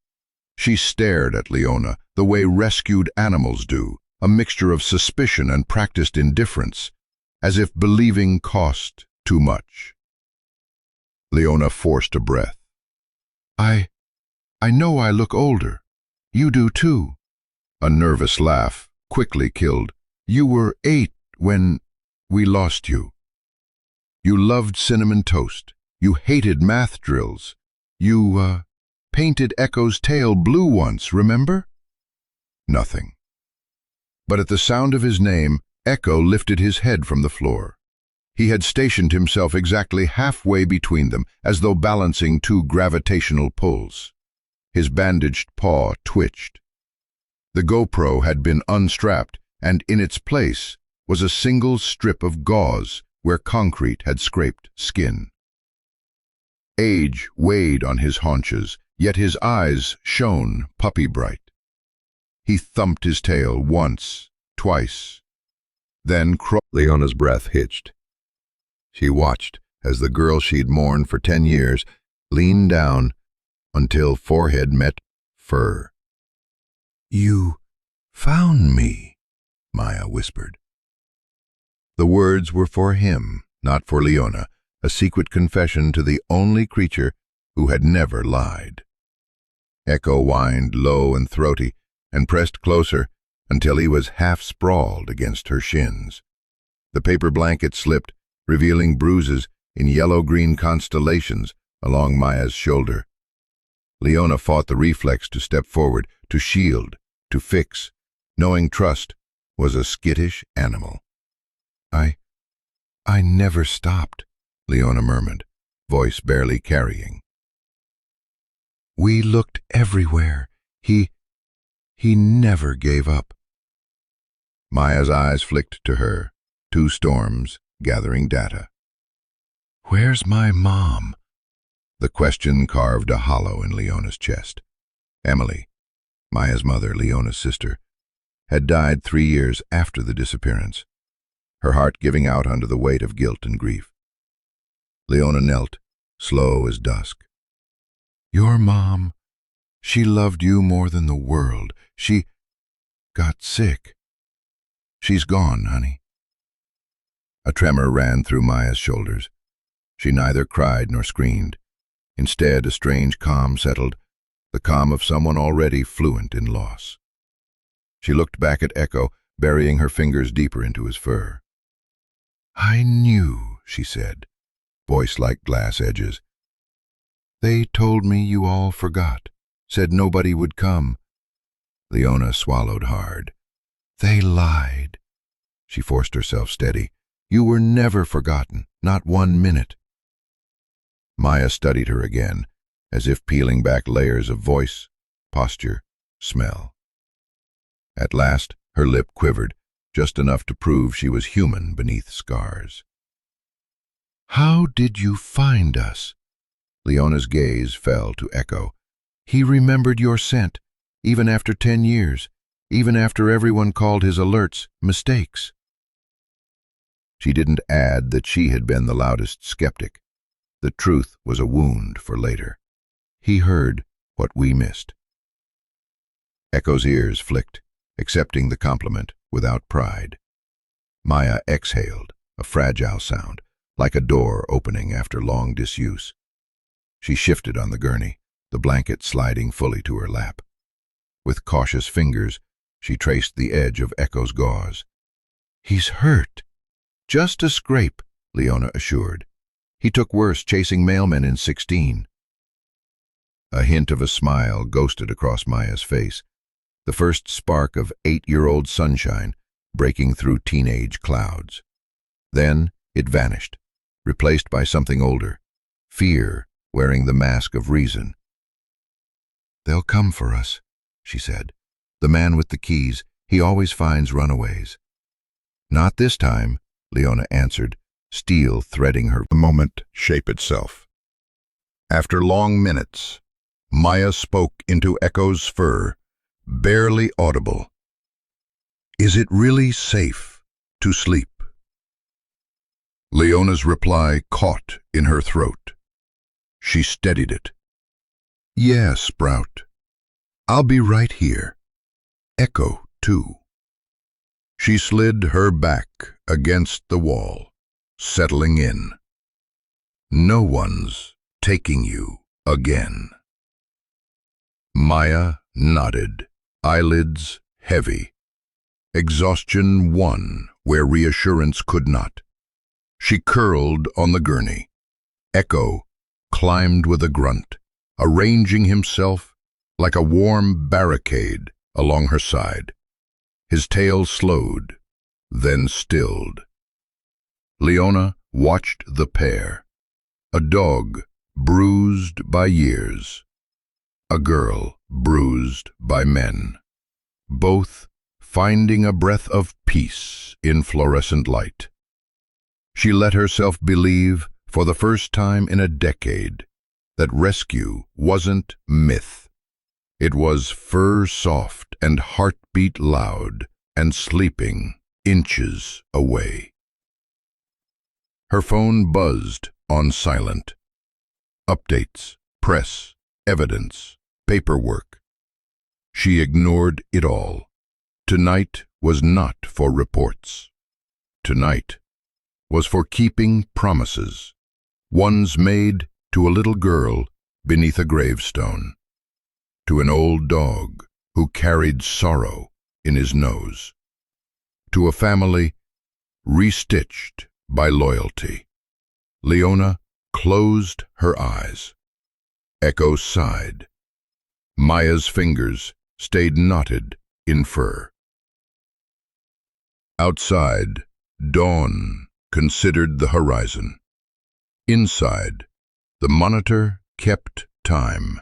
She stared at Leona the way rescued animals do, a mixture of suspicion and practiced indifference, as if believing cost too much. Leona forced a breath. I know I look older. You do too." A nervous laugh quickly killed. "You were 8 when we lost you. You loved cinnamon toast. You hated math drills. You, painted Echo's tail blue once, remember?" Nothing. But at the sound of his name, Echo lifted his head from the floor. He had stationed himself exactly halfway between them, as though balancing two gravitational pulls. His bandaged paw twitched. The GoPro had been unstrapped, and in its place was a single strip of gauze where concrete had scraped skin. Age weighed on his haunches, yet his eyes shone puppy-bright. He thumped his tail once, twice, then Leona's breath hitched. She watched as the girl she'd mourned for 10 years leaned down until forehead met fur. "You found me," Maya whispered. The words were for him, not for Leona, a secret confession to the only creature who had never lied. Echo whined low and throaty and pressed closer until he was half sprawled against her shins. The paper blanket slipped, revealing bruises in yellow-green constellations along Maya's shoulder. Leona fought the reflex to step forward, to shield, to fix, knowing trust was a skittish animal. I never stopped," Leona murmured, voice barely carrying. "We looked everywhere. He never gave up." Maya's eyes flicked to her, two storms gathering data. "Where's my mom?" The question carved a hollow in Leona's chest. Emily, Maya's mother, Leona's sister, had died 3 years after the disappearance, her heart giving out under the weight of guilt and grief. Leona knelt, slow as dusk. "Your mom, she loved you more than the world. She got sick. She's gone, honey." A tremor ran through Maya's shoulders. She neither cried nor screamed. Instead, a strange calm settled, the calm of someone already fluent in loss. She looked back at Echo, burying her fingers deeper into his fur. "I knew," she said, voice like glass edges. "They told me you all forgot, said nobody would come." Leona swallowed hard. "They lied." She forced herself steady. "You were never forgotten, not 1 minute." Maya studied her again, as if peeling back layers of voice, posture, smell. At last, her lip quivered, just enough to prove she was human beneath scars. "How did you find us?" Leona's gaze fell to Echo. "He remembered your scent, even after 10 years, even after everyone called his alerts mistakes." She didn't add that she had been the loudest skeptic. The truth was a wound for later. "He heard what we missed." Echo's ears flicked, accepting the compliment without pride. Maya exhaled, a fragile sound, like a door opening after long disuse. She shifted on the gurney, the blanket sliding fully to her lap. With cautious fingers, she traced the edge of Echo's gauze. "He's hurt." "Just a scrape," Leona assured. "He took worse chasing mailmen in 16. A hint of a smile ghosted across Maya's face, the first spark of 8-year-old sunshine breaking through teenage clouds. Then it vanished, replaced by something older, fear wearing the mask of reason. "They'll come for us," she said. "The man with the keys, he always finds runaways." "Not this time," Leona answered, steel threading her. The moment shape itself. After long minutes, Maya spoke into Echo's fur, barely audible. "Is it really safe to sleep?" Leona's reply caught in her throat. She steadied it. "Yes, Sprout. I'll be right here. Echo, too." She slid her back against the wall, settling in. "No one's taking you again." Maya nodded, eyelids heavy. Exhaustion won where reassurance could not. She curled on the gurney. Echo climbed with a grunt, arranging himself like a warm barricade along her side. His tail slowed, then stilled. Leona watched the pair, a dog bruised by years, a girl bruised by men, both finding a breath of peace in fluorescent light. She let herself believe, for the first time in a decade, that rescue wasn't myth. It was fur soft and heartbeat loud and sleeping inches away. Her phone buzzed on silent. Updates, press, evidence, paperwork. She ignored it all. Tonight was not for reports. Tonight was for keeping promises, ones made to a little girl beneath a gravestone, to an old dog who carried sorrow in his nose, to a family restitched by loyalty. Leona closed her eyes. Echo sighed. Maya's fingers stayed knotted in fur. Outside, dawn considered the horizon. Inside, the monitor kept time.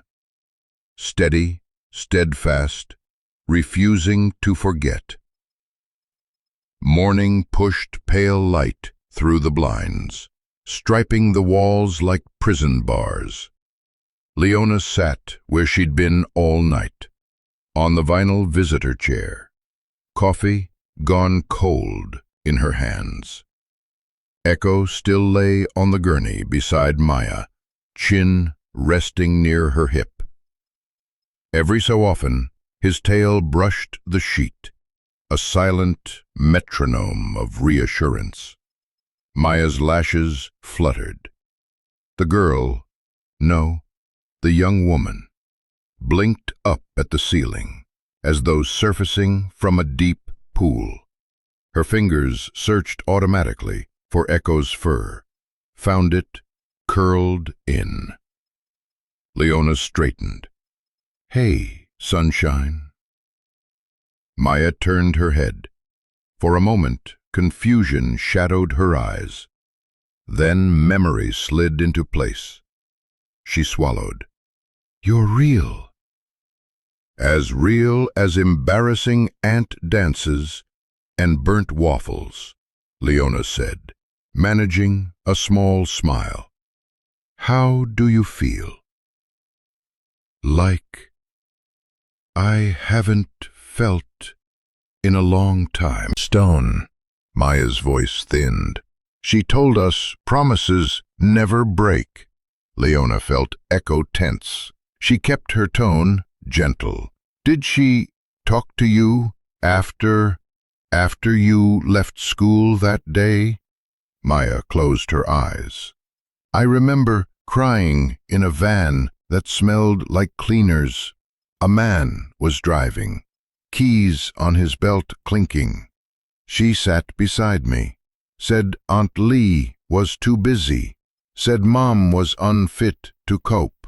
Steady, steadfast, refusing to forget. Morning pushed pale light through the blinds, striping the walls like prison bars. Leona sat where she'd been all night, on the vinyl visitor chair, coffee gone cold in her hands. Echo still lay on the gurney beside Maya, chin resting near her hip. Every so often, his tail brushed the sheet, a silent metronome of reassurance. Maya's lashes fluttered. The girl, no, the young woman, blinked up at the ceiling, as though surfacing from a deep pool. Her fingers searched automatically for Echo's fur, found it curled in. Leona straightened. "Hey, sunshine." Maya turned her head. For a moment, confusion shadowed her eyes. Then memory slid into place. She swallowed. "You're real." "As real as embarrassing ant dances and burnt waffles," Leona said, managing a small smile. "How do you feel?" "Like I haven't felt in a long time." "Stone." Maya's voice thinned. "She told us promises never break." Leona felt Echo tense. She kept her tone gentle. "Did she talk to you after After you left school that day? Maya closed her eyes. I remember crying in a van that smelled like cleaners. A man was driving, keys on his belt clinking. She sat beside me, said Aunt Lee was too busy, said Mom was unfit to cope.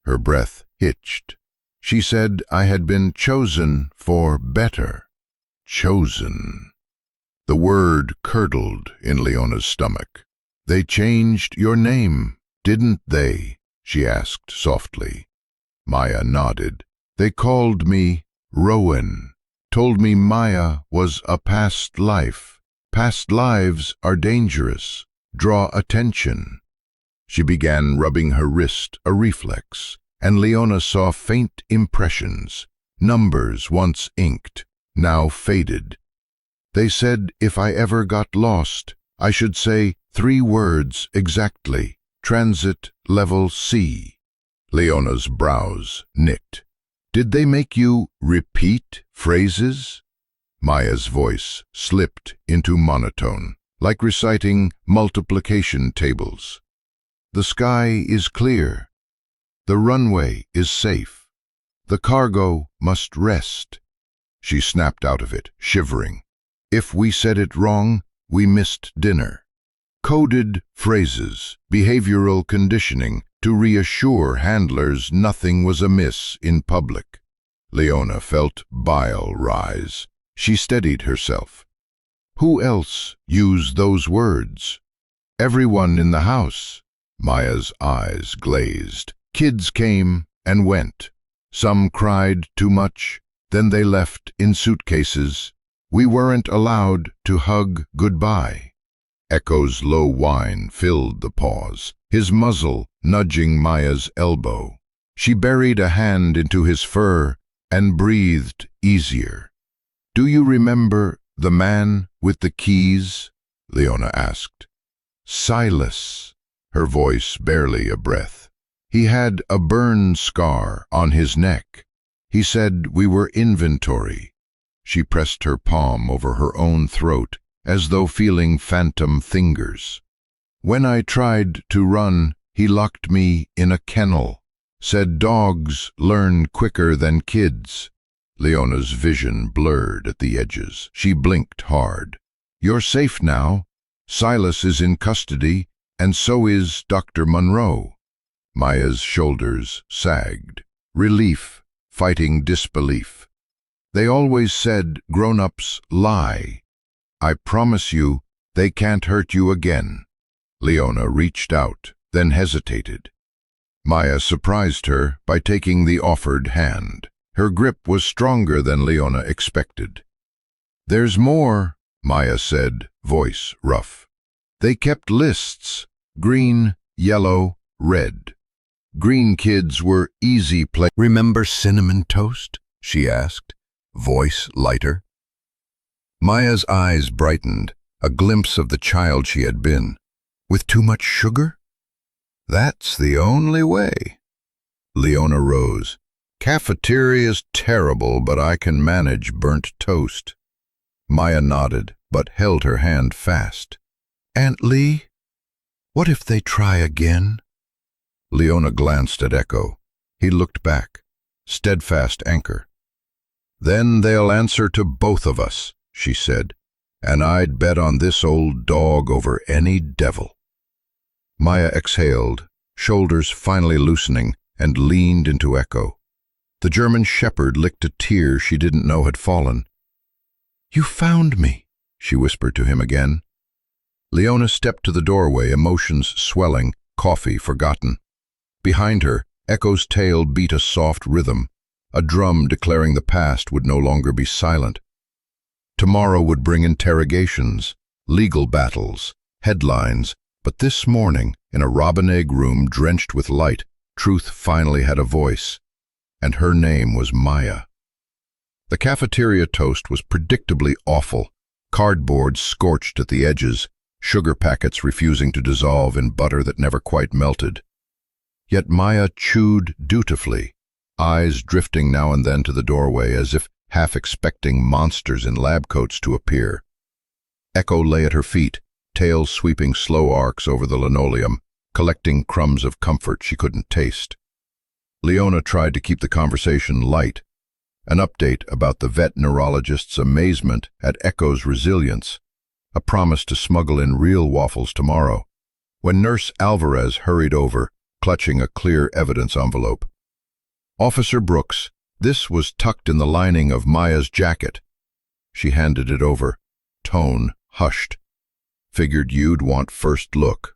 Her breath hitched. She said I had been chosen for better. Chosen. The word curdled in Leona's stomach. They changed your name, didn't they? She asked softly. Maya nodded. They called me Rowan, told me Maya was a past life. Past lives are dangerous. Draw attention. She began rubbing her wrist, a reflex, and Leona saw faint impressions, numbers once inked, now faded. They said if I ever got lost, I should say 3 words exactly. Transit level C. Leona's brows knit. Did they make you repeat phrases? Maya's voice slipped into monotone, like reciting multiplication tables. The sky is clear. The runway is safe. The cargo must rest. She snapped out of it, shivering. If we said it wrong, we missed dinner. Coded phrases, behavioral conditioning, to reassure handlers nothing was amiss in public. Leona felt bile rise. She steadied herself. Who else used those words? Everyone in the house. Maya's eyes glazed. Kids came and went. Some cried too much, then they left in suitcases. We weren't allowed to hug goodbye. Echo's low whine filled the pause, his muzzle nudging Maya's elbow. She buried a hand into his fur and breathed easier. Do you remember the man with the keys? Leona asked. Silas. Her voice barely a breath. He had a burn scar on his neck. He said we were inventory. She pressed her palm over her own throat, as though feeling phantom fingers. When I tried to run, he locked me in a kennel. Said dogs learn quicker than kids. Leona's vision blurred at the edges. She blinked hard. You're safe now. Silas is in custody, and so is Dr. Monroe. Maya's shoulders sagged. Relief, fighting disbelief. They always said grown-ups lie. I promise you, they can't hurt you again. Leona reached out, then hesitated. Maya surprised her by taking the offered hand. Her grip was stronger than Leona expected. There's more, Maya said, voice rough. They kept lists, green, yellow, red. Green kids were easy play. Remember cinnamon toast? She asked, voice lighter. Maya's eyes brightened, a glimpse of the child she had been. With too much sugar? That's the only way. Leona rose. Cafeteria's terrible, but I can manage burnt toast. Maya nodded, but held her hand fast. Aunt Lee, what if they try again? Leona glanced at Echo. He looked back. Steadfast anchor. Then they'll answer to both of us, she said, and I'd bet on this old dog over any devil. Maya exhaled, shoulders finally loosening, and leaned into Echo. The German shepherd licked a tear she didn't know had fallen. You found me, she whispered to him again. Leona stepped to the doorway, emotions swelling, coffee forgotten. Behind her, Echo's tail beat a soft rhythm, a drum declaring the past would no longer be silent. Tomorrow would bring interrogations, legal battles, headlines, but this morning, in a robin-egg room drenched with light, truth finally had a voice, and her name was Maya. The cafeteria toast was predictably awful, cardboard scorched at the edges, sugar packets refusing to dissolve in butter that never quite melted. Yet Maya chewed dutifully, eyes drifting now and then to the doorway as if half expecting monsters in lab coats to appear. Echo lay at her feet, tail sweeping slow arcs over the linoleum, collecting crumbs of comfort she couldn't taste. Leona tried to keep the conversation light, an update about the vet neurologist's amazement at Echo's resilience, a promise to smuggle in real waffles tomorrow, when Nurse Alvarez hurried over, clutching a clear evidence envelope. "Officer Brooks, this was tucked in the lining of Maya's jacket." She handed it over, tone hushed. "Figured you'd want first look."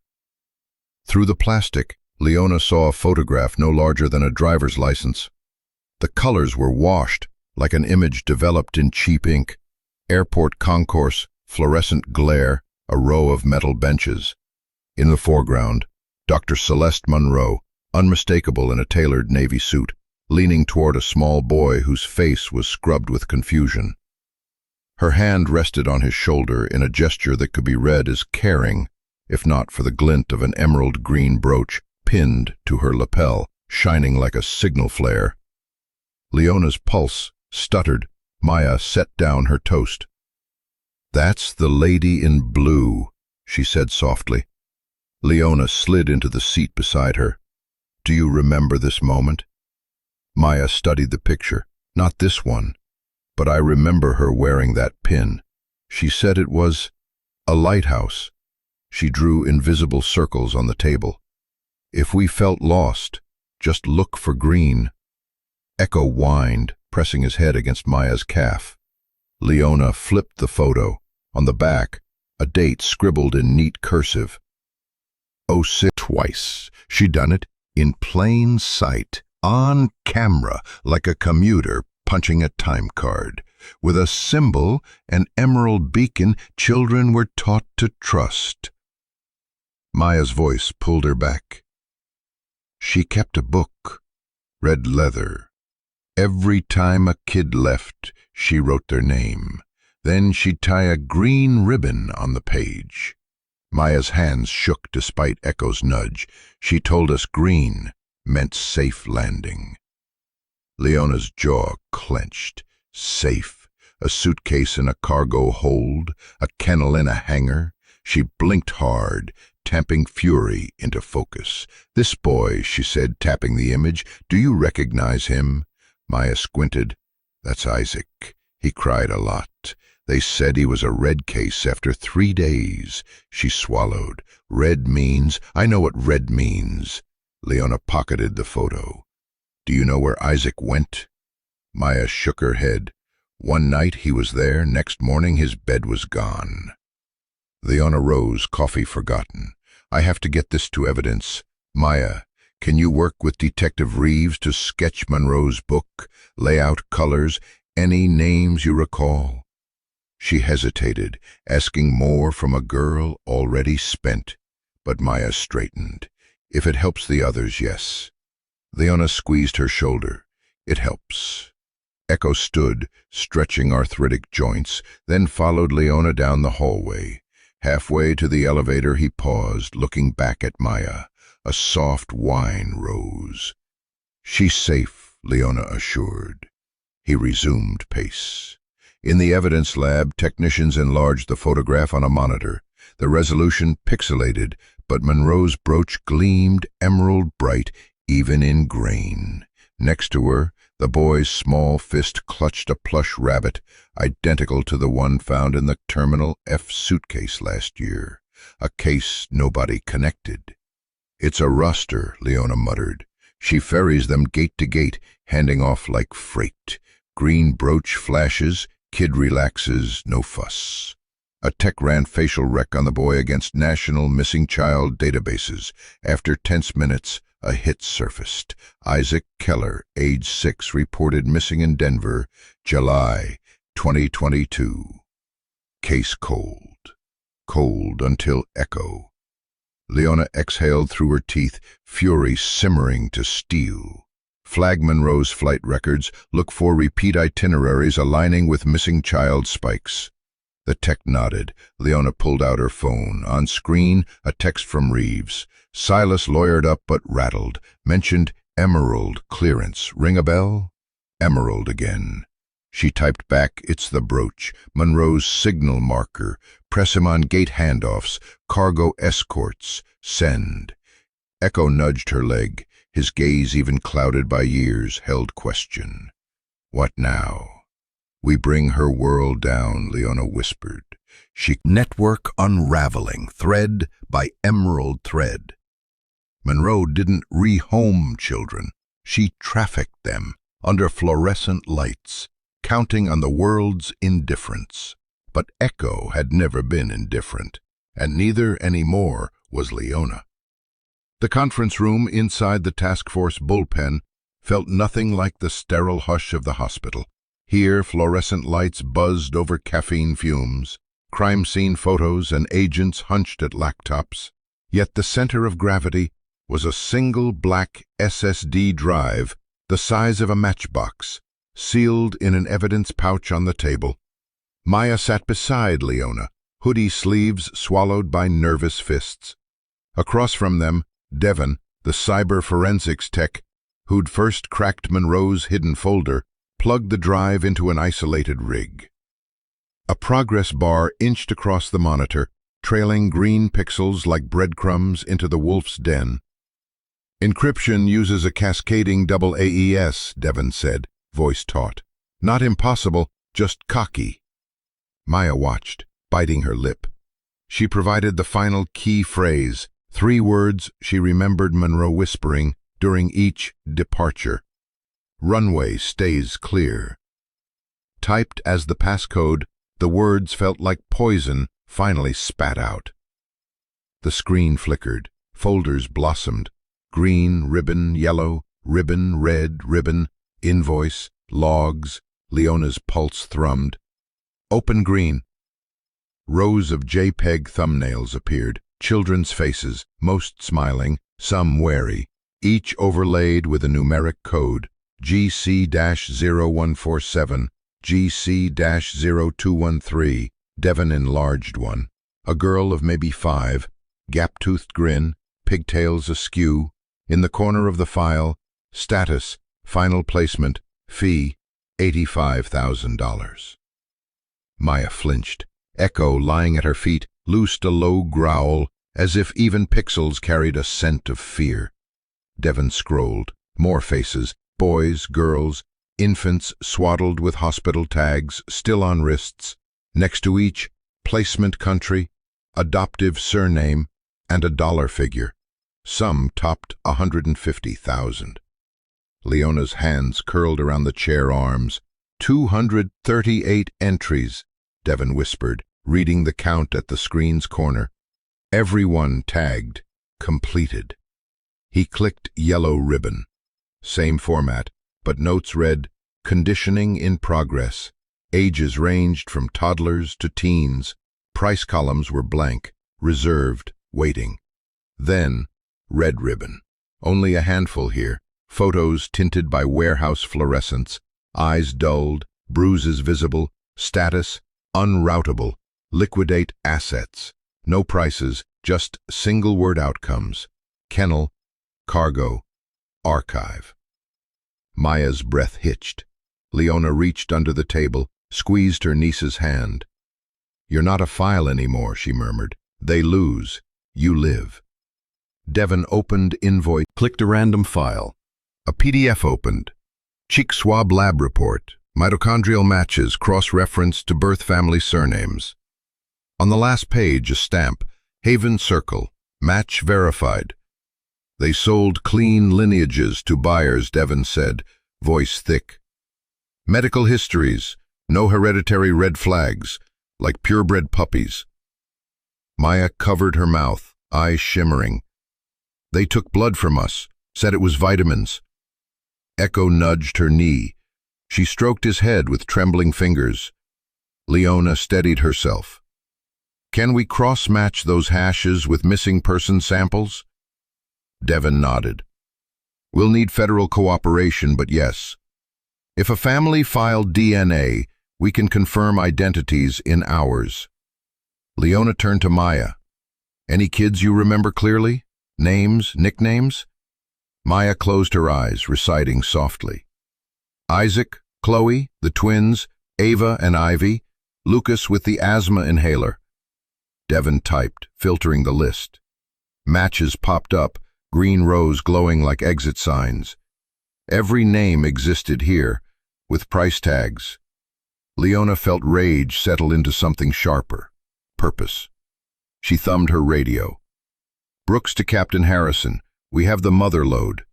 Through the plastic, Leona saw a photograph no larger than a driver's license. The colors were washed, like an image developed in cheap ink. Airport concourse, fluorescent glare, a row of metal benches. In the foreground, Dr. Celeste Monroe, unmistakable in a tailored navy suit, leaning toward a small boy whose face was scrubbed with confusion. Her hand rested on his shoulder in a gesture that could be read as caring, if not for the glint of an emerald green brooch pinned to her lapel, shining like a signal flare. Leona's pulse stuttered. Maya set down her toast. "That's the lady in blue," she said softly. Leona slid into the seat beside her. "Do you remember this moment?" Maya studied the picture. "Not this one, but I remember her wearing that pin. She said it was a lighthouse." She drew invisible circles on the table. "If we felt lost, just look for green." Echo whined, pressing his head against Maya's calf. Leona flipped the photo. On the back, a date scribbled in neat cursive. 06. Twice. She'd done it in plain sight, on camera, like a commuter punching a time card. With a symbol, an emerald beacon, children were taught to trust. Maya's voice pulled her back. She kept a book, red leather. Every time a kid left, she wrote their name. Then she'd tie a green ribbon on the page. Maya's hands shook despite Echo's nudge. She told us green meant safe landing. Leona's jaw clenched. Safe. A suitcase in a cargo hold, a kennel in a hangar. She blinked hard, tamping fury into focus. "This boy," she said, tapping the image, "do you recognize him?" Maya squinted. "That's Isaac. He cried a lot. They said he was a red case after 3 days. She swallowed. "Red means, I know what red means." Leona pocketed the photo. "Do you know where Isaac went?" Maya shook her head. "One night he was there, next morning his bed was gone." Leona rose, coffee forgotten. "I have to get this to evidence. Maya, can you work with Detective Reeves to sketch Monroe's book, lay out colors, any names you recall?" She hesitated, asking more from a girl already spent, but Maya straightened. "If it helps the others, yes." Leona squeezed her shoulder. "It helps." Echo stood, stretching arthritic joints, then followed Leona down the hallway. Halfway to the elevator he paused, looking back at Maya. A soft whine rose. "She's safe," Leona assured. He resumed pace. In the evidence lab, technicians enlarged the photograph on a monitor. The resolution pixelated, but Monroe's brooch gleamed emerald bright, even in grain. Next to her, the boy's small fist clutched a plush rabbit, identical to the one found in the Terminal F suitcase last year. A case nobody connected. "It's a roster," Leona muttered. "She ferries them gate to gate, handing off like freight. Green brooch flashes, kid relaxes, no fuss." A tech ran facial rec on the boy against national missing child databases. After tense minutes, a hit surfaced. Isaac Keller, age 6, reported missing in Denver, July 2022. Case cold. Cold until echo. Leona exhaled through her teeth, fury simmering to steel. Flag Monroe's flight records. Look for repeat itineraries aligning with missing child spikes. The tech nodded. Leona pulled out her phone. On screen, a text from Reeves. Silas lawyered up but rattled. Mentioned emerald clearance. Ring a bell? Emerald again. She typed back, "It's the brooch, Monroe's signal marker. Press him on gate handoffs, cargo escorts, send." Echo nudged her leg. His gaze, even clouded by years, held question. "What now?" "We bring her world down," Leona whispered. Network unraveling, thread by emerald thread. Monroe didn't rehome children. She trafficked them under fluorescent lights, counting on the world's indifference. But Echo had never been indifferent, and neither anymore was Leona. The conference room inside the task force bullpen felt nothing like the sterile hush of the hospital. Here, fluorescent lights buzzed over caffeine fumes, crime scene photos and agents hunched at laptops. Yet the center of gravity was a single black SSD drive the size of a matchbox, sealed in an evidence pouch on the table. Maya sat beside Leona, hoodie sleeves swallowed by nervous fists. Across from them, Devon, the cyber forensics tech, who'd first cracked Monroe's hidden folder, plugged the drive into an isolated rig. A progress bar inched across the monitor, trailing green pixels like breadcrumbs into the wolf's den. "Encryption uses a cascading double AES, Devon said, voice taut. "Not impossible, just cocky." Maya watched, biting her lip. She provided the final key phrase, 3 words she remembered Monroe whispering during each departure. "Runway stays clear." Typed as the passcode, the words felt like poison finally spat out. The screen flickered, folders blossomed. Green, ribbon, yellow, ribbon, red, ribbon, invoice, logs. Leona's pulse thrummed. "Open green." Rows of JPEG thumbnails appeared, children's faces, most smiling, some wary, each overlaid with a numeric code, GC-0147, GC-0213, Devon enlarged one. A girl of maybe 5, gap-toothed grin, pigtails askew. In the corner of the file, status, final placement, fee, $85,000. Maya flinched. Echo, lying at her feet, loosed a low growl, as if even pixels carried a scent of fear. Devon scrolled. More faces, boys, girls, infants swaddled with hospital tags, still on wrists. Next to each, placement country, adoptive surname, and a dollar figure. Some topped 150,000. Leona's hands curled around the chair arms. 238 entries, Devon whispered, reading the count at the screen's corner. Everyone tagged, completed. He clicked yellow ribbon. Same format, but notes read, "Conditioning in progress." Ages ranged from toddlers to teens. Price columns were blank, reserved, waiting. Then, red ribbon. Only a handful here. Photos tinted by warehouse fluorescence. Eyes dulled, bruises visible. Status, unroutable. Liquidate assets. No prices, just single-word outcomes. Kennel, cargo, archive. Maya's breath hitched. Leona reached under the table, squeezed her niece's hand. "You're not a file anymore," she murmured. "They lose. You live." Devon opened invoice, clicked a random file. A PDF opened. Cheek swab lab report. Mitochondrial matches cross-referenced to birth family surnames. On the last page, a stamp. Haven Circle. Match verified. "They sold clean lineages to buyers," Devon said, voice thick. "Medical histories. No hereditary red flags, like purebred puppies." Maya covered her mouth, eyes shimmering. "They took blood from us, said it was vitamins." Echo nudged her knee. She stroked his head with trembling fingers. Leona steadied herself. "Can we cross-match those hashes with missing person samples?" Devon nodded. "We'll need federal cooperation, but yes. If a family filed DNA, we can confirm identities in hours." Leona turned to Maya. "Any kids you remember clearly? Names, nicknames?" Maya closed her eyes, reciting softly. "Isaac, Chloe, the twins, Ava and Ivy, Lucas with the asthma inhaler. Devon typed, filtering the list. Matches popped up, green rows glowing like exit signs. Every name existed here, with price tags. Leona felt rage settle into something sharper. Purpose. She thumbed her radio. Brooks to Captain Harrison. We have the mother lode.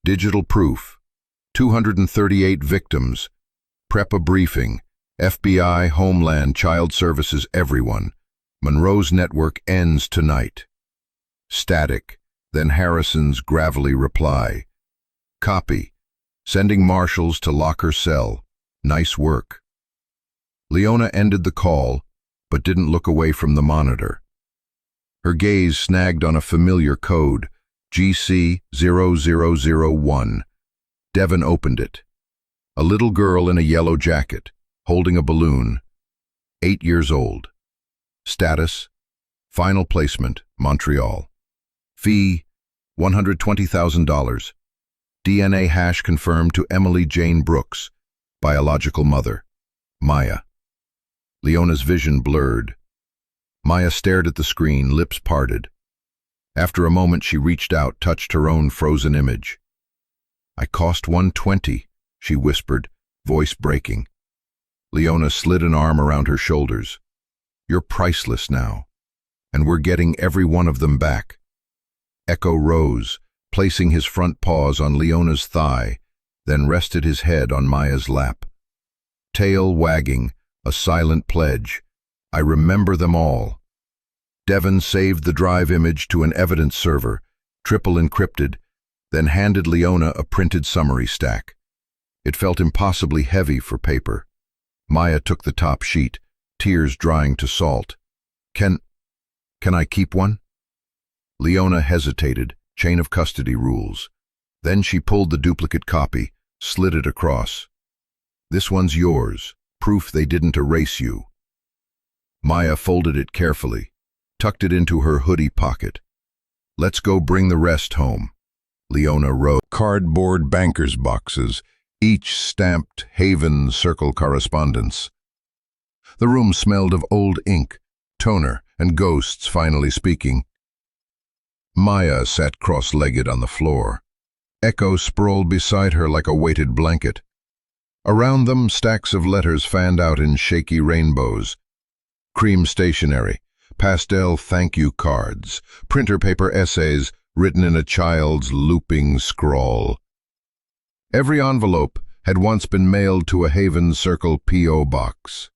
Digital proof. 238 victims. Prep a briefing. FBI, Homeland, Child Services, everyone. Monroe's network ends tonight. Static. Then Harrison's gravelly reply. Copy. Sending marshals to lock her cell. Nice work. Leona ended the call, but didn't look away from the monitor. Her gaze snagged on a familiar code, GC0001. Devon opened it. A little girl in a yellow jacket, holding a balloon, 8 years old. Status, final placement, Montreal. Fee, $120,000. DNA hash confirmed to Emily Jane Brooks, biological mother, Maya. Leona's vision blurred. Maya stared at the screen, lips parted. After a moment she reached out, touched her own frozen image. I cost $120, she whispered, voice breaking. Leona slid an arm around her shoulders. You're priceless now, and we're getting every one of them back. Echo rose, placing his front paws on Leona's thigh, then rested his head on Maya's lap. Tail wagging, a silent pledge. I remember them all. Devon saved the drive image to an evidence server, triple encrypted, then handed Leona a printed summary stack. It felt impossibly heavy for paper. Maya took the top sheet, tears drying to salt. Can I keep one? Leona hesitated, chain of custody rules. Then she pulled the duplicate copy, slid it across. This one's yours, proof they didn't erase you. Maya folded it carefully, tucked it into her hoodie pocket. Let's go bring the rest home. Leona wrote. Cardboard banker's boxes, each stamped Haven Circle correspondence. The room smelled of old ink, toner, and ghosts finally speaking. Maya sat cross-legged on the floor. Echo sprawled beside her like a weighted blanket. Around them, stacks of letters fanned out in shaky rainbows. Cream stationery, pastel thank you cards, printer paper essays written in a child's looping scrawl. Every envelope had once been mailed to a Haven Circle P.O. box,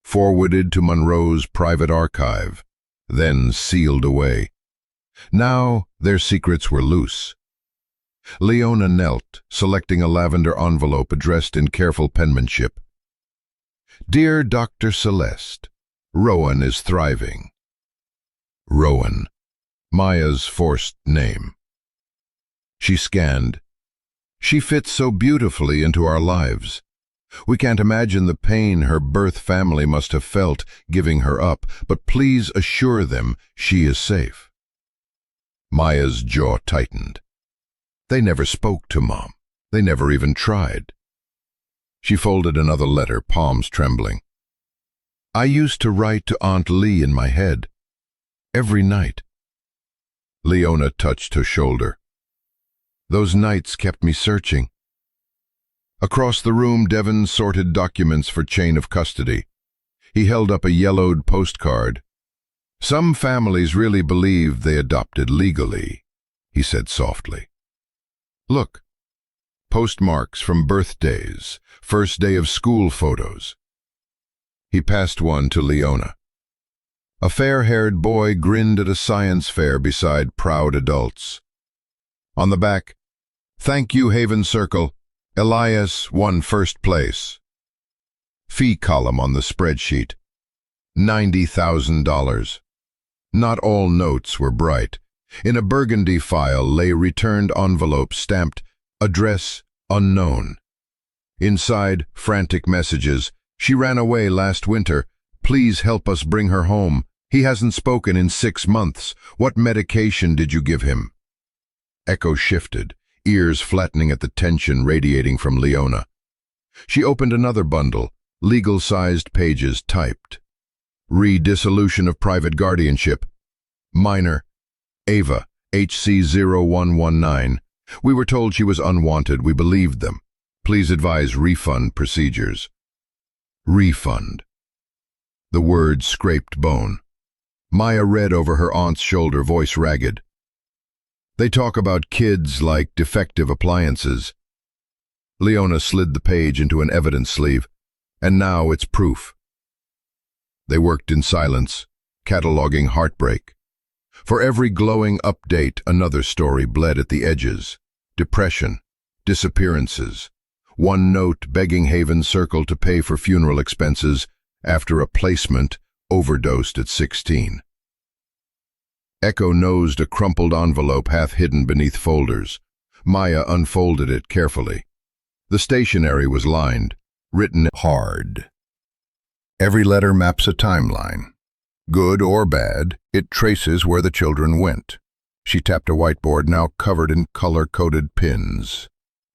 forwarded to Monroe's private archive, then sealed away. Now their secrets were loose. Leona knelt, selecting a lavender envelope addressed in careful penmanship. Dear Dr. Celeste, Rowan is thriving. Rowan, Maya's forced name. She scanned. She fits so beautifully into our lives. We can't imagine the pain her birth family must have felt giving her up, but please assure them she is safe. Maya's jaw tightened. They never spoke to Mom. They never even tried. She folded another letter, palms trembling. I used to write to Aunt Lee in my head. Every night. Leona touched her shoulder. Those nights kept me searching. Across the room, Devon sorted documents for chain of custody. He held up a yellowed postcard. Some families really believed they adopted legally, he said softly. Look, postmarks from birthdays, first day of school photos. He passed one to Leona. A fair-haired boy grinned at a science fair beside proud adults. On the back, thank you, Haven Circle. Elias won first place. Fee column on the spreadsheet. $90,000. Not all notes were bright. In a burgundy file lay returned envelope stamped, address unknown. Inside, frantic messages. She ran away last winter. Please help us bring her home. He hasn't spoken in 6 months. What medication did you give him? Echo shifted, ears flattening at the tension radiating from Leona. She opened another bundle, legal-sized pages typed. Re-dissolution of private guardianship. Minor. Ava, HC0119. We were told she was unwanted. We believed them. Please advise refund procedures. Refund. The word scraped bone. Maya read over her aunt's shoulder, voice ragged. They talk about kids like defective appliances. Leona slid the page into an evidence sleeve, and now it's proof. They worked in silence, cataloging heartbreak. For every glowing update, another story bled at the edges. Depression, disappearances. One note begging Haven Circle to pay for funeral expenses after a placement overdosed at 16. Echo nosed a crumpled envelope half hidden beneath folders. Maya unfolded it carefully. The stationery was lined, written hard. Every letter maps a timeline. Good or bad, it traces where the children went. She tapped a whiteboard now covered in color-coded pins.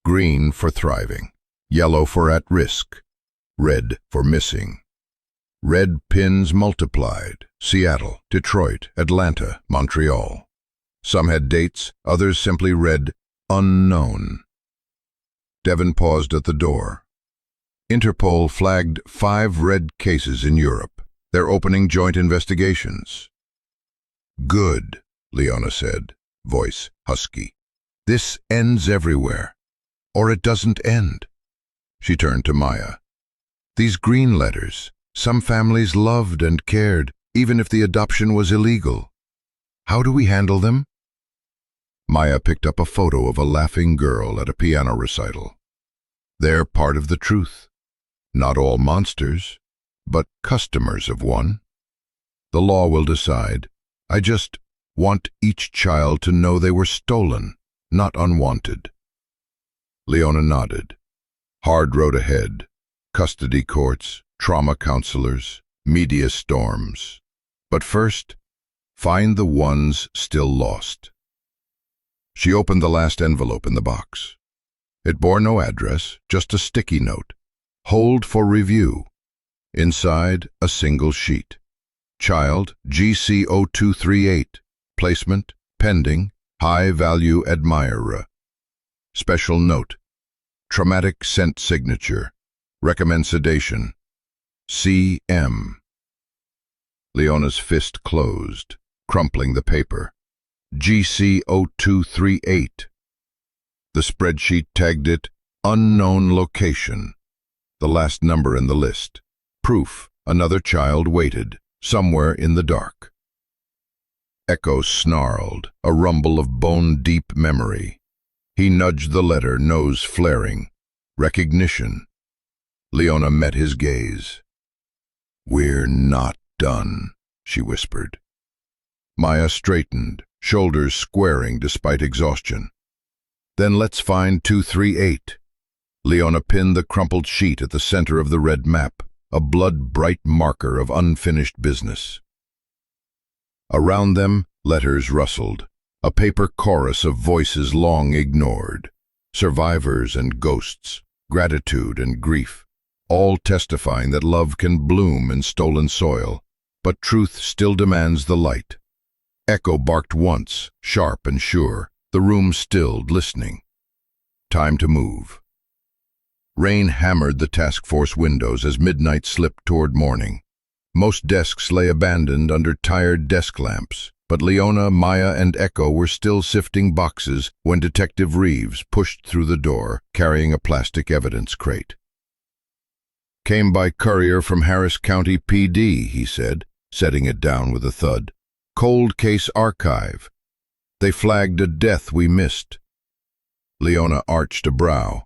Green for thriving, yellow for at risk, red for missing. Red pins multiplied. Seattle, Detroit, Atlanta, Montreal. Some had dates, others simply read unknown. Devon paused at the door. Interpol flagged 5 red cases in Europe. They're opening joint investigations. Good, Leona said, voice husky. This ends everywhere. Or it doesn't end. She turned to Maya. These green letters, some families loved and cared, even if the adoption was illegal. How do we handle them? Maya picked up a photo of a laughing girl at a piano recital. They're part of the truth. Not all monsters, but customers of one. The law will decide. I just want each child to know they were stolen, not unwanted. Leona nodded. Hard road ahead. Custody courts, trauma counselors, media storms. But first, find the ones still lost. She opened the last envelope in the box. It bore no address, just a sticky note. Hold for review. Inside, a single sheet. Child, GC0238. Placement, pending, high-value admirer. Special note. Traumatic scent signature. Recommend sedation. CM. Leona's fist closed, crumpling the paper. GC0238. The spreadsheet tagged it unknown location. The last number in the list. Proof another child waited, somewhere in the dark. Echo snarled, a rumble of bone-deep memory. He nudged the letter, nose flaring. Recognition. Leona met his gaze. We're not done, she whispered. Maya straightened, shoulders squaring despite exhaustion. Then let's find 238. Leona pinned the crumpled sheet at the center of the red map, a blood-bright marker of unfinished business. Around them, letters rustled, a paper chorus of voices long ignored. Survivors and ghosts, gratitude and grief, all testifying that love can bloom in stolen soil, but truth still demands the light. Echo barked once, sharp and sure. The room stilled, listening. Time to move. Rain hammered the task force windows as midnight slipped toward morning. Most desks lay abandoned under tired desk lamps, but Leona, Maya, and Echo were still sifting boxes when Detective Reeves pushed through the door, carrying a plastic evidence crate. Came by courier from Harris County PD, he said, setting it down with a thud. Cold case archive. They flagged a death we missed. Leona arched a brow.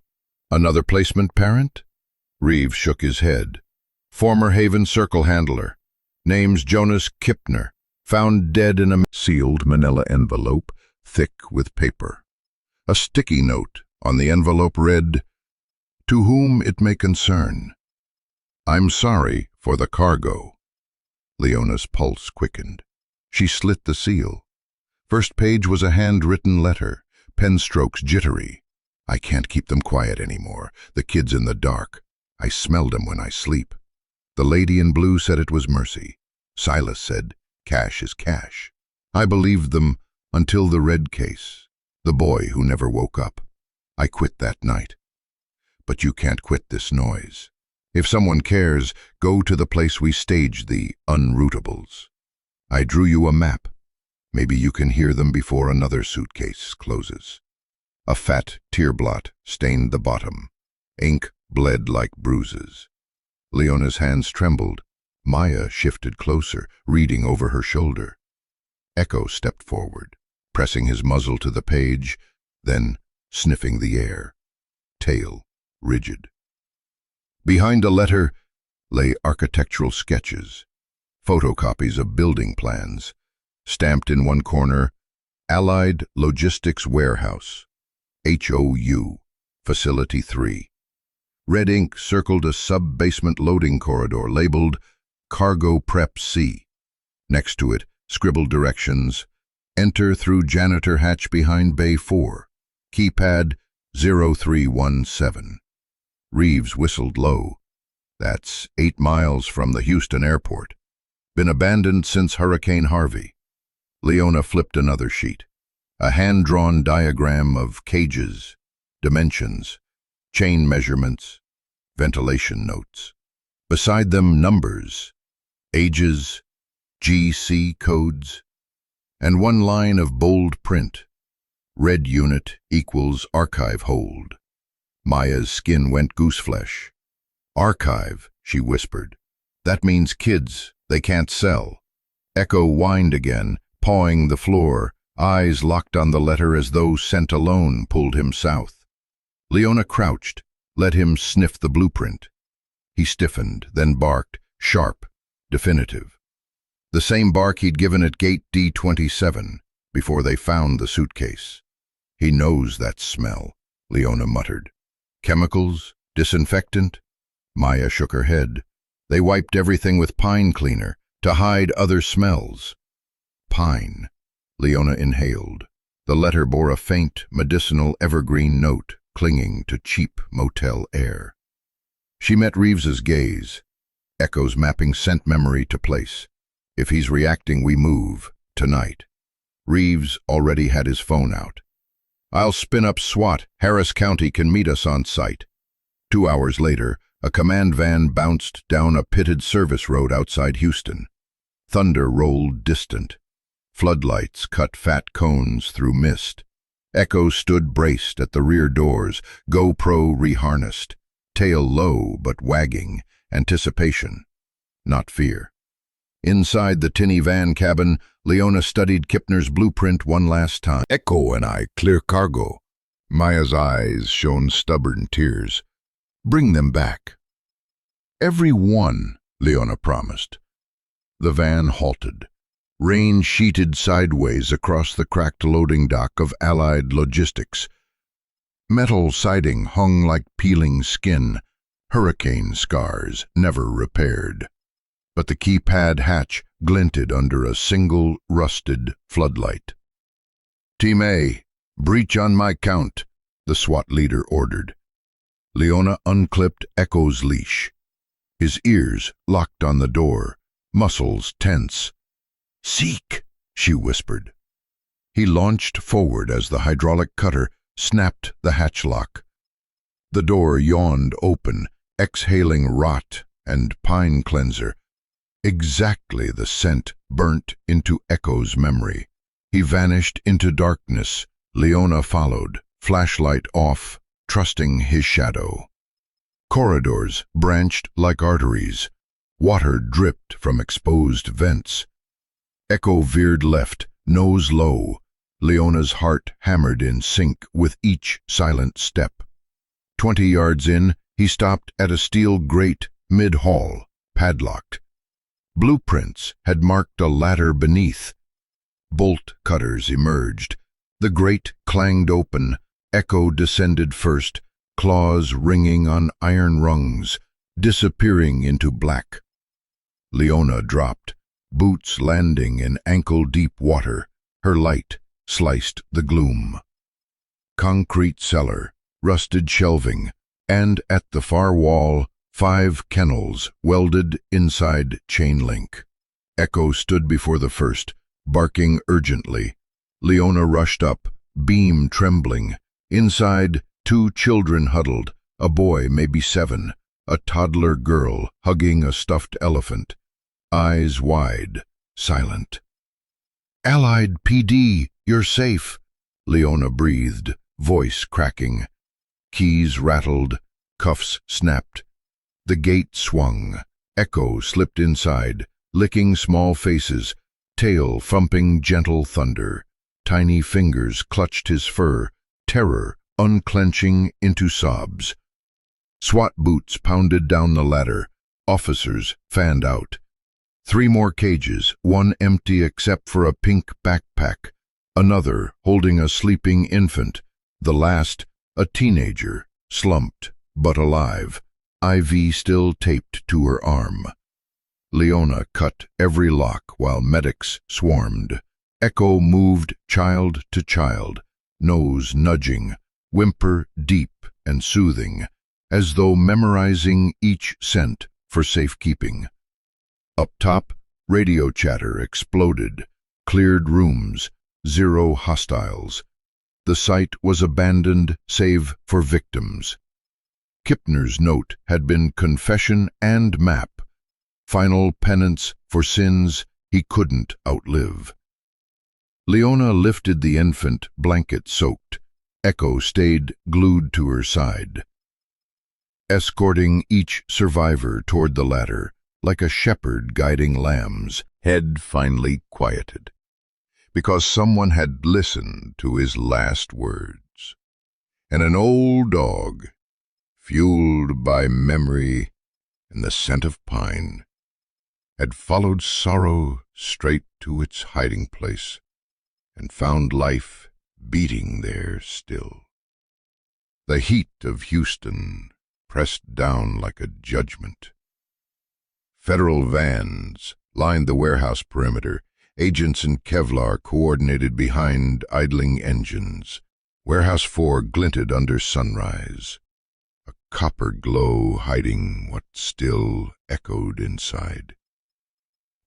Another placement parent? Reeves shook his head. Former Haven Circle handler. Name's Jonas Kipner. Found dead in a sealed manila envelope, thick with paper. A sticky note on the envelope read, "To whom it may concern. I'm sorry for the cargo." Leona's pulse quickened. She slit the seal. First page was a handwritten letter, pen strokes jittery. I can't keep them quiet anymore. The kid's in the dark. I smelled him when I sleep. The lady in blue said it was Mercy. Silas said, cash is cash. I believed them until the red case, the boy who never woke up. I quit that night. But you can't quit this noise. If someone cares, go to the place we staged the unrootables. I drew you a map. Maybe you can hear them before another suitcase closes. A fat tear blot stained the bottom. Ink bled like bruises. Leona's hands trembled. Maya shifted closer, reading over her shoulder. Echo stepped forward, pressing his muzzle to the page, then sniffing the air. Tail rigid. Behind a letter lay architectural sketches, photocopies of building plans. Stamped in one corner, Allied Logistics Warehouse, HOU, Facility 3. Red ink circled a sub-basement loading corridor labeled Cargo Prep C. Next to it, scribbled directions: enter through janitor hatch behind Bay 4, keypad 0317. Reeves whistled low. That's 8 miles from the Houston airport. Been abandoned since Hurricane Harvey. Leona flipped another sheet. A hand-drawn diagram of cages, dimensions, chain measurements, ventilation notes. Beside them, numbers, ages, GC codes, and one line of bold print. Red unit equals archive hold. Maya's skin went gooseflesh. Archive, she whispered. That means kids. They can't sell. Echo whined again, pawing the floor, eyes locked on the letter as though scent alone pulled him south. Leona crouched, let him sniff the blueprint. He stiffened, then barked, sharp, definitive. The same bark he'd given at gate D27, before they found the suitcase. He knows that smell, Leona muttered. Chemicals? Disinfectant? Maya shook her head. They wiped everything with pine cleaner to hide other smells. Pine. Leona inhaled. The letter bore a faint, medicinal evergreen note clinging to cheap motel air. She met Reeves's gaze. Echo's mapping scent memory to place. If he's reacting, we move, tonight. Reeves already had his phone out. I'll spin up SWAT. Harris County can meet us on site. 2 hours later, a command van bounced down a pitted service road outside Houston. Thunder rolled distant. Floodlights cut fat cones through mist. Echo stood braced at the rear doors, GoPro reharnessed, tail low but wagging, anticipation, not fear. Inside the tinny van cabin, Leona studied Kipner's blueprint one last time. Echo and I clear cargo. Maya's eyes shone stubborn tears. Bring them back. Every one, Leona promised. The van halted. Rain sheeted sideways across the cracked loading dock of Allied Logistics. Metal siding hung like peeling skin, hurricane scars never repaired. But the keypad hatch glinted under a single rusted floodlight. Team A, breach on my count, the SWAT leader ordered. Leona unclipped Echo's leash. His ears locked on the door, muscles tense. Seek, she whispered. He launched forward as the hydraulic cutter snapped the hatch lock. The door yawned open, exhaling rot and pine cleanser. Exactly the scent burnt into Echo's memory. He vanished into darkness. Leona followed, flashlight off, trusting his shadow. Corridors branched like arteries. Water dripped from exposed vents. Echo veered left, nose low. Leona's heart hammered in sync with each silent step. 20 yards in, he stopped at a steel grate mid-hall, padlocked. Blueprints had marked a ladder beneath. Bolt cutters emerged. The grate clanged open. Echo descended first, claws ringing on iron rungs, disappearing into black. Leona dropped, boots landing in ankle-deep water. Her light sliced the gloom. Concrete cellar, rusted shelving, and at the far wall, 5 kennels welded inside chain link. Echo stood before the first, barking urgently. Leona rushed up, beam trembling. Inside, 2 children huddled, a boy maybe 7, a toddler girl hugging a stuffed elephant, eyes wide, silent. "Allied PD, you're safe," Leona breathed, voice cracking. Keys rattled, cuffs snapped. The gate swung. Echo slipped inside, licking small faces, tail thumping gentle thunder. Tiny fingers clutched his fur, terror unclenching into sobs. SWAT boots pounded down the ladder. Officers fanned out. 3 more cages, 1 empty except for a pink backpack. Another holding a sleeping infant. The last, a teenager, slumped but alive, IV still taped to her arm. Leona cut every lock while medics swarmed. Echo moved child to child, nose nudging, whimper deep and soothing, as though memorizing each scent for safekeeping. Up top, radio chatter exploded, cleared rooms, 0 hostiles. The site was abandoned save for victims. Kipner's note had been confession and map, final penance for sins he couldn't outlive. Leona lifted the infant, blanket soaked. Echo stayed glued to her side, escorting each survivor toward the ladder, like a shepherd guiding lambs, head finally quieted, because someone had listened to his last words. And an old dog, fueled by memory and the scent of pine, had followed sorrow straight to its hiding place and found life beating there still. The heat of Houston pressed down like a judgment. Federal vans lined the warehouse perimeter, agents in Kevlar coordinated behind idling engines. Warehouse 4 glinted under sunrise, a copper glow hiding what still echoed inside.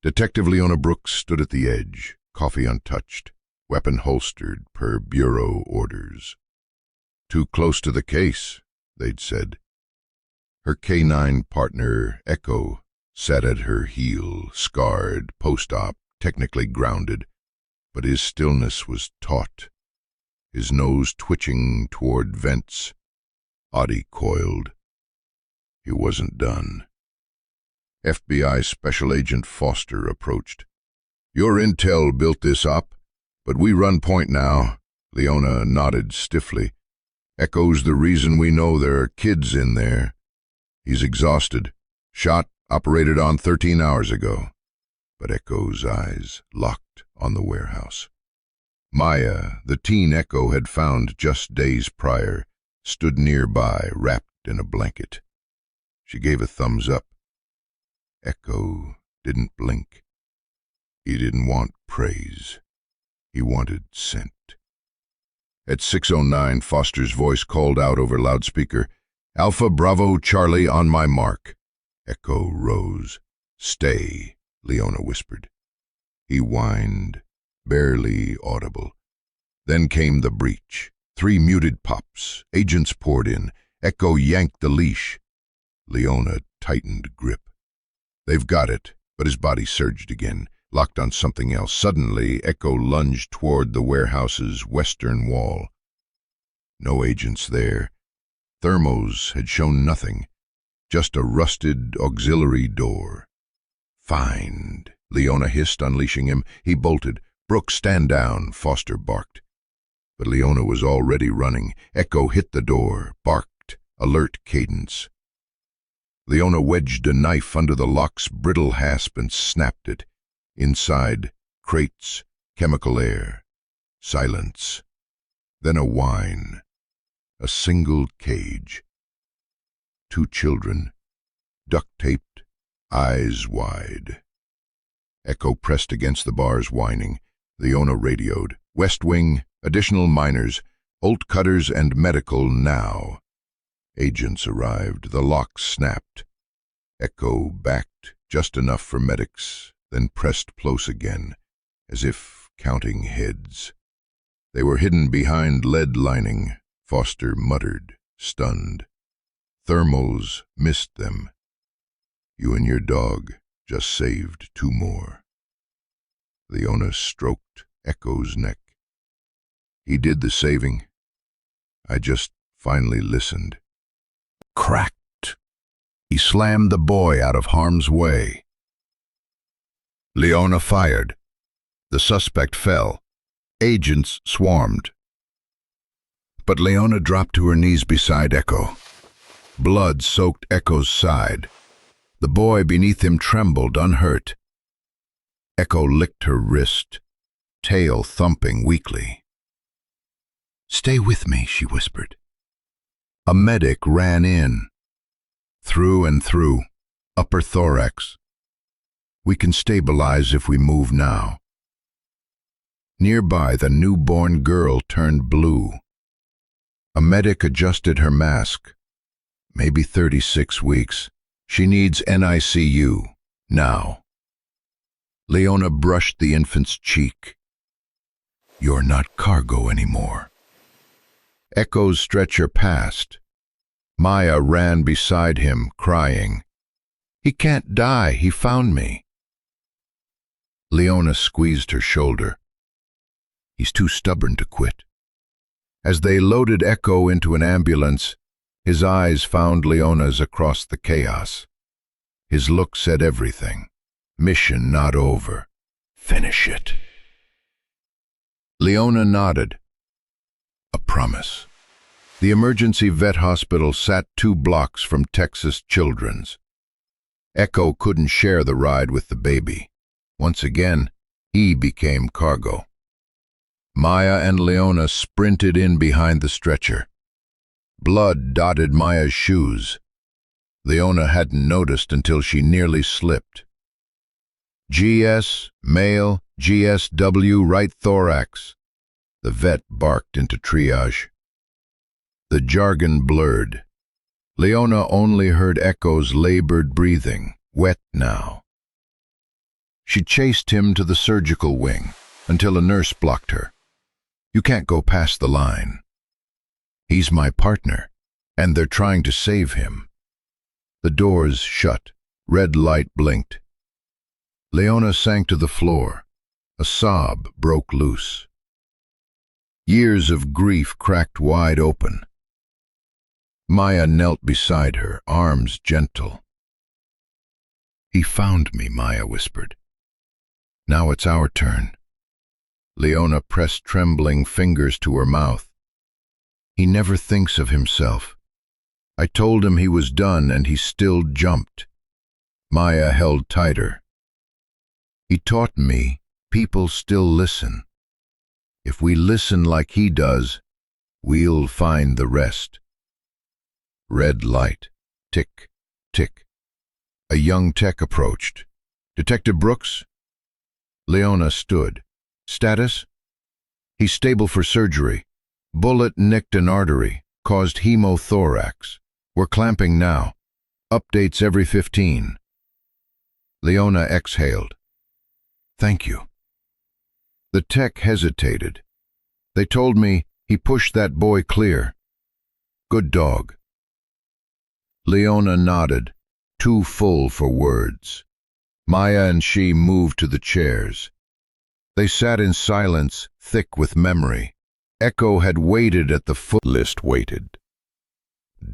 Detective Leona Brooks stood at the edge, coffee untouched, weapon holstered per bureau orders. "Too close to the case," they'd said. Her K9 partner, Echo, sat at her heel, scarred, post-op, technically grounded, but his stillness was taut, his nose twitching toward vents, body coiled. He wasn't done. FBI Special Agent Foster approached. "Your intel built this up, but we run point now." Leona nodded stiffly. "Echo's the reason we know there are kids in there. He's exhausted. Shot, operated on 13 hours ago." But Echo's eyes locked on the warehouse. Maya, the teen Echo had found just days prior, stood nearby, wrapped in a blanket. She gave a thumbs up. Echo didn't blink. He didn't want praise. He wanted scent. At 6:09, Foster's voice called out over loudspeaker, "Alpha Bravo Charlie on my mark." Echo rose. "Stay," Leona whispered. He whined, barely audible. Then came the breach. 3 muted pops. Agents poured in. Echo yanked the leash. Leona tightened grip. "They've got it," but his body surged again, locked on something else. Suddenly, Echo lunged toward the warehouse's western wall. No agents there. Thermos had shown nothing, just a rusted auxiliary door. "Find," Leona hissed, unleashing him. He bolted. "Brooks, stand down," Foster barked. But Leona was already running. Echo hit the door, barked, alert cadence. Leona wedged a knife under the lock's brittle hasp and snapped it. Inside, crates, chemical air, silence. Then a whine. A single cage. 2 children, duct-taped, eyes wide. Echo pressed against the bars, whining. Leona radioed. "West Wing, additional miners. Bolt cutters and medical now. Agents arrived. The locks snapped. Echo backed just enough for medics, then pressed close again, as if counting heads. They were hidden behind lead lining. Foster muttered, stunned. Thermals missed them. You and your dog just saved 2 more. Leona stroked Echo's neck. He did the saving. I just finally listened. Cracked. He slammed the boy out of harm's way. Leona fired. The suspect fell. Agents swarmed. But Leona dropped to her knees beside Echo. Blood soaked Echo's side. The boy beneath him trembled, unhurt. Echo licked her wrist, tail thumping weakly. "Stay with me," she whispered. A medic ran in. Through and through, upper thorax. "We can stabilize if we move now." Nearby, the newborn girl turned blue. A medic adjusted her mask. "Maybe 36 weeks. She needs NICU, now." Leona brushed the infant's cheek. "You're not cargo anymore." Echo's stretcher passed. Maya ran beside him, crying, "He can't die, he found me." Leona squeezed her shoulder. "He's too stubborn to quit." As they loaded Echo into an ambulance, his eyes found Leona's across the chaos. His look said everything. Mission not over. Finish it. Leona nodded. A promise. The emergency vet hospital sat 2 blocks from Texas Children's. Echo couldn't share the ride with the baby. Once again, he became cargo. Maya and Leona sprinted in behind the stretcher. Blood dotted Maya's shoes. Leona hadn't noticed until she nearly slipped. "GS, male, GSW, right thorax." The vet barked into triage. The jargon blurred. Leona only heard Echo's labored breathing, wet now. She chased him to the surgical wing until a nurse blocked her. "You can't go past the line. He's my partner, and they're trying to save him." The doors shut. Red light blinked. Leona sank to the floor. A sob broke loose. Years of grief cracked wide open. Maya knelt beside her, arms gentle. "He found me," Maya whispered. "Now it's our turn." Leona pressed trembling fingers to her mouth. "He never thinks of himself. I told him he was done, and he still jumped." Maya held tighter. "He taught me people still listen. If we listen like he does, we'll find the rest." Red light. Tick, tick. A young tech approached. "Detective Brooks?" Leona stood. "Status?" "He's stable for surgery. Bullet nicked an artery, caused hemothorax. We're clamping now. Updates every 15. Leona exhaled. "Thank you." The tech hesitated. "They told me he pushed that boy clear. Good dog." Leona nodded, too full for words. Maya and she moved to the chairs. They sat in silence, thick with memory. Echo had waited at the foot. List waited.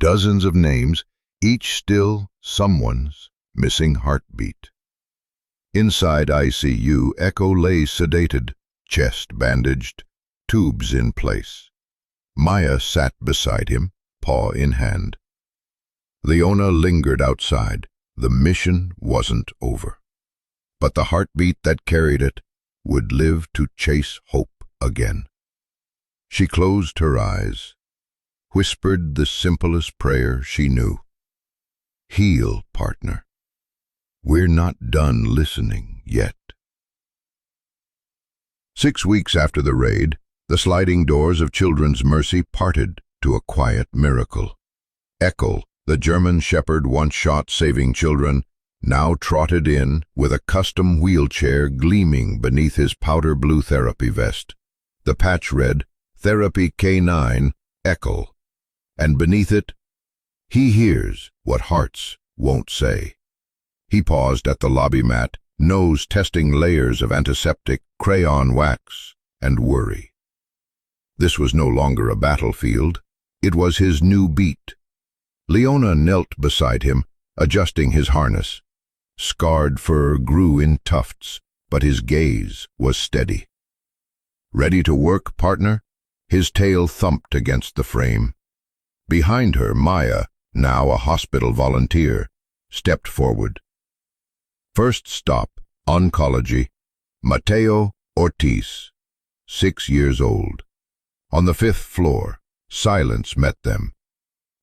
Dozens of names, each still someone's missing heartbeat. Inside ICU, Echo lay sedated, chest bandaged, tubes in place. Maya sat beside him, paw in hand. Leona lingered outside. The mission wasn't over. But the heartbeat that carried it would live to chase hope again. She closed her eyes, whispered the simplest prayer she knew. "Heal, partner. We're not done listening yet." 6 weeks after the raid, The sliding doors of Children's Mercy parted to a quiet miracle. Eckel, the German shepherd once shot saving children, now trotted in with a custom wheelchair gleaming beneath his powder blue therapy vest. The patch read, "Therapy K9, Eckel," and beneath it, "He hears what hearts won't say." He paused at the lobby mat, nose testing layers of antiseptic, crayon wax, and worry. This was no longer a battlefield. It was his new beat. Leona knelt beside him, adjusting his harness. Scarred fur grew in tufts, but his gaze was steady. "Ready to work, partner?" His tail thumped against the frame. Behind her, Maya, now a hospital volunteer, stepped forward. First stop, oncology, Mateo Ortiz, 6 years old. On the 5th floor, silence met them.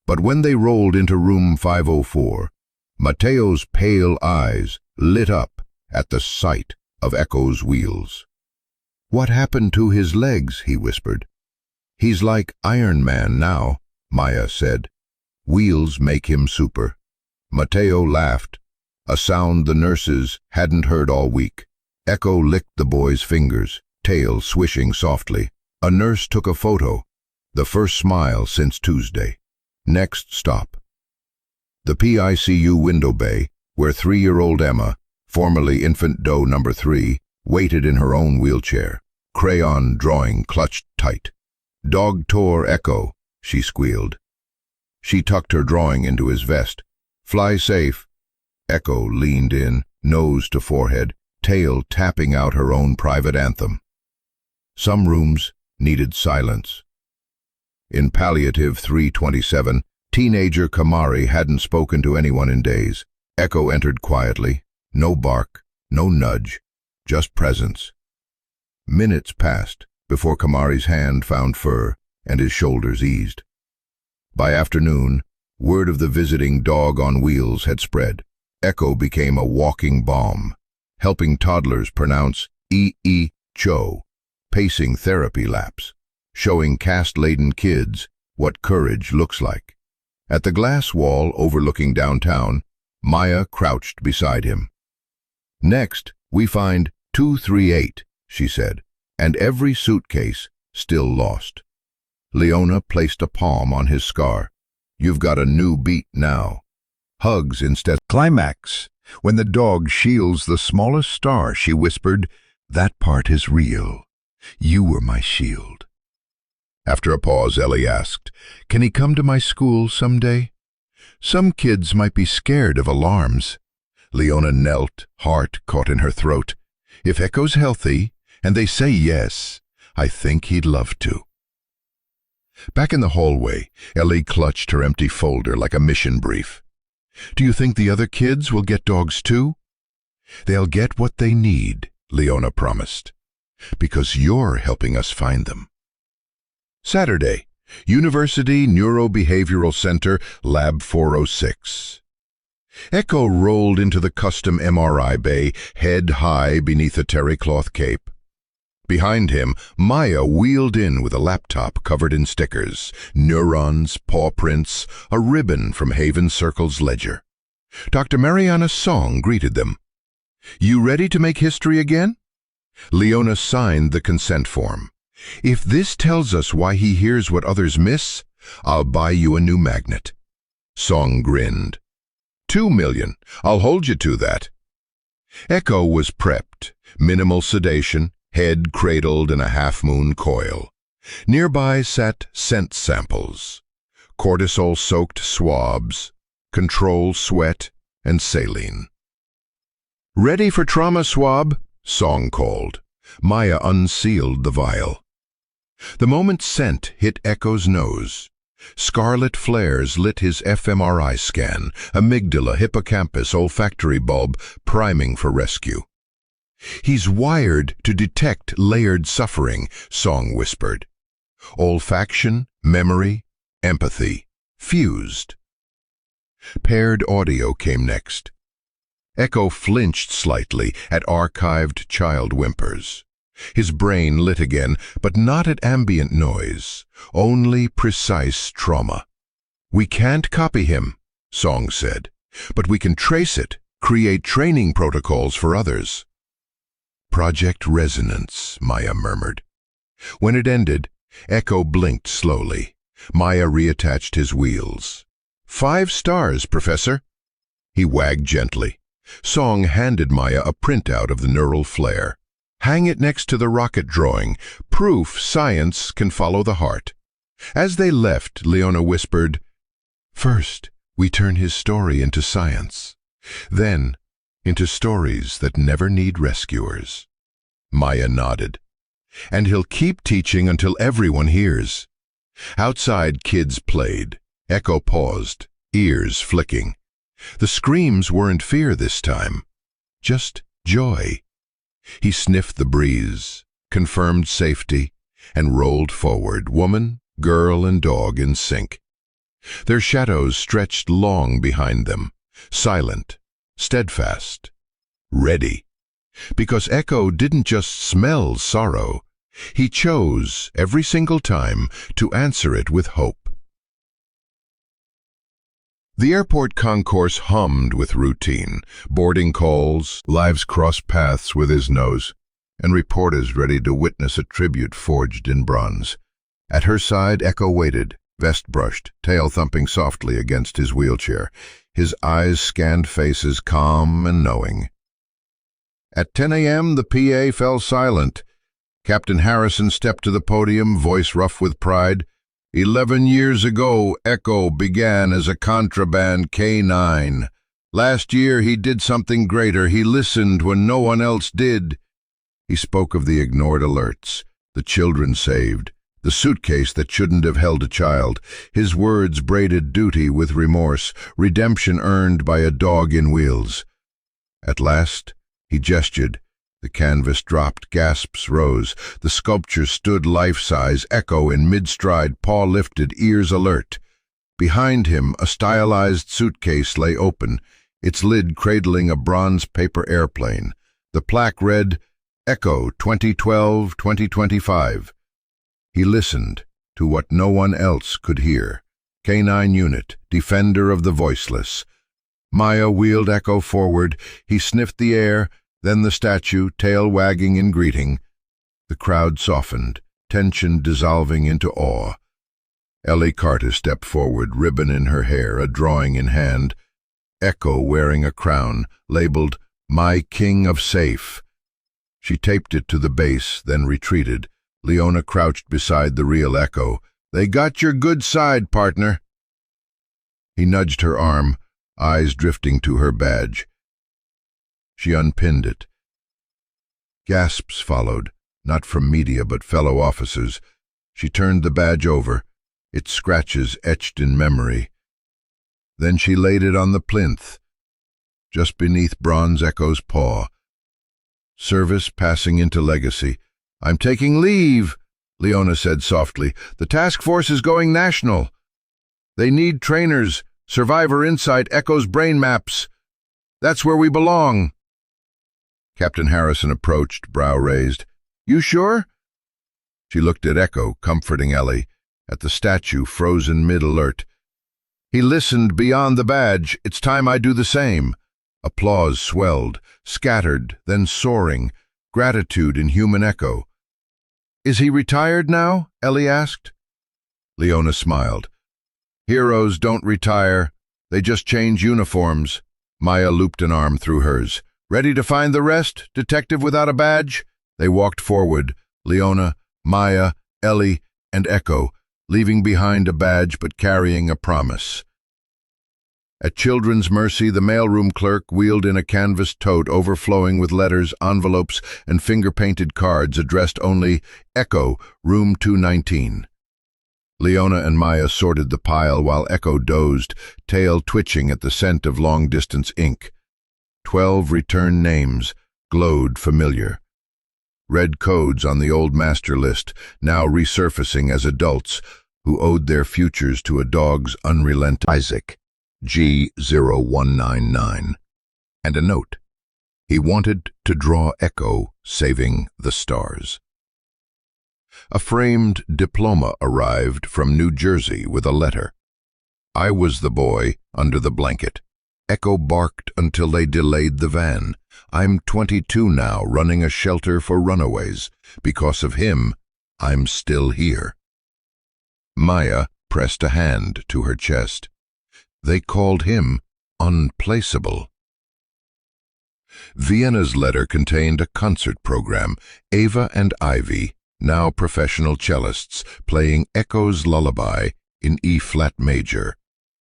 But when they rolled into room 504, Mateo's pale eyes lit up at the sight of Echo's wheels. "What happened to his legs?" he whispered. "He's like Iron Man now," Maya said. "Wheels make him super." Mateo laughed, a sound the nurses hadn't heard all week. Echo licked the boy's fingers, tail swishing softly. A nurse took a photo, the first smile since Tuesday. Next stop, the PICU window bay, where 3-year-old Emma, formerly infant doe number 3, waited in her own wheelchair, crayon drawing clutched tight. "Dog tore Echo," she squealed. She tucked her drawing into his vest. "Fly safe." Echo leaned in, nose to forehead, tail tapping out her own private anthem. Some rooms needed silence. In palliative 327, teenager Kamari hadn't spoken to anyone in days. Echo entered quietly, no bark, no nudge, just presence. Minutes passed before Kamari's hand found fur and his shoulders eased. By afternoon, word of the visiting dog on wheels had spread. Echo became a walking bomb, helping toddlers pronounce E-E-Cho, pacing therapy laps, showing caste-laden kids what courage looks like. At the glass wall overlooking downtown, Maya crouched beside him. "Next, we find 238, she said, "and every suitcase still lost." Leona placed a palm on his scar. "You've got a new beat now. Hugs instead." Climax. When the dog shields the smallest star, she whispered, "That part is real. You were my shield." After a pause, Ellie asked, "Can he come to my school someday? Some kids might be scared of alarms." Leona knelt, heart caught in her throat. "If Echo's healthy, and they say yes, I think he'd love to." Back in the hallway, Ellie clutched her empty folder like a mission brief. "Do you think the other kids will get dogs too?" "They'll get what they need," Leona promised, "because you're helping us find them." Saturday, University Neurobehavioral Center, Lab 406. Echo rolled into the custom MRI bay, head high beneath a terry cloth cape. Behind him, Maya wheeled in with a laptop covered in stickers, neurons, paw prints, a ribbon from Haven Circle's ledger. Dr. Mariana Song greeted them. "You ready to make history again?" Leona signed the consent form. "If this tells us why he hears what others miss, I'll buy you a new magnet." Song grinned. $2 million. I'll hold you to that." Echo was prepped, minimal sedation, head cradled in a half-moon coil. Nearby sat scent samples, cortisol-soaked swabs, control sweat, and saline. "Ready for trauma swab?" Song called. Maya unsealed the vial. The moment scent hit Echo's nose, scarlet flares lit his fMRI scan, amygdala, hippocampus, olfactory bulb, priming for rescue. "He's wired to detect layered suffering," Song whispered. "Olfaction, memory, empathy, fused." Paired audio came next. Echo flinched slightly at archived child whimpers. His brain lit again, but not at ambient noise, only precise trauma. "We can't copy him," Song said, "but we can trace it, create training protocols for others." "Project Resonance," Maya murmured. When it ended, Echo blinked slowly. Maya reattached his wheels. "5 stars, Professor." He wagged gently. Song handed Maya a printout of the neural flare. "Hang it next to the rocket drawing. Proof science can follow the heart." As they left, Leona whispered, "First, we turn his story into science. Then, into stories that never need rescuers." Maya nodded. "And he'll keep teaching until everyone hears." Outside, kids played. Echo paused, ears flicking. The screams weren't fear this time, just joy. He sniffed the breeze, confirmed safety, and rolled forward, woman, girl, and dog in sync. Their shadows stretched long behind them, silent, steadfast, ready. Because Echo didn't just smell sorrow, he chose, every single time, to answer it with hope. The airport concourse hummed with routine, boarding calls, lives crossed paths with his nose, and reporters ready to witness a tribute forged in bronze. At her side, Echo waited, vest brushed, tail thumping softly against his wheelchair. His eyes scanned faces calm and knowing. At 10 a.m., the PA fell silent. Captain Harrison stepped to the podium, voice rough with pride. 11 years ago, Echo began as a contraband K9. Last year, he did something greater. He listened when no one else did. He spoke of the ignored alerts, the children saved, the suitcase that shouldn't have held a child. His words braided duty with remorse, redemption earned by a dog in wheels. At last, he gestured. The canvas dropped, gasps rose. The sculpture stood life-size, Echo in mid-stride, paw lifted, ears alert. Behind him, a stylized suitcase lay open, its lid cradling a bronze paper airplane. The plaque read, Echo 2012-2025. He listened to what no one else could hear. K9 unit, defender of the voiceless. Maya wheeled Echo forward. He sniffed the air, then the statue, tail wagging in greeting. The crowd softened, tension dissolving into awe. Ellie Carter stepped forward, ribbon in her hair, a drawing in hand. Echo wearing a crown, labeled, My King of Safe. She taped it to the base, then retreated. Leona crouched beside the real Echo. They got your good side, partner. He nudged her arm, eyes drifting to her badge. She unpinned it. Gasps followed, not from media but fellow officers. She turned the badge over, its scratches etched in memory. Then she laid it on the plinth, just beneath Bronze Echo's paw. Service passing into legacy. I'm taking leave, Leona said softly. The task force is going national. They need trainers, survivor insight, Echo's brain maps. That's where we belong. Captain Harrison approached, brow raised. You sure? She looked at Echo, comforting Ellie, at the statue frozen mid-alert. He listened beyond the badge. It's time I do the same. Applause swelled, scattered, then soaring, gratitude in human echo. Is he retired now? Ellie asked. Leona smiled. Heroes don't retire. They just change uniforms. Maya looped an arm through hers. Ready to find the rest, detective without a badge? They walked forward, Leona, Maya, Ellie, and Echo, leaving behind a badge but carrying a promise. At Children's Mercy, the mailroom clerk wheeled in a canvas tote overflowing with letters, envelopes, and finger-painted cards addressed only Echo, Room 219. Leona and Maya sorted the pile while Echo dozed, tail twitching at the scent of long-distance ink. 12 return names glowed familiar. Red codes on the old master list, now resurfacing as adults who owed their futures to a dog's unrelenting Isaac, G0199, and a note. He wanted to draw Echo saving the stars. A framed diploma arrived from New Jersey with a letter. I was the boy under the blanket. Echo barked until they delayed the van. I'm 22 now, running a shelter for runaways. Because of him, I'm still here. Maya pressed a hand to her chest. They called him unplaceable. Vienna's letter contained a concert program. Ava and Ivy, now professional cellists, playing Echo's lullaby in E-flat major,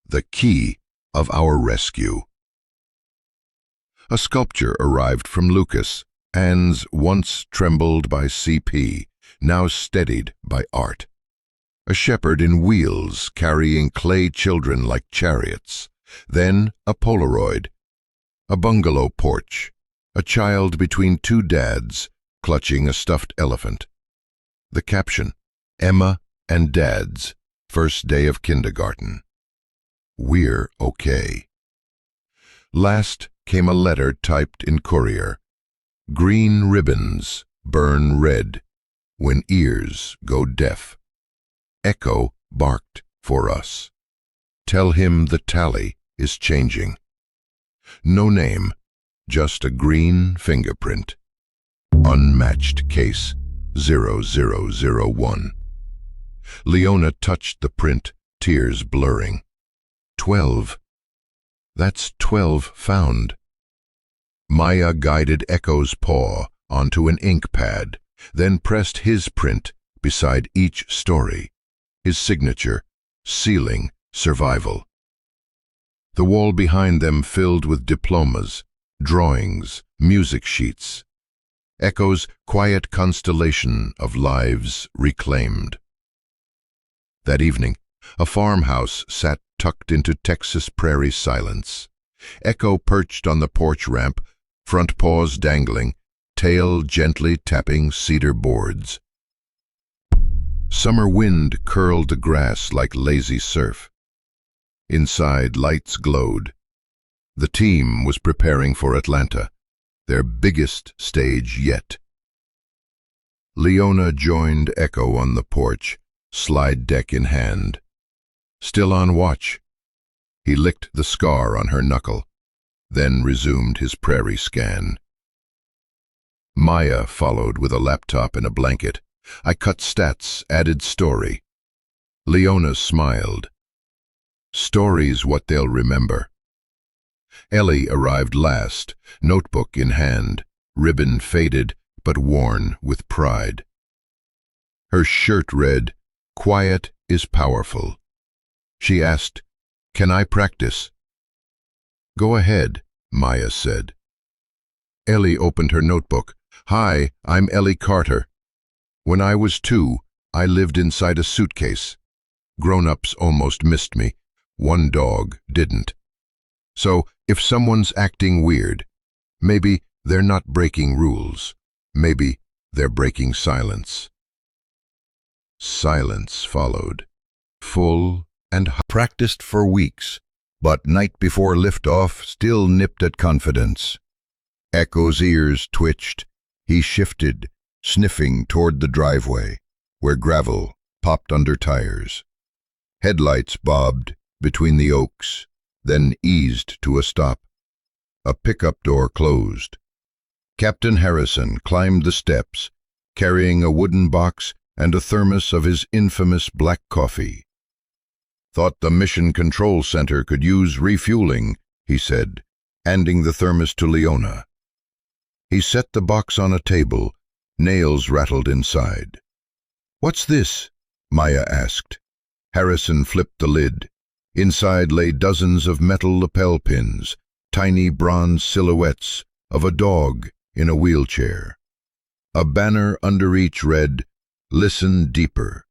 the key of our rescue. A sculpture arrived from Lucas, hands once trembled by CP, now steadied by art. A shepherd in wheels carrying clay children like chariots. Then a Polaroid. A bungalow porch. A child between two dads clutching a stuffed elephant. The caption, Emma and Dad's first day of kindergarten. We're okay. Last came a letter typed in Courier. Green ribbons burn red when ears go deaf. Echo barked for us. Tell him the tally is changing. No name, just a green fingerprint. Unmatched case 0001. Leona touched the print, tears blurring. 12. That's 12 found. Maya guided Echo's paw onto an ink pad, then pressed his print beside each story, his signature, sealing survival. The wall behind them filled with diplomas, drawings, music sheets. Echo's quiet constellation of lives reclaimed. That evening, a farmhouse sat tucked into Texas prairie silence. Echo perched on the porch ramp, front paws dangling, tail gently tapping cedar boards. Summer wind curled the grass like lazy surf. Inside, lights glowed. The team was preparing for Atlanta, their biggest stage yet. Leona joined Echo on the porch, slide deck in hand. Still on watch. He licked the scar on her knuckle, then resumed his prairie scan. Maya followed with a laptop and a blanket. I cut stats, added story. Leona smiled. Story's what they'll remember. Ellie arrived last, notebook in hand, ribbon faded but worn with pride. Her shirt read, "Quiet is powerful." She asked, "Can I practice?" "Go ahead," Maya said. Ellie opened her notebook. "Hi, I'm Ellie Carter. When I was 2, I lived inside a suitcase. Grown-ups almost missed me. One dog didn't. So, if someone's acting weird, maybe they're not breaking rules. Maybe they're breaking silence." Silence followed, full and practiced for weeks, but night before liftoff still nipped at confidence. Echo's ears twitched. He shifted, sniffing toward the driveway, where gravel popped under tires. Headlights bobbed between the oaks, then eased to a stop. A pickup door closed. Captain Harrison climbed the steps, carrying a wooden box and a thermos of his infamous black coffee. "Thought the Mission Control Center could use refueling," he said, handing the thermos to Leona. He set the box on a table. Nails rattled inside. "What's this?" Maya asked. Harrison flipped the lid. Inside lay dozens of metal lapel pins, tiny bronze silhouettes of a dog in a wheelchair. A banner under each read, "Listen deeper."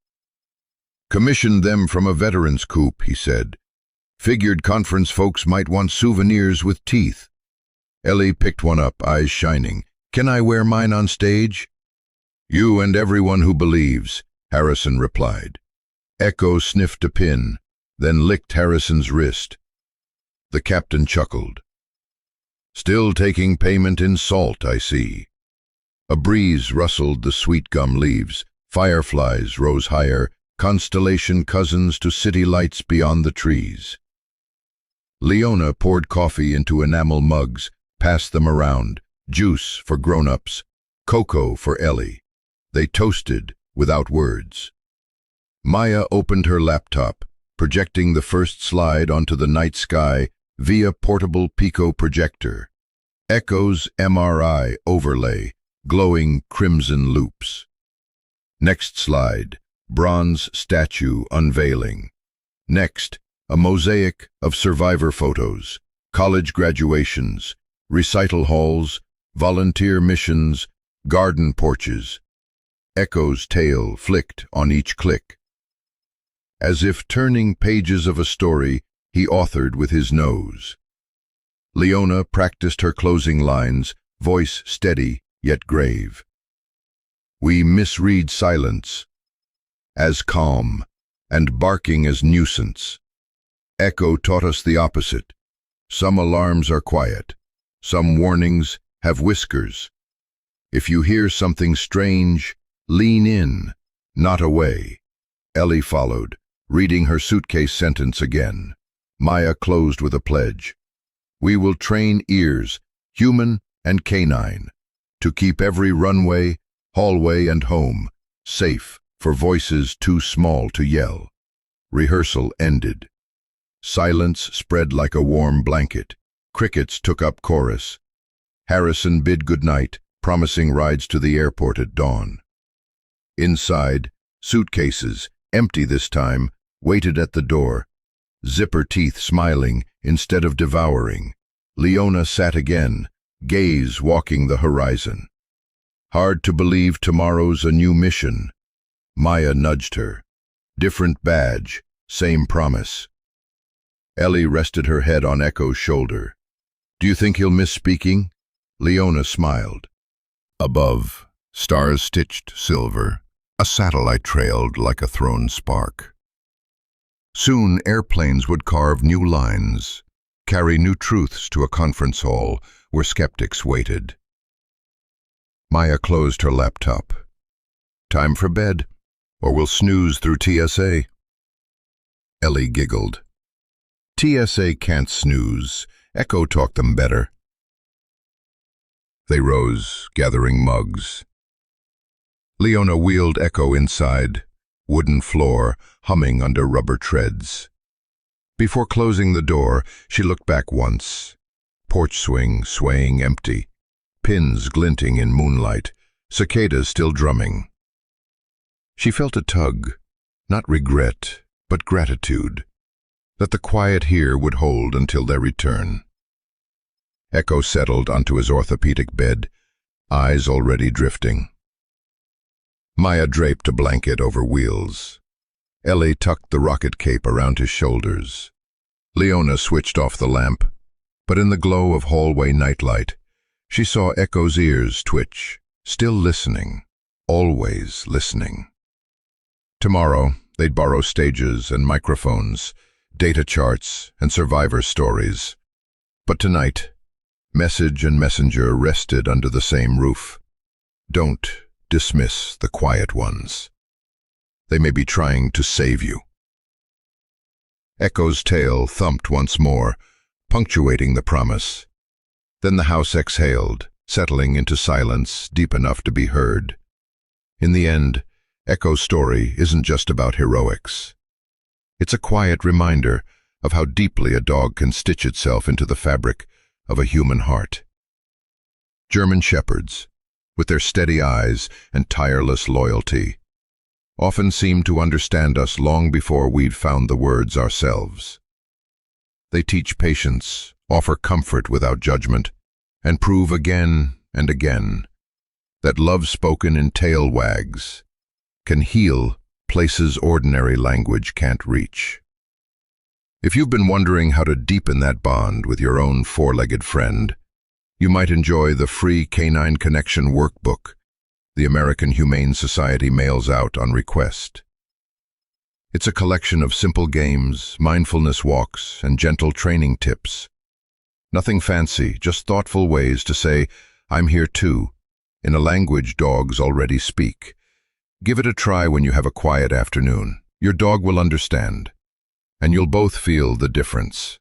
"Commissioned them from a veterans coop," he said. "Figured conference folks might want souvenirs with teeth." Ellie picked one up, eyes shining. "Can I wear mine on stage?" "You and everyone who believes," Harrison replied. Echo sniffed a pin, then licked Harrison's wrist. The captain chuckled. "Still taking payment in salt, I see." A breeze rustled the sweet gum leaves. Fireflies rose higher, constellation cousins to city lights beyond the trees. Leona poured coffee into enamel mugs, passed them around. Juice for grown-ups, cocoa for Ellie. They toasted without words. Maya opened her laptop, projecting the first slide onto the night sky via portable Pico projector. Echo's MRI overlay, glowing crimson loops. Next slide, bronze statue unveiling. Next, a mosaic of survivor photos, college graduations, recital halls, volunteer missions, garden porches. Echo's tail flicked on each click. As if turning pages of a story he authored with his nose. Leona practiced her closing lines, voice steady yet grave. We misread silence as calm and barking as nuisance. Echo taught us the opposite. Some alarms are quiet. Some warnings have whiskers. If you hear something strange, lean in, not away. Ellie followed, reading her suitcase sentence again. Maya closed with a pledge. We will train ears, human and canine, to keep every runway, hallway and home safe for voices too small to yell. Rehearsal ended. Silence spread like a warm blanket. Crickets took up chorus. Harrison bid goodnight, promising rides to the airport at dawn. Inside, suitcases, empty this time, waited at the door, zipper teeth smiling instead of devouring. Leona sat again, gaze walking the horizon. Hard to believe tomorrow's a new mission. Maya nudged her. Different badge, same promise. Ellie rested her head on Echo's shoulder. Do you think he'll miss speaking? Leona smiled. Above, stars stitched silver, a satellite trailed like a thrown spark. Soon airplanes would carve new lines, carry new truths to a conference hall where skeptics waited. Maya closed her laptop. Time for bed, or we'll snooze through TSA. Ellie giggled. TSA can't snooze. Echo taught them better. They rose, gathering mugs. Leona wheeled Echo inside, wooden floor humming under rubber treads. Before closing the door, she looked back once. Porch swing swaying empty, pins glinting in moonlight, cicadas still drumming. She felt a tug, not regret, but gratitude, that the quiet here would hold until their return. Echo settled onto his orthopedic bed, eyes already drifting. Maya draped a blanket over wheels. Ellie tucked the rocket cape around his shoulders. Leona switched off the lamp, but in the glow of hallway nightlight, she saw Echo's ears twitch, still listening, always listening. Tomorrow, they'd borrow stages and microphones, data charts and survivor stories. But tonight, message and messenger rested under the same roof. Don't dismiss the quiet ones. They may be trying to save you. Echo's tail thumped once more, punctuating the promise. Then the house exhaled, settling into silence deep enough to be heard. In the end, Echo's story isn't just about heroics. It's a quiet reminder of how deeply a dog can stitch itself into the fabric of a human heart. German shepherds, with their steady eyes and tireless loyalty, often seem to understand us long before we'd found the words ourselves. They teach patience, offer comfort without judgment, and prove again and again that love spoken in tail wags can heal places ordinary language can't reach. If you've been wondering how to deepen that bond with your own four-legged friend, you might enjoy the free Canine Connection workbook the American Humane Society mails out on request. It's a collection of simple games, mindfulness walks, and gentle training tips. Nothing fancy, just thoughtful ways to say, I'm here too, in a language dogs already speak. Give it a try when you have a quiet afternoon. Your dog will understand, and you'll both feel the difference.